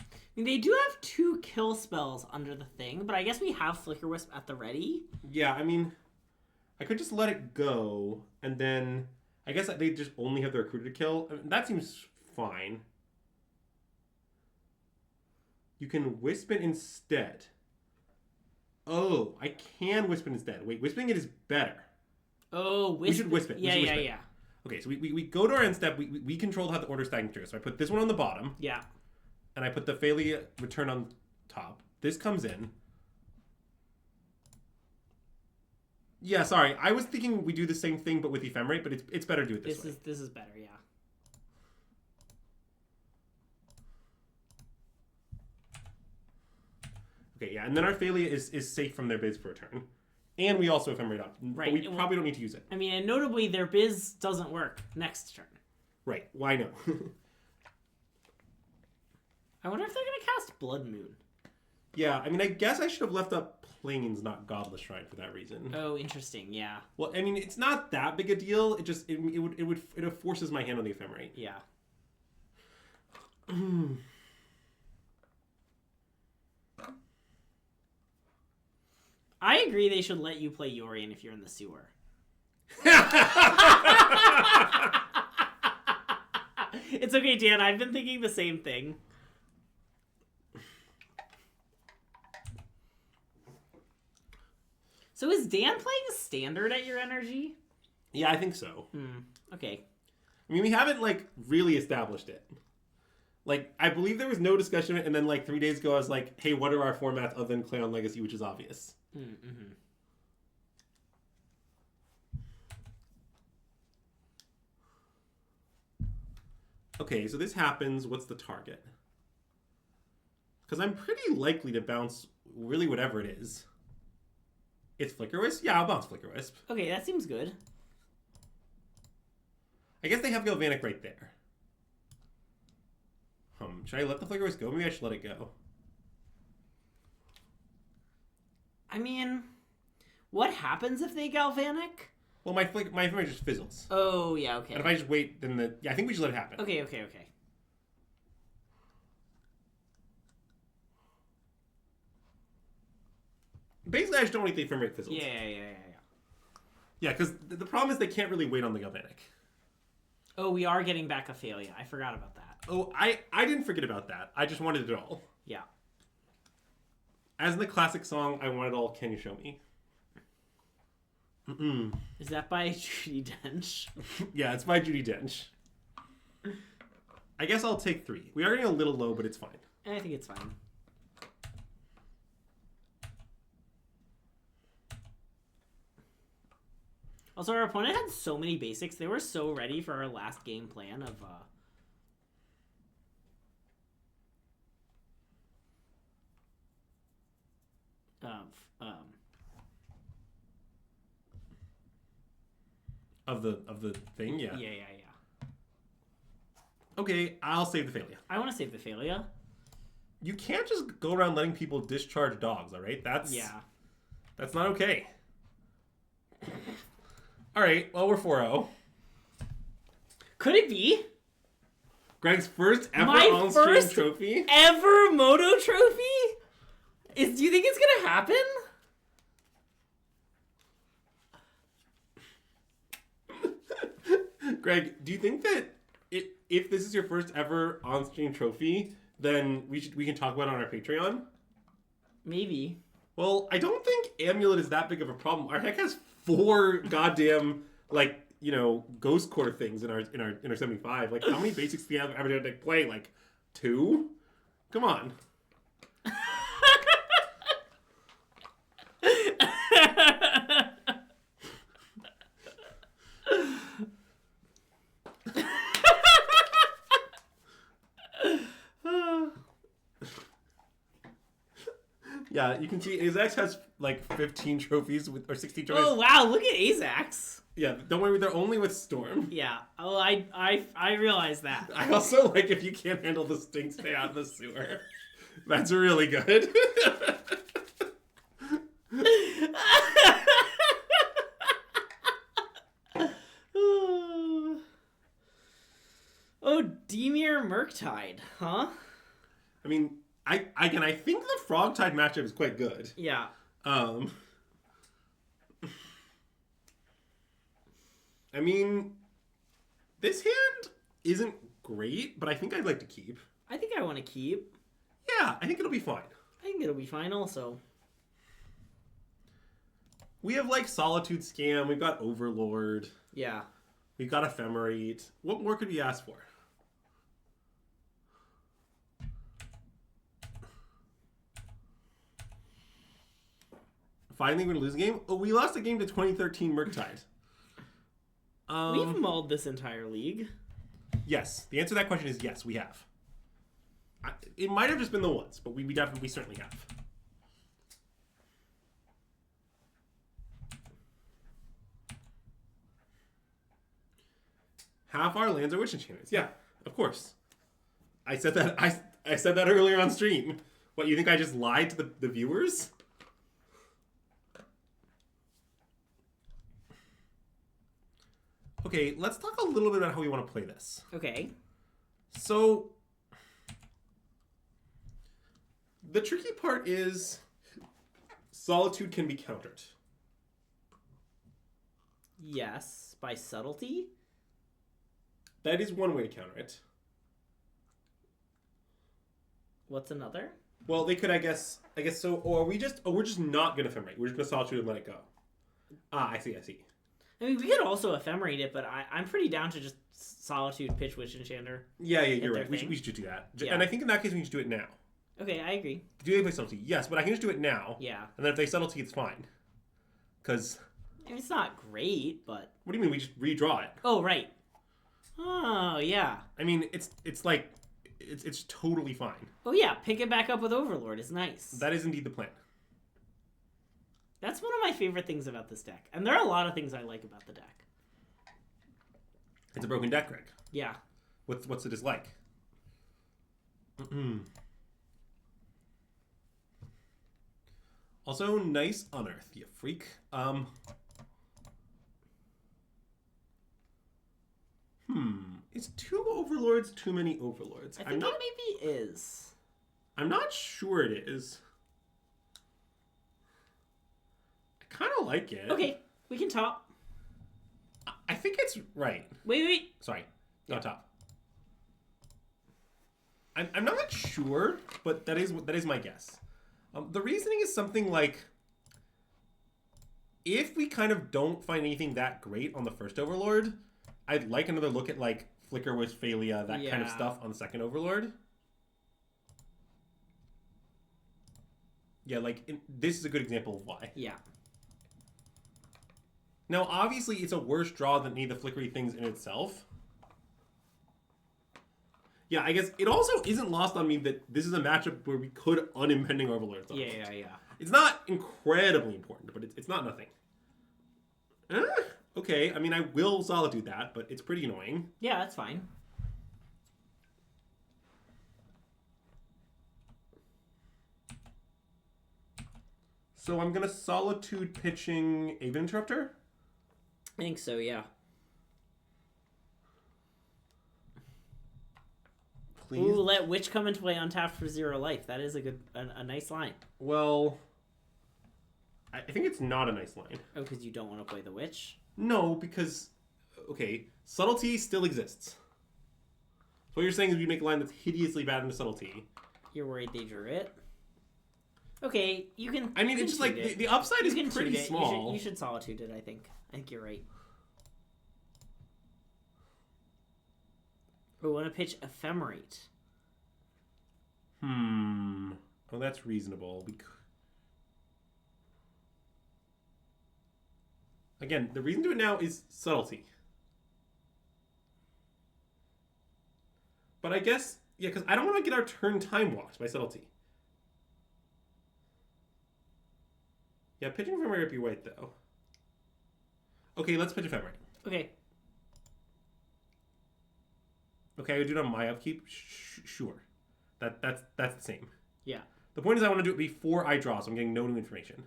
I mean, they do have 2 kill spells under the thing, but I guess we have Flicker Wisp at the ready. Yeah, I mean, I could just let it go, and then I guess they just only have the recruiter to kill. I mean, that seems fine. You can Wisp it instead. Oh, I can Wisp it instead. Wait, Wisping it is better. Oh, We should Wisp it. Yeah. Okay, so we go to our end step. We control how the order stacking through. So I put this one on the bottom. Yeah. And I put the Thalia return on top. This comes in. Yeah, sorry. I was thinking we do the same thing but with ephemerate, but it's better to do it this way. This is better, yeah. Okay, yeah, and then our Thalia is safe from their bids per turn. And we also ephemerate up. Right. But we probably don't need to use it. I mean, and notably, their biz doesn't work next turn. Right. Why no? I wonder if they're going to cast Blood Moon. Yeah, I mean, I guess I should have left up Plains, not Godless Shrine for that reason. Oh, interesting, yeah. Well, I mean, it's not that big a deal. It just, it forces my hand on the ephemerate. Yeah. I agree they should let you play Yorion if you're in the sewer. It's okay, Dan. I've been thinking the same thing. So is Dan playing standard at your energy? Yeah, I think so. Okay. I mean, we haven't, like, really established it. Like, I believe there was no discussion, and then, like, 3 days ago, I was like, hey, what are our formats other than Clayon Legacy, which is obvious. Mm-hmm. Okay, so this happens. What's the target? Because I'm pretty likely to bounce really whatever it is. It's Flicker Wisp? Yeah, I'll bounce Flicker Wisp. Okay, that seems good. I guess they have Galvanic right there. Should I let the Flicker Wisp go? Maybe I should let it go. I mean, what happens if they Galvanic? Well, my ephemerate just fizzles. Oh, yeah, okay. And if I just wait, then I think we should let it happen. Okay. Basically, I just don't want the ephemerate fizzles. Yeah. Yeah, because the problem is they can't really wait on the Galvanic. Oh, we are getting back Ophelia. I forgot about that. Oh, I didn't forget about that. I just wanted it all. Yeah. As in the classic song, I want it all, can you show me? Is that by Judi Dench? Yeah, it's by Judi Dench. I guess I'll take 3. We are getting a little low, but it's fine. I think it's fine. Also, our opponent had so many basics. They were so ready for our last game plan of Of the thing, yeah. Yeah. Okay, I'll save the Thalia. I want to save the Thalia. You can't just go around letting people discharge dogs, all right? That's not okay. All right, well, we're 4-0. Could it be? Greg's first ever My on-stream first trophy? ever Moto trophy? Do you think it's going to happen? Greg, do you think that if this is your first ever on-stream trophy, then we can talk about it on our Patreon? Maybe. Well, I don't think Amulet is that big of a problem. Our deck has 4 goddamn Ghost Core things in our 75. Like, how many basics do you have ever deck play? Like 2? Come on. Yeah, you can see Azax has like 15 trophies or 16 trophies. Oh wow, look at Azax. Yeah, don't worry, they're only with Storm. Yeah. Oh, I realize that. I also like if you can't handle the stink, stay out of the sewer. That's really good. Oh, Demir Murktide, huh? I mean, I think the Frogtide matchup is quite good. Yeah. I mean, this hand isn't great, but I think I'd like to keep. I think I want to keep. Yeah, I think it'll be fine. I think it'll be fine also. We have, like, Solitude Scam. We've got Overlord. Yeah. We've got Ephemerate. What more could we ask for? Finally, we're going to lose a game? Oh, we lost a game to 2013 Murktide. We've mulled this entire league. Yes. The answer to that question is yes, we have. It might have just been the once, but we certainly have. Half our lands are Witch Enchantments. Yeah, of course. I said that I said that earlier on stream. What, you think I just lied to the viewers? Okay, let's talk a little bit about how we want to play this. Okay. So, the tricky part is Solitude can be countered. Yes, by subtlety. That is one way to counter it. What's another? Well, they could, I guess so. Or we're just not gonna Ephemerate. We're just gonna Solitude and let it go. Ah, I see. I mean, we could also Ephemerate it, but I'm pretty down to just Solitude, pitch Witch Enchanter. Yeah, you're right. We should just do that. Yeah. And I think in that case we should do it now. Okay, I agree. Do they play Subtlety? Yes, but I can just do it now. Yeah. And then if they Subtlety, it's fine. Because... I mean, it's not great, but... What do you mean? We just redraw it. Oh, right. Oh, yeah. I mean, it's like... It's totally fine. Oh, yeah. Pick it back up with Overlord is nice. That is indeed the plan. That's one of my favorite things about this deck. And there are a lot of things I like about the deck. It's a broken deck, Greg. Yeah. What's it dislike? Also, nice Unearth, you freak. Is two Overlords too many Overlords? I think it maybe is. I'm not sure it is. I kind of like it. Okay, we can top. I think it's right. Wait. Sorry, not top. I'm not sure, but that is my guess. The reasoning is something like, if we kind of don't find anything that great on the first Overlord, I'd like another look at like Flicker Westphalia, that kind of stuff on the second Overlord. Yeah, like this is a good example of why. Yeah. Now, obviously, it's a worse draw than any of the flickery things in itself. Yeah, I guess it also isn't lost on me that this is a matchup where we could unimpending Overlords on. Yeah. It's not incredibly important, but it's not nothing. Okay, I mean, I will Solitude that, but it's pretty annoying. Yeah, that's fine. So I'm going to Solitude pitching Aven Interrupter? I think so, yeah. Please? Ooh, let Witch come into play untapped for 0 life. That is a nice line. Well, I think it's not a nice line. Oh, because you don't want to play the Witch? No, because, okay, Subtlety still exists. So what you're saying is we make a line that's hideously bad into Subtlety. You're worried they drew it? Okay, you can... I mean, it's just like, the upside is pretty small. You should Solitude it, I think. I think you're right. We want to pitch Ephemerate. Oh, that's reasonable. Again, the reason to do it now is Subtlety. But I guess, yeah, because I don't want to get our turn time walked by Subtlety. Yeah, pitching Ephemerate would be right, though. Okay, let's pitch Ephemerate. Okay. Okay, I would do it on my upkeep? Sure. That's the same. Yeah. The point is I want to do it before I draw, so I'm getting no new information.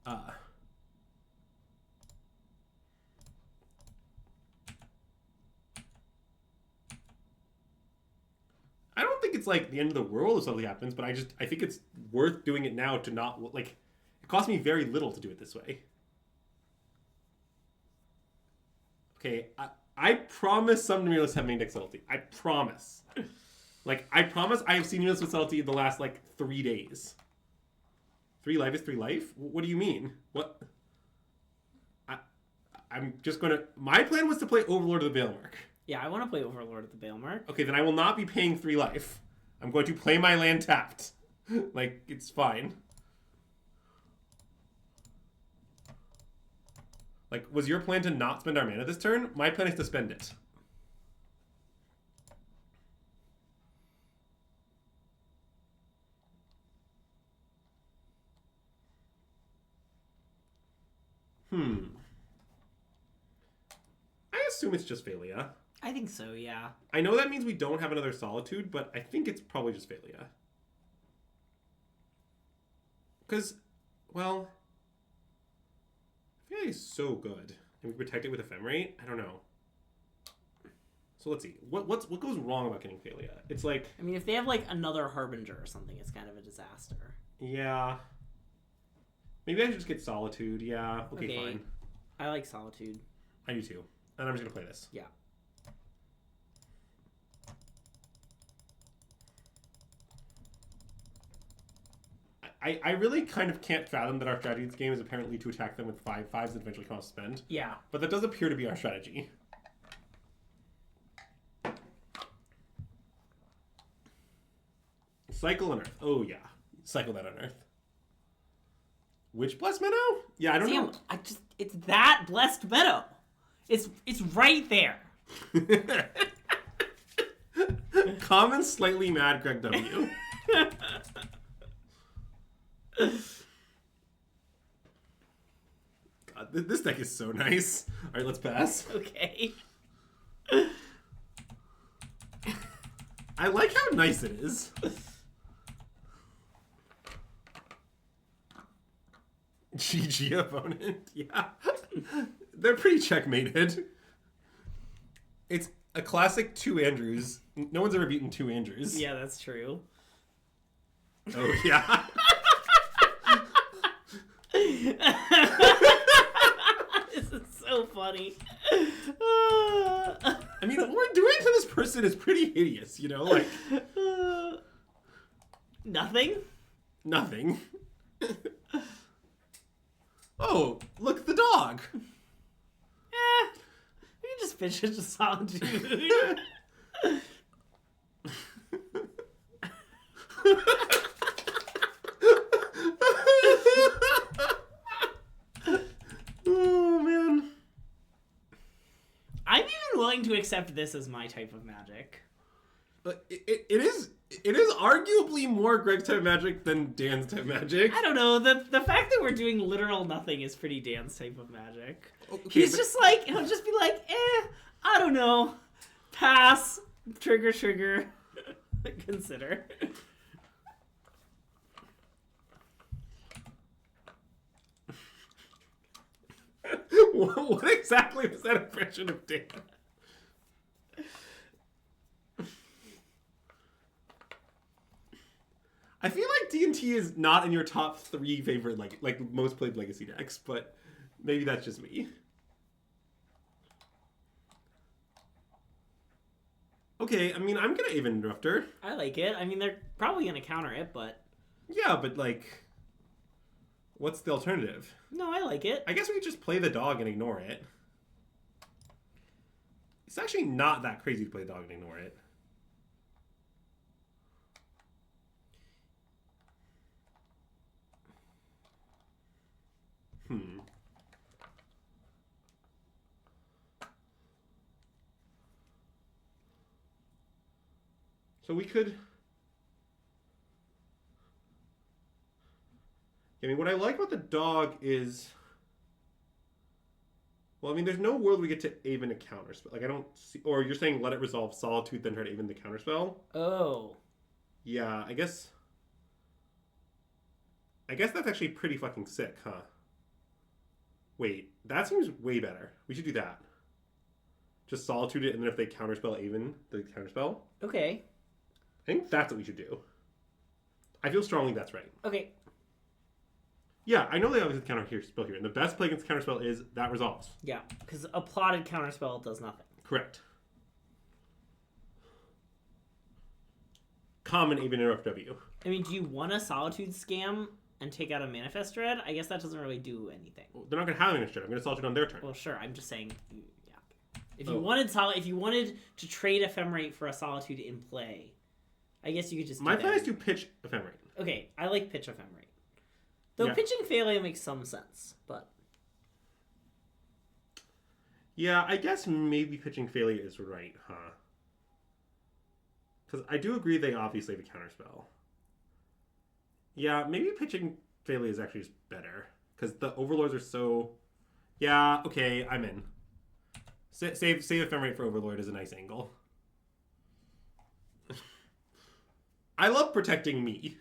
I don't think it's like the end of the world if something happens, but I think it's worth doing it now to not like. It costs me very little to do it this way. Okay, I promise some Nemesis have main deck subtlety. I promise. Like, I promise I have seen Nemesis with subtlety in the last, like, 3 days. 3 life is 3 life? What do you mean? What? I'm just going to... My plan was to play Overlord of the Balemark. Yeah, I want to play Overlord of the Balemark. Okay, then I will not be paying 3 life. I'm going to play my land tapped. Like, it's fine. Like, was your plan to not spend our mana this turn? My plan is to spend it. I assume it's just Phalia. I think so, yeah. I know that means we don't have another Solitude, but I think it's probably just Phalia. Because, well... Phalia is so good. And we protect it with Ephemerate? I don't know. So let's see. What goes wrong about getting Phalia? It's like... I mean, if they have, like, another Harbinger or something, it's kind of a disaster. Yeah. Maybe I should just get Solitude. Yeah. Okay, fine. I like Solitude. I do too. And I'm just going to play this. Yeah. I really kind of can't fathom that our strategy in this game is apparently to attack them with 5/5s and eventually come off spend. Yeah. But that does appear to be our strategy. Cycle Unearth. Oh, yeah. Cycle that Unearth. Which Blessed Meadow? Yeah, I don't know. It's that Blessed Meadow. It's right there. Common slightly mad Greg W. God, this deck is so nice. All right, let's pass. Okay. I like how nice it is. GG opponent. Yeah. They're pretty checkmated. It's a classic 2 Andrews. No one's ever beaten 2 Andrews. Yeah, that's true. Oh, yeah. This is so funny. I mean, what we're doing to this person is pretty hideous, you know? Like... Nothing? Nothing. Oh, look, the dog. We can just finish it to Solitude. Oh, man. I'm even willing to accept this as my type of Magic. But it is arguably more Greg's type of Magic than Dan's type of Magic. I don't know. The fact that we're doing literal nothing is pretty Dan's type of Magic. Okay, He's just like, he'll just be like, I don't know. Pass. Trigger. Consider. What exactly was that impression of Dan? I feel like D&T is not in your top 3 favorite like most played Legacy decks, but maybe that's just me. Okay, I mean, I'm gonna Aven Interrupter. I like it. I mean, they're probably gonna counter it, but... Yeah, but like... What's the alternative? No, I like it. I guess we could just play the dog and ignore it. It's actually not that crazy to play the dog and ignore it. So we could... I mean, what I like about the dog is... Well, I mean, there's no world we get to Aven a counterspell. Like, I don't see... Or you're saying let it resolve Solitude, then try to Aven the counterspell? Oh. Yeah, I guess that's actually pretty fucking sick, huh? Wait, that seems way better. We should do that. Just Solitude it, and then if they counterspell Aven, they counterspell. Okay. I think that's what we should do. I feel strongly that's right. Okay. Yeah, I know they obviously counterspell here, and the best play against counterspell is that resolves. Yeah, because a plotted counterspell does nothing. Correct. Common Aven Interrupt W. I mean, do you want a Solitude scam and take out a Manifest Dread? I guess that doesn't really do anything. Well, they're not going to have an extra. I'm going to Solitude on their turn. Well, sure. I'm just saying, yeah. If you wanted to trade Ephemerate for a Solitude in play, I guess you could just. My plan is to pitch Ephemerate. Okay, I like pitch Ephemerate. Though yeah. Pitching Phalia makes some sense, but. Yeah, I guess maybe pitching Phalia is right, huh? Because I do agree they obviously have a counterspell. Yeah, maybe pitching Phalia is actually just better. Because the Overlords are so... Yeah, okay, I'm in. Save Ephemerate for Overlord is a nice angle. I love protecting me.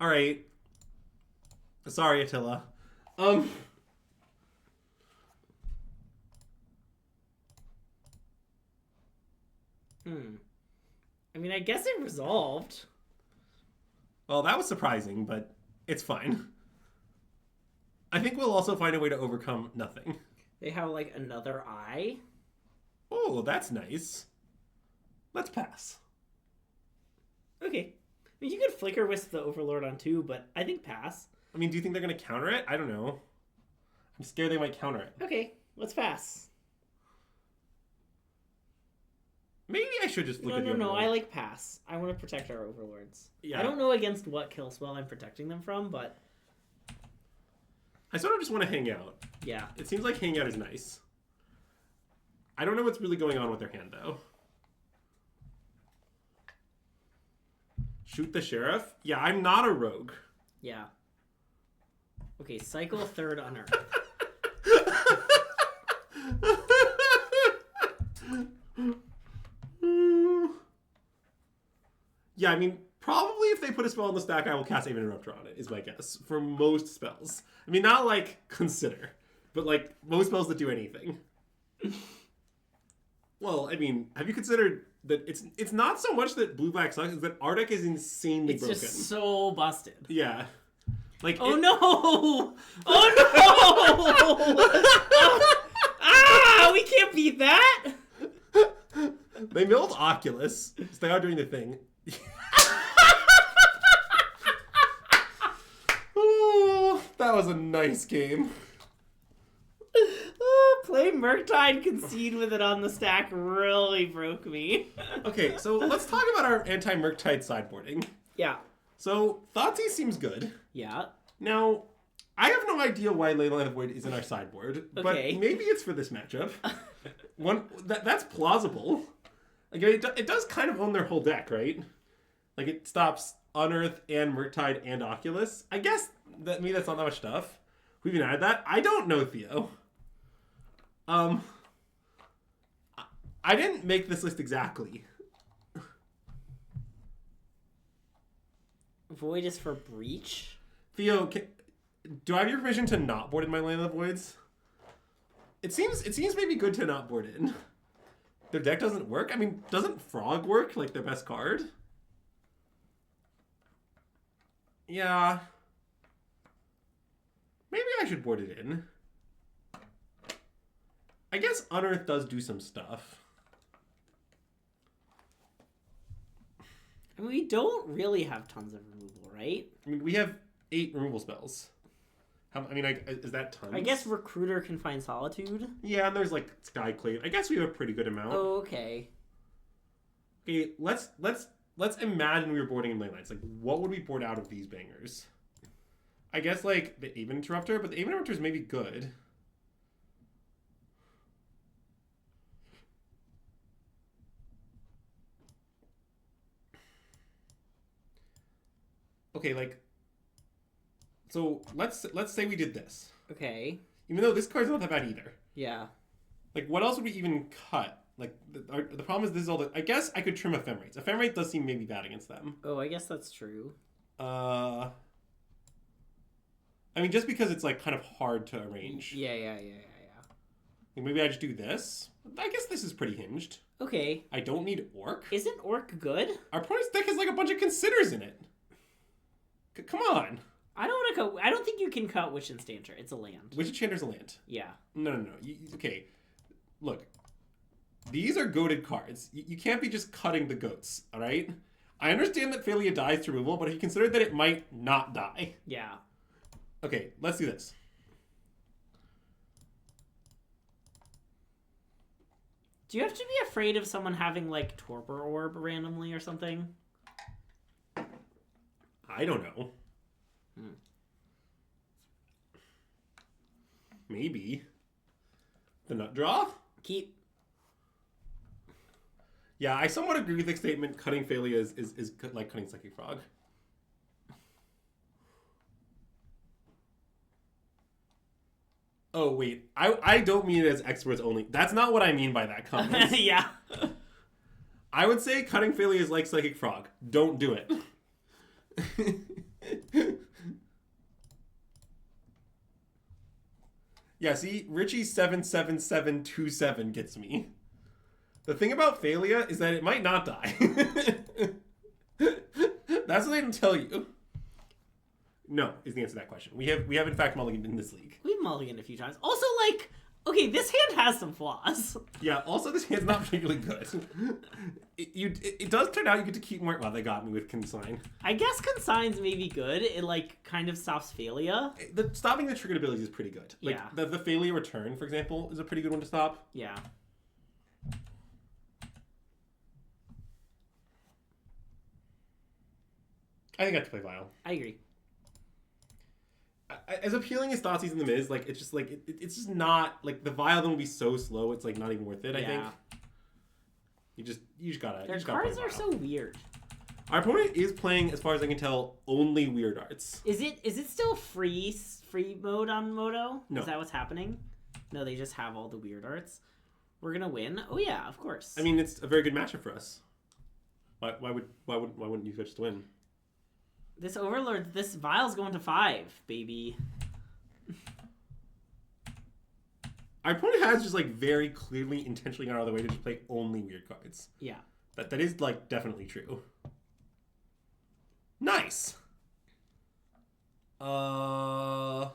Alright. Sorry, Attila. I mean, I guess it resolved. Well, that was surprising, but it's fine. I think we'll also find a way to overcome nothing. They have, like, another eye. Oh, that's nice. Let's pass. Okay. I mean, you could Flicker Wisp the Overlord on 2, but I think pass. I mean, do you think they're going to counter it? I don't know. I'm scared they might counter it. Okay, let's pass. Maybe I should just look at the Overlord. No, I like pass. I want to protect our Overlords. Yeah. I don't know against what kill spell I'm protecting them from, but... I sort of just want to hang out. Yeah. It seems like hang out is nice. I don't know what's really going on with their hand, though. Shoot the Sheriff? Yeah, I'm not a rogue. Yeah. Okay, cycle third Unearth. Yeah, I mean, probably if they put a spell on the stack, I will cast Aven Interrupter on it, is my guess. For most spells. I mean, not like Consider, but like most spells that do anything. Well, I mean, have you considered that it's not so much that blue-black sucks, it's that our deck is insanely broken. It's just so busted. Yeah. Like no! Oh no! Ah! We can't beat that! They milled Oculus, so they are doing the thing. Oh, that was a nice game. Play Murktide, concede with it on the stack really broke me. Okay, so let's talk about our anti-Murktide sideboarding. Yeah. So, Thoughtseize seems good. Yeah. Now, I have no idea why Leyline of Void is in our sideboard, but maybe it's for this matchup. That's plausible. Like, it does kind of own their whole deck, right? Like, it stops Unearth and Murktide and Oculus. I guess maybe that's not that much stuff. We even added that. I don't know, Theo. I didn't make this list exactly. Void is for Breach? Theo, do I have your permission to not board in my Land of the Voids? It seems maybe good to not board in. Their deck doesn't work? I mean, doesn't Frog work, like their best card? Yeah. Maybe I should board it in. I guess Unearth does do some stuff. I mean, we don't really have tons of removal, right? I mean, we have 8 removal spells. Is that tons? I guess Recruiter can find Solitude. Yeah, and there's like Skyclave. I guess we have a pretty good amount. Oh, okay. Okay, let's imagine we were boarding in Leylines. Like, what would we board out of these bangers? I guess like the Aven Interrupter, but the Aven Interrupter is maybe good. Okay, like, so let's say we did this. Okay. Even though this card's not that bad either. Yeah. Like, what else would we even cut? Like, the problem is this is all the... I guess I could trim Ephemerates. Ephemerate does seem maybe bad against them. Oh, I guess that's true. I mean, just because it's like kind of hard to arrange. Yeah. Maybe I just do this. I guess this is pretty hinged. Okay. I don't need Orc. Isn't Orc good? Our opponent's deck has like a bunch of Considers in it. Come on. I don't want to cut. I don't think you can cut Witch Enchanter. It's a land. Witch Enchanter's a land. Yeah. No. Okay. Look. These are goated cards. You can't be just cutting the goats, all right? I understand that Phalia dies to removal, but he considered that it might not die. Yeah. Okay, let's do this. Do you have to be afraid of someone having, like, Torpor Orb randomly or something? I don't know. Maybe. The nut draw? Keep. Yeah, I somewhat agree with the statement cutting Phalia is like cutting Psychic Frog. Oh, wait. I don't mean it as experts only. That's not what I mean by that comment. Yeah. I would say cutting Phalia is like Psychic Frog. Don't do it. Yeah, see? Richie 77727 gets me. The thing about Phalia is that it might not die. That's what they didn't tell you. No, is the answer to that question. We have in fact mulliganed in this league. We've mulliganed a few times. Also, like, okay, this hand has some flaws. Yeah, also this hand's not particularly good. It does turn out you get to keep more... Well, they got me with Consign. I guess Consign's maybe good. It, like, kind of stops Phalia. Stopping the triggered abilities is pretty good. Like, yeah. The Phalia return, for example, is a pretty good one to stop. Yeah. I think I have to play Vial. I agree. As appealing as Thoughtseize in the Miz, like, it's just, like, it's just not... Like, the Vial then will be so slow, it's, like, not even worth it, I think. You just gotta... Their cards are so weird. Our opponent is playing, as far as I can tell, only weird arts. Is it still free mode on Moto? No. Is that what's happening? No, they just have all the weird arts. We're gonna win? Oh yeah, of course. I mean, it's a very good matchup for us. Why wouldn't you switch to win? This Overlord, this Vial's going to 5, baby. Our opponent has just, like, very clearly intentionally gone out of the way to just play only weird cards. Yeah. That is, like, definitely true. Nice! I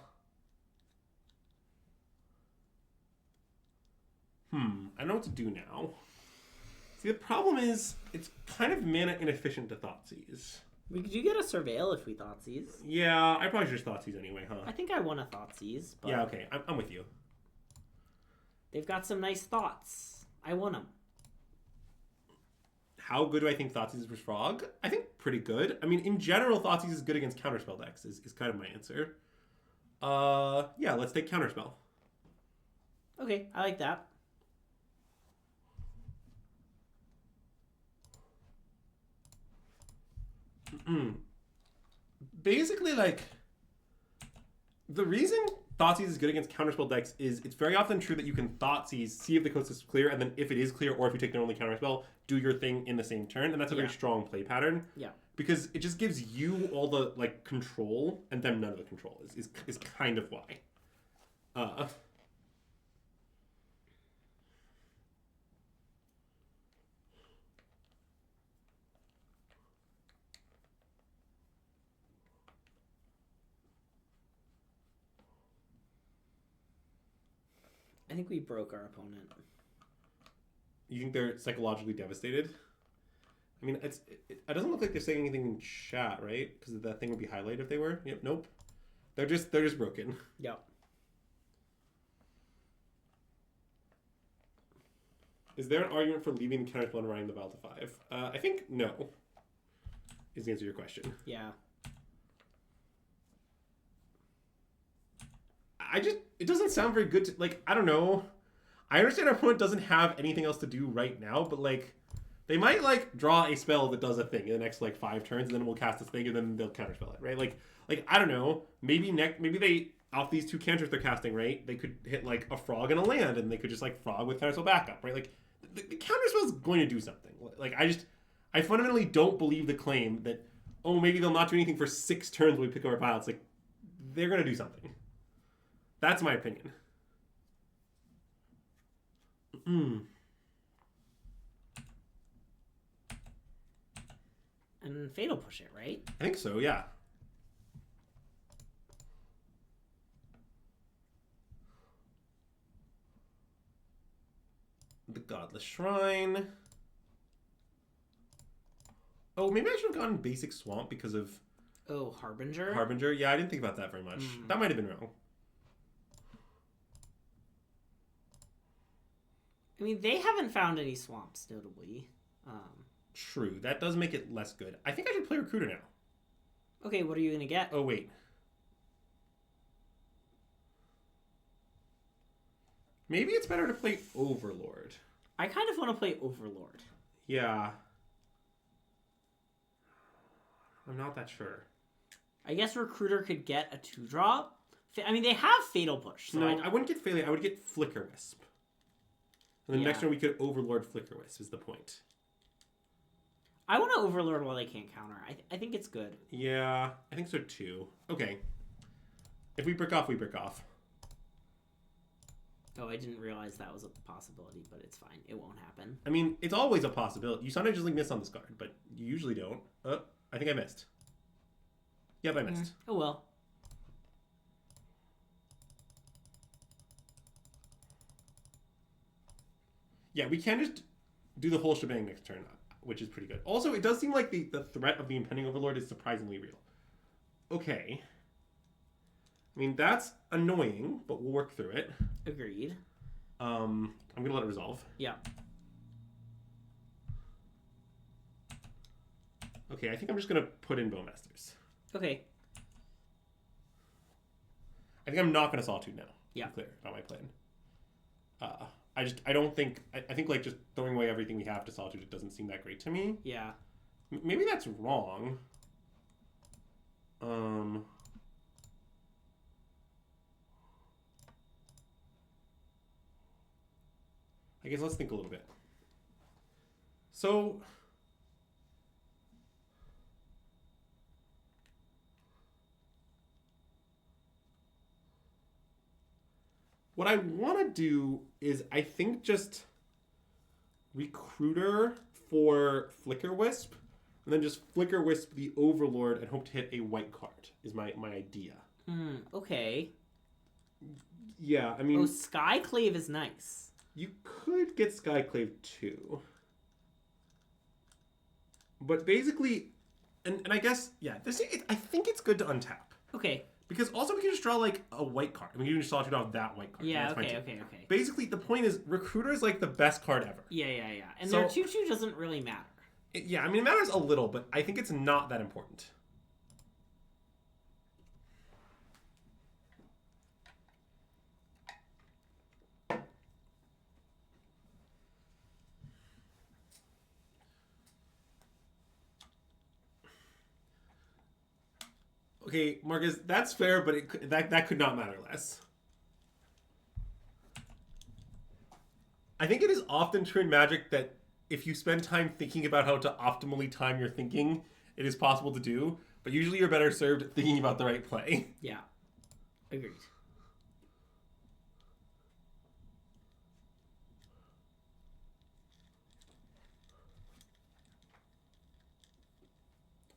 don't know what to do now. See, the problem is, it's kind of mana inefficient to Thoughtseize. We could get a Surveil if we Thoughtseize. Yeah, I probably should just Thoughtseize anyway, huh? I think I want a Thoughtseize. But yeah, okay, I'm with you. They've got some nice thoughts. I want them. How good do I think Thoughtseize is for Frog? I think pretty good. I mean, in general, Thoughtseize is good against Counterspell decks, is kind of my answer. Yeah, let's take Counterspell. Okay, I like that. Basically, like, the reason Thoughtseize is good against Counterspell decks is it's very often true that you can Thoughtseize, see if the coast is clear, and then if it is clear, or if you take their only Counterspell, do your thing in the same turn, and that's a very strong play pattern. Yeah. Because it just gives you all the, like, control, and them none of the control, is kind of why. I think we broke our opponent. You think they're psychologically devastated? I mean, it doesn't look like they're saying anything in chat, right? Because that thing would be highlighted if they were. Yep, nope. They're just broken. Yep. Is there an argument for leaving the Counterspell and running the Val to 5? I think no. Is the answer to your question. Yeah. It doesn't sound very good to, like, I don't know. I understand our opponent doesn't have anything else to do right now, but, like, they might, like, draw a spell that does a thing in the next, like, 5 turns, and then we'll cast this thing, and then they'll counterspell it, right? Like I don't know. Maybe they, off these 2 cantrips they're casting, right, they could hit, like, a frog and a land, and they could just, like, frog with counterspell backup, right? Like, the counterspell is going to do something. Like, I fundamentally don't believe the claim that, oh, maybe they'll not do anything for 6 turns when we pick up our pile. It's like, they're going to do something. That's my opinion. And Fatal push it, right? I think so, yeah. The Godless Shrine. Oh, maybe I should have gone Basic Swamp because of... Oh, Harbinger? Harbinger? Yeah, I didn't think about that very much. That might have been wrong. I mean, they haven't found any swamps, notably. True. That does make it less good. I think I should play Recruiter now. Okay, what are you going to get? Oh, wait. Maybe it's better to play Overlord. I kind of want to play Overlord. Yeah. I'm not that sure. I guess Recruiter could get a 2-drop. I mean, they have Fatal Push. So no, I wouldn't get Fatal. I would get Flicker Wisp. And the next one we could Overlord Flicker Wisp is the point. I want to Overlord while they can't counter. I think it's good. Yeah, I think so too. Okay. If we brick off, we brick off. Oh, I didn't realize that was a possibility, but it's fine. It won't happen. I mean, it's always a possibility. You sometimes just miss on this card, but you usually don't. I think I missed. Yep, I missed. Oh, well. Yeah, we can just do the whole shebang next turn, which is pretty good. Also, it does seem like the threat of the Impending Overlord is surprisingly real. Okay. I mean, that's annoying, but we'll work through it. Agreed. I'm going to let it resolve. Yeah. Okay, I think I'm just going to put in Bowmasters. Okay. I think I'm not going to Solitude now. Yeah. To be clear about my plan. I don't think... I think, like, just throwing away everything we have to Solitude, it doesn't seem that great to me. Yeah. Maybe that's wrong. I guess let's think a little bit. So... what I want to do is, I think, just Recruiter for Flicker Wisp, and then just Flicker Wisp the Overlord and hope to hit a white card, is my idea. Okay. Yeah, I mean... Oh, Skyclave is nice. You could get Skyclave too. But basically, and I guess, yeah, I think it's good to untap. Okay. Because also we can just draw, like, a white card. I mean, you can just Solitude off that white card. Yeah, okay. Basically, the point is, Recruiter is, like, the best card ever. Yeah. And their 2/2 doesn't really matter. Yeah, I mean, it matters a little, but I think it's not that important. Okay, Marcus, that's fair, but that could not matter less. I think it is often true in Magic that if you spend time thinking about how to optimally time your thinking, it is possible to do, but usually you're better served thinking about the right play. Yeah. Agreed.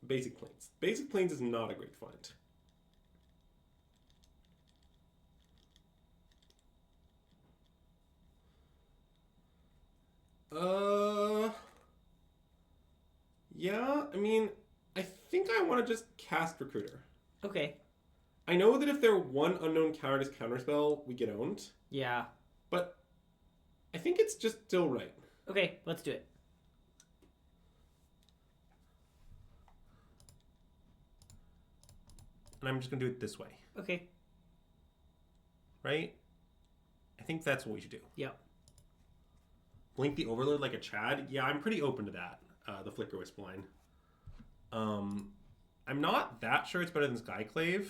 Basic Plains. Basic Plains is not a great find. Yeah, I mean, I think I want to just cast Recruiter. Okay. I know that if they're one unknown card as counterspell, we get owned. Yeah. But I think it's just still right. Okay, let's do it. And I'm just going to do it this way. Okay. Right? I think that's what we should do. Yep. Blink the Overlord like a Chad? Yeah, I'm pretty open to that. The Flicker Wisp line. I'm not that sure it's better than Skyclave.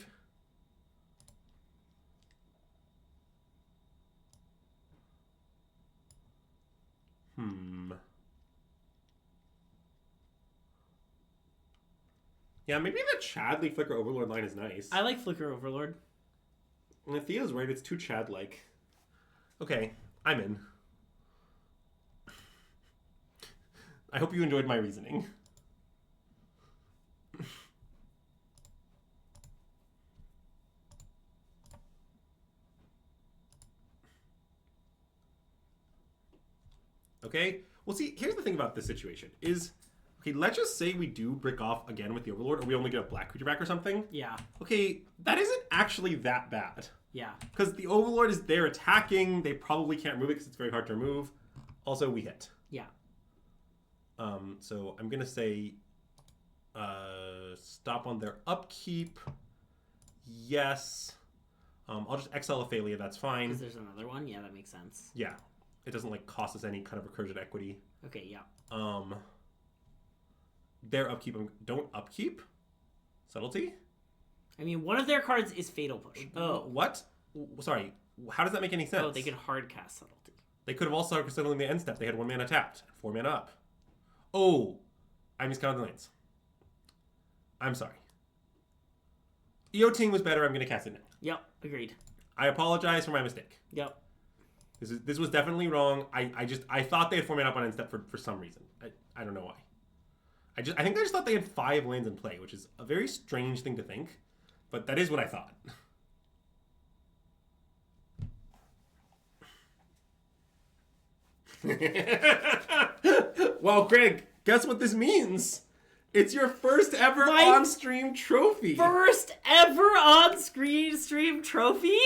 Yeah, maybe the Chadley Flicker Overlord line is nice. I like Flicker Overlord. And Theo's right, it's too Chad-like. Okay, I'm in. I hope you enjoyed my reasoning. Okay, well see, here's the thing about this situation is, okay, let's just say we do brick off again with the Overlord, or we only get a black creature back or something. Yeah. Okay, that isn't actually that bad. Yeah. Because the Overlord is there attacking, they probably can't remove it because it's very hard to remove. Also, we hit. Yeah. So I'm going to say stop on their upkeep. Yes. I'll just exile Ophalia, that's fine. Because there's another one? Yeah, that makes sense. Yeah. It doesn't like cost us any kind of recursion equity. Okay, yeah. Their upkeep, don't upkeep? Subtlety? I mean, one of their cards is Fatal Push. Oh. What? Sorry. How does that make any sense? Oh, they can hard cast Subtlety. They could have also hard cast in the end step. They had 1 mana tapped, 4 mana up. Oh, I miscounted the lanes. I'm sorry. EOTing was better. I'm going to cast it now. Yep, agreed. I apologize for my mistake. Yep. This was definitely wrong. I thought they had 4 mana up on end step for some reason. I don't know why. I think they just thought they had 5 lands in play, which is a very strange thing to think, but that is what I thought. Well, Greg, guess what this means? It's your first ever on-stream trophy. First ever on-stream trophy?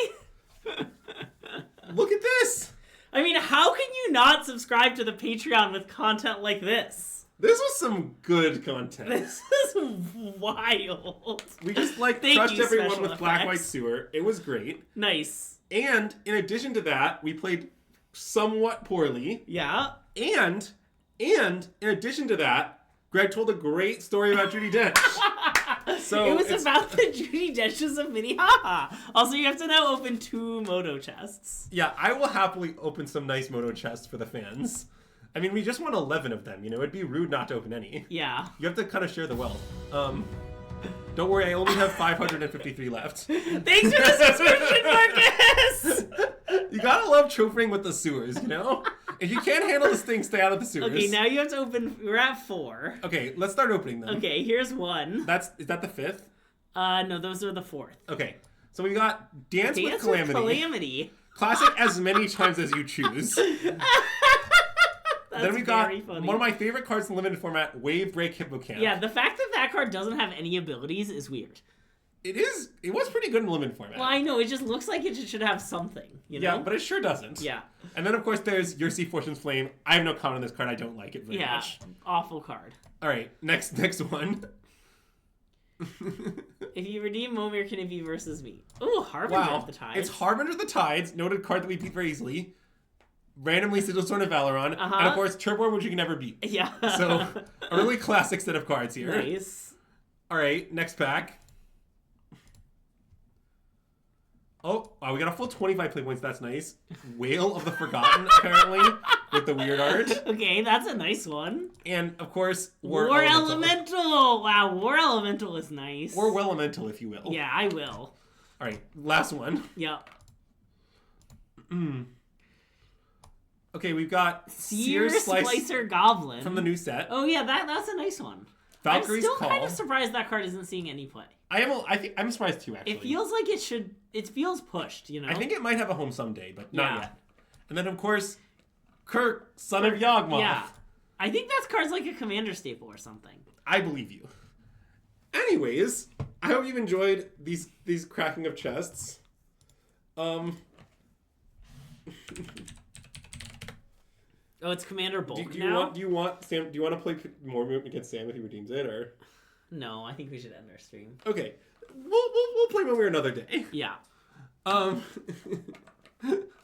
Look at this. I mean, how can you not subscribe to the Patreon with content like this? This was some good content. This is wild. We just crushed everyone with Black White Sewer. It was great. Nice. And in addition to that, we played somewhat poorly. Yeah. And in addition to that, Greg told a great story about Judi Dench. So it was about the Judi Denches of Minnehaha. Also, you have to now open 2 Moto chests. Yeah, I will happily open some nice Moto chests for the fans. I mean, we just want 11 of them, you know? It'd be rude not to open any. Yeah. You have to kind of share the wealth. Don't worry, I only have 553 left. Thanks for the subscription, Marcus! You gotta love trophying with the sewers, you know? If you can't handle this thing, stay out of the sewers. Okay, now you have to open... We're at 4. Okay, let's start opening them. Okay, here's 1. Is that the 5th? No, those are the 4th. Okay, so we got Dance with Calamity. Classic as many times as you choose. Then we got one of my favorite cards in limited format, Wave Break Hippocamp. Yeah, the fact that that card doesn't have any abilities is weird. It was pretty good in limited format. Well, I know, it just looks like it should have something, you know? Yeah, but it sure doesn't. Yeah. And then, of course, there's Your Sea Fortune's Flame. I have no comment on this card. I don't like it very much. Yeah, awful card. All right, next one. If you redeem Momir, can it be versus me? Ooh, Harbinger of the Tides. It's Harbinger of the Tides, noted card that we beat very easily. Randomly Sigilstorm of Valeron. And, of course, Turbo, which you can never beat. Yeah. So, a really classic set of cards here. Nice. All right, next pack. Oh, wow, we got a full 25 play points. That's nice. Whale of the Forgotten, apparently, with the weird art. Okay, that's a nice one. And, of course, War Elemental. Wow, War Elemental is nice. Or Elemental, if you will. Yeah, I will. All right, last one. Yep. Okay, we've got Seer Splicer Goblin. From the new set. Oh, yeah, that's a nice one. Valkyrie's Call. I'm still kind of surprised that card isn't seeing any play. I'm surprised too, actually. It feels like it should. It feels pushed, you know? I think it might have a home someday, but not yet. And then, of course, Kirk, son of Yawgmoth. Yeah. I think that card's like a commander staple or something. I believe you. Anyways, I hope you've enjoyed these cracking of chests. Oh, it's Commander Bulk do now? Do you want to play more against Sam if he redeems it, or? No, I think we should end our stream. Okay, we'll play Momir another day. Yeah.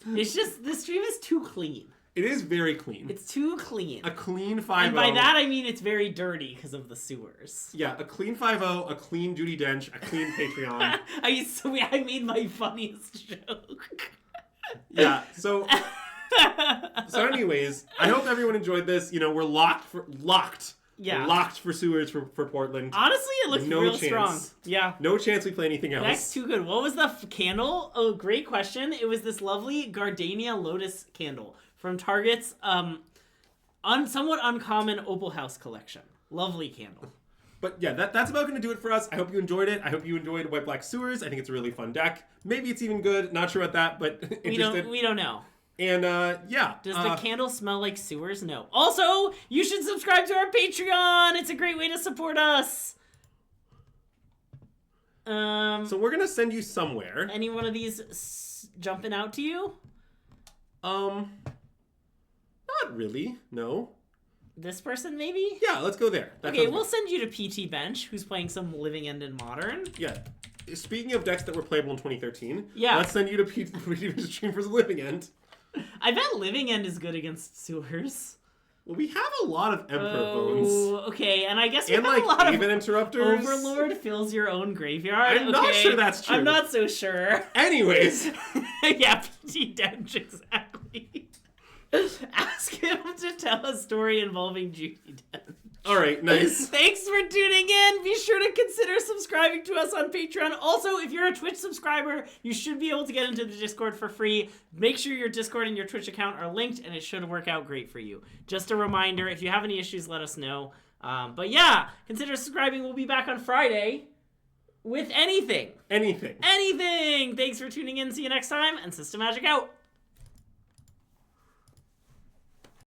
It's just the stream is too clean. It is very clean. It's too clean. A clean 5-0. And by that I mean it's very dirty because of the sewers. Yeah, a clean 5-0, a clean Judi Dench, a clean Patreon. I made my funniest joke. Yeah. So anyways, I hope everyone enjoyed this. You know, we're locked Yeah. Locked for Sewers for Portland. Honestly, it looks real strong. Yeah. No chance we play anything else. Deck's too good. What was the candle? Oh, great question. It was this lovely Gardenia Lotus candle from Target's somewhat uncommon Opal House collection. Lovely candle. But yeah, that's about going to do it for us. I hope you enjoyed it. I hope you enjoyed White Black Sewers. I think it's a really fun deck. Maybe it's even good. Not sure about that, but interested. We don't know. And yeah. Does the candle smell like sewers? No. Also, you should subscribe to our Patreon. It's a great way to support us. So we're going to send you somewhere. Any one of these jumping out to you? Not really. No. This person, maybe? Yeah, let's go there. Okay, we'll send you to PT Bench, who's playing some Living End in Modern. Yeah. Speaking of decks that were playable in 2013, yeah. Let's send you to PT Bench stream for the Living End. I bet Living End is good against Sewers. Well, we have a lot of Emperor Bones. Okay, and I guess we have like a lot of Interrupters. Overlord fills your own graveyard. I'm not sure that's true. I'm not so sure. Anyways. Yeah, PT Dench, exactly. Ask him to tell a story involving Judy Dench. All right, nice. Thanks for tuning in. Be sure to consider subscribing to us on Patreon. Also, if you're a Twitch subscriber, you should be able to get into the Discord for free. Make sure your Discord and your Twitch account are linked, and it should work out great for you. Just a reminder, if you have any issues, let us know. But yeah, consider subscribing. We'll be back on Friday with anything. Anything. Thanks for tuning in. See you next time, and SystemMagic out.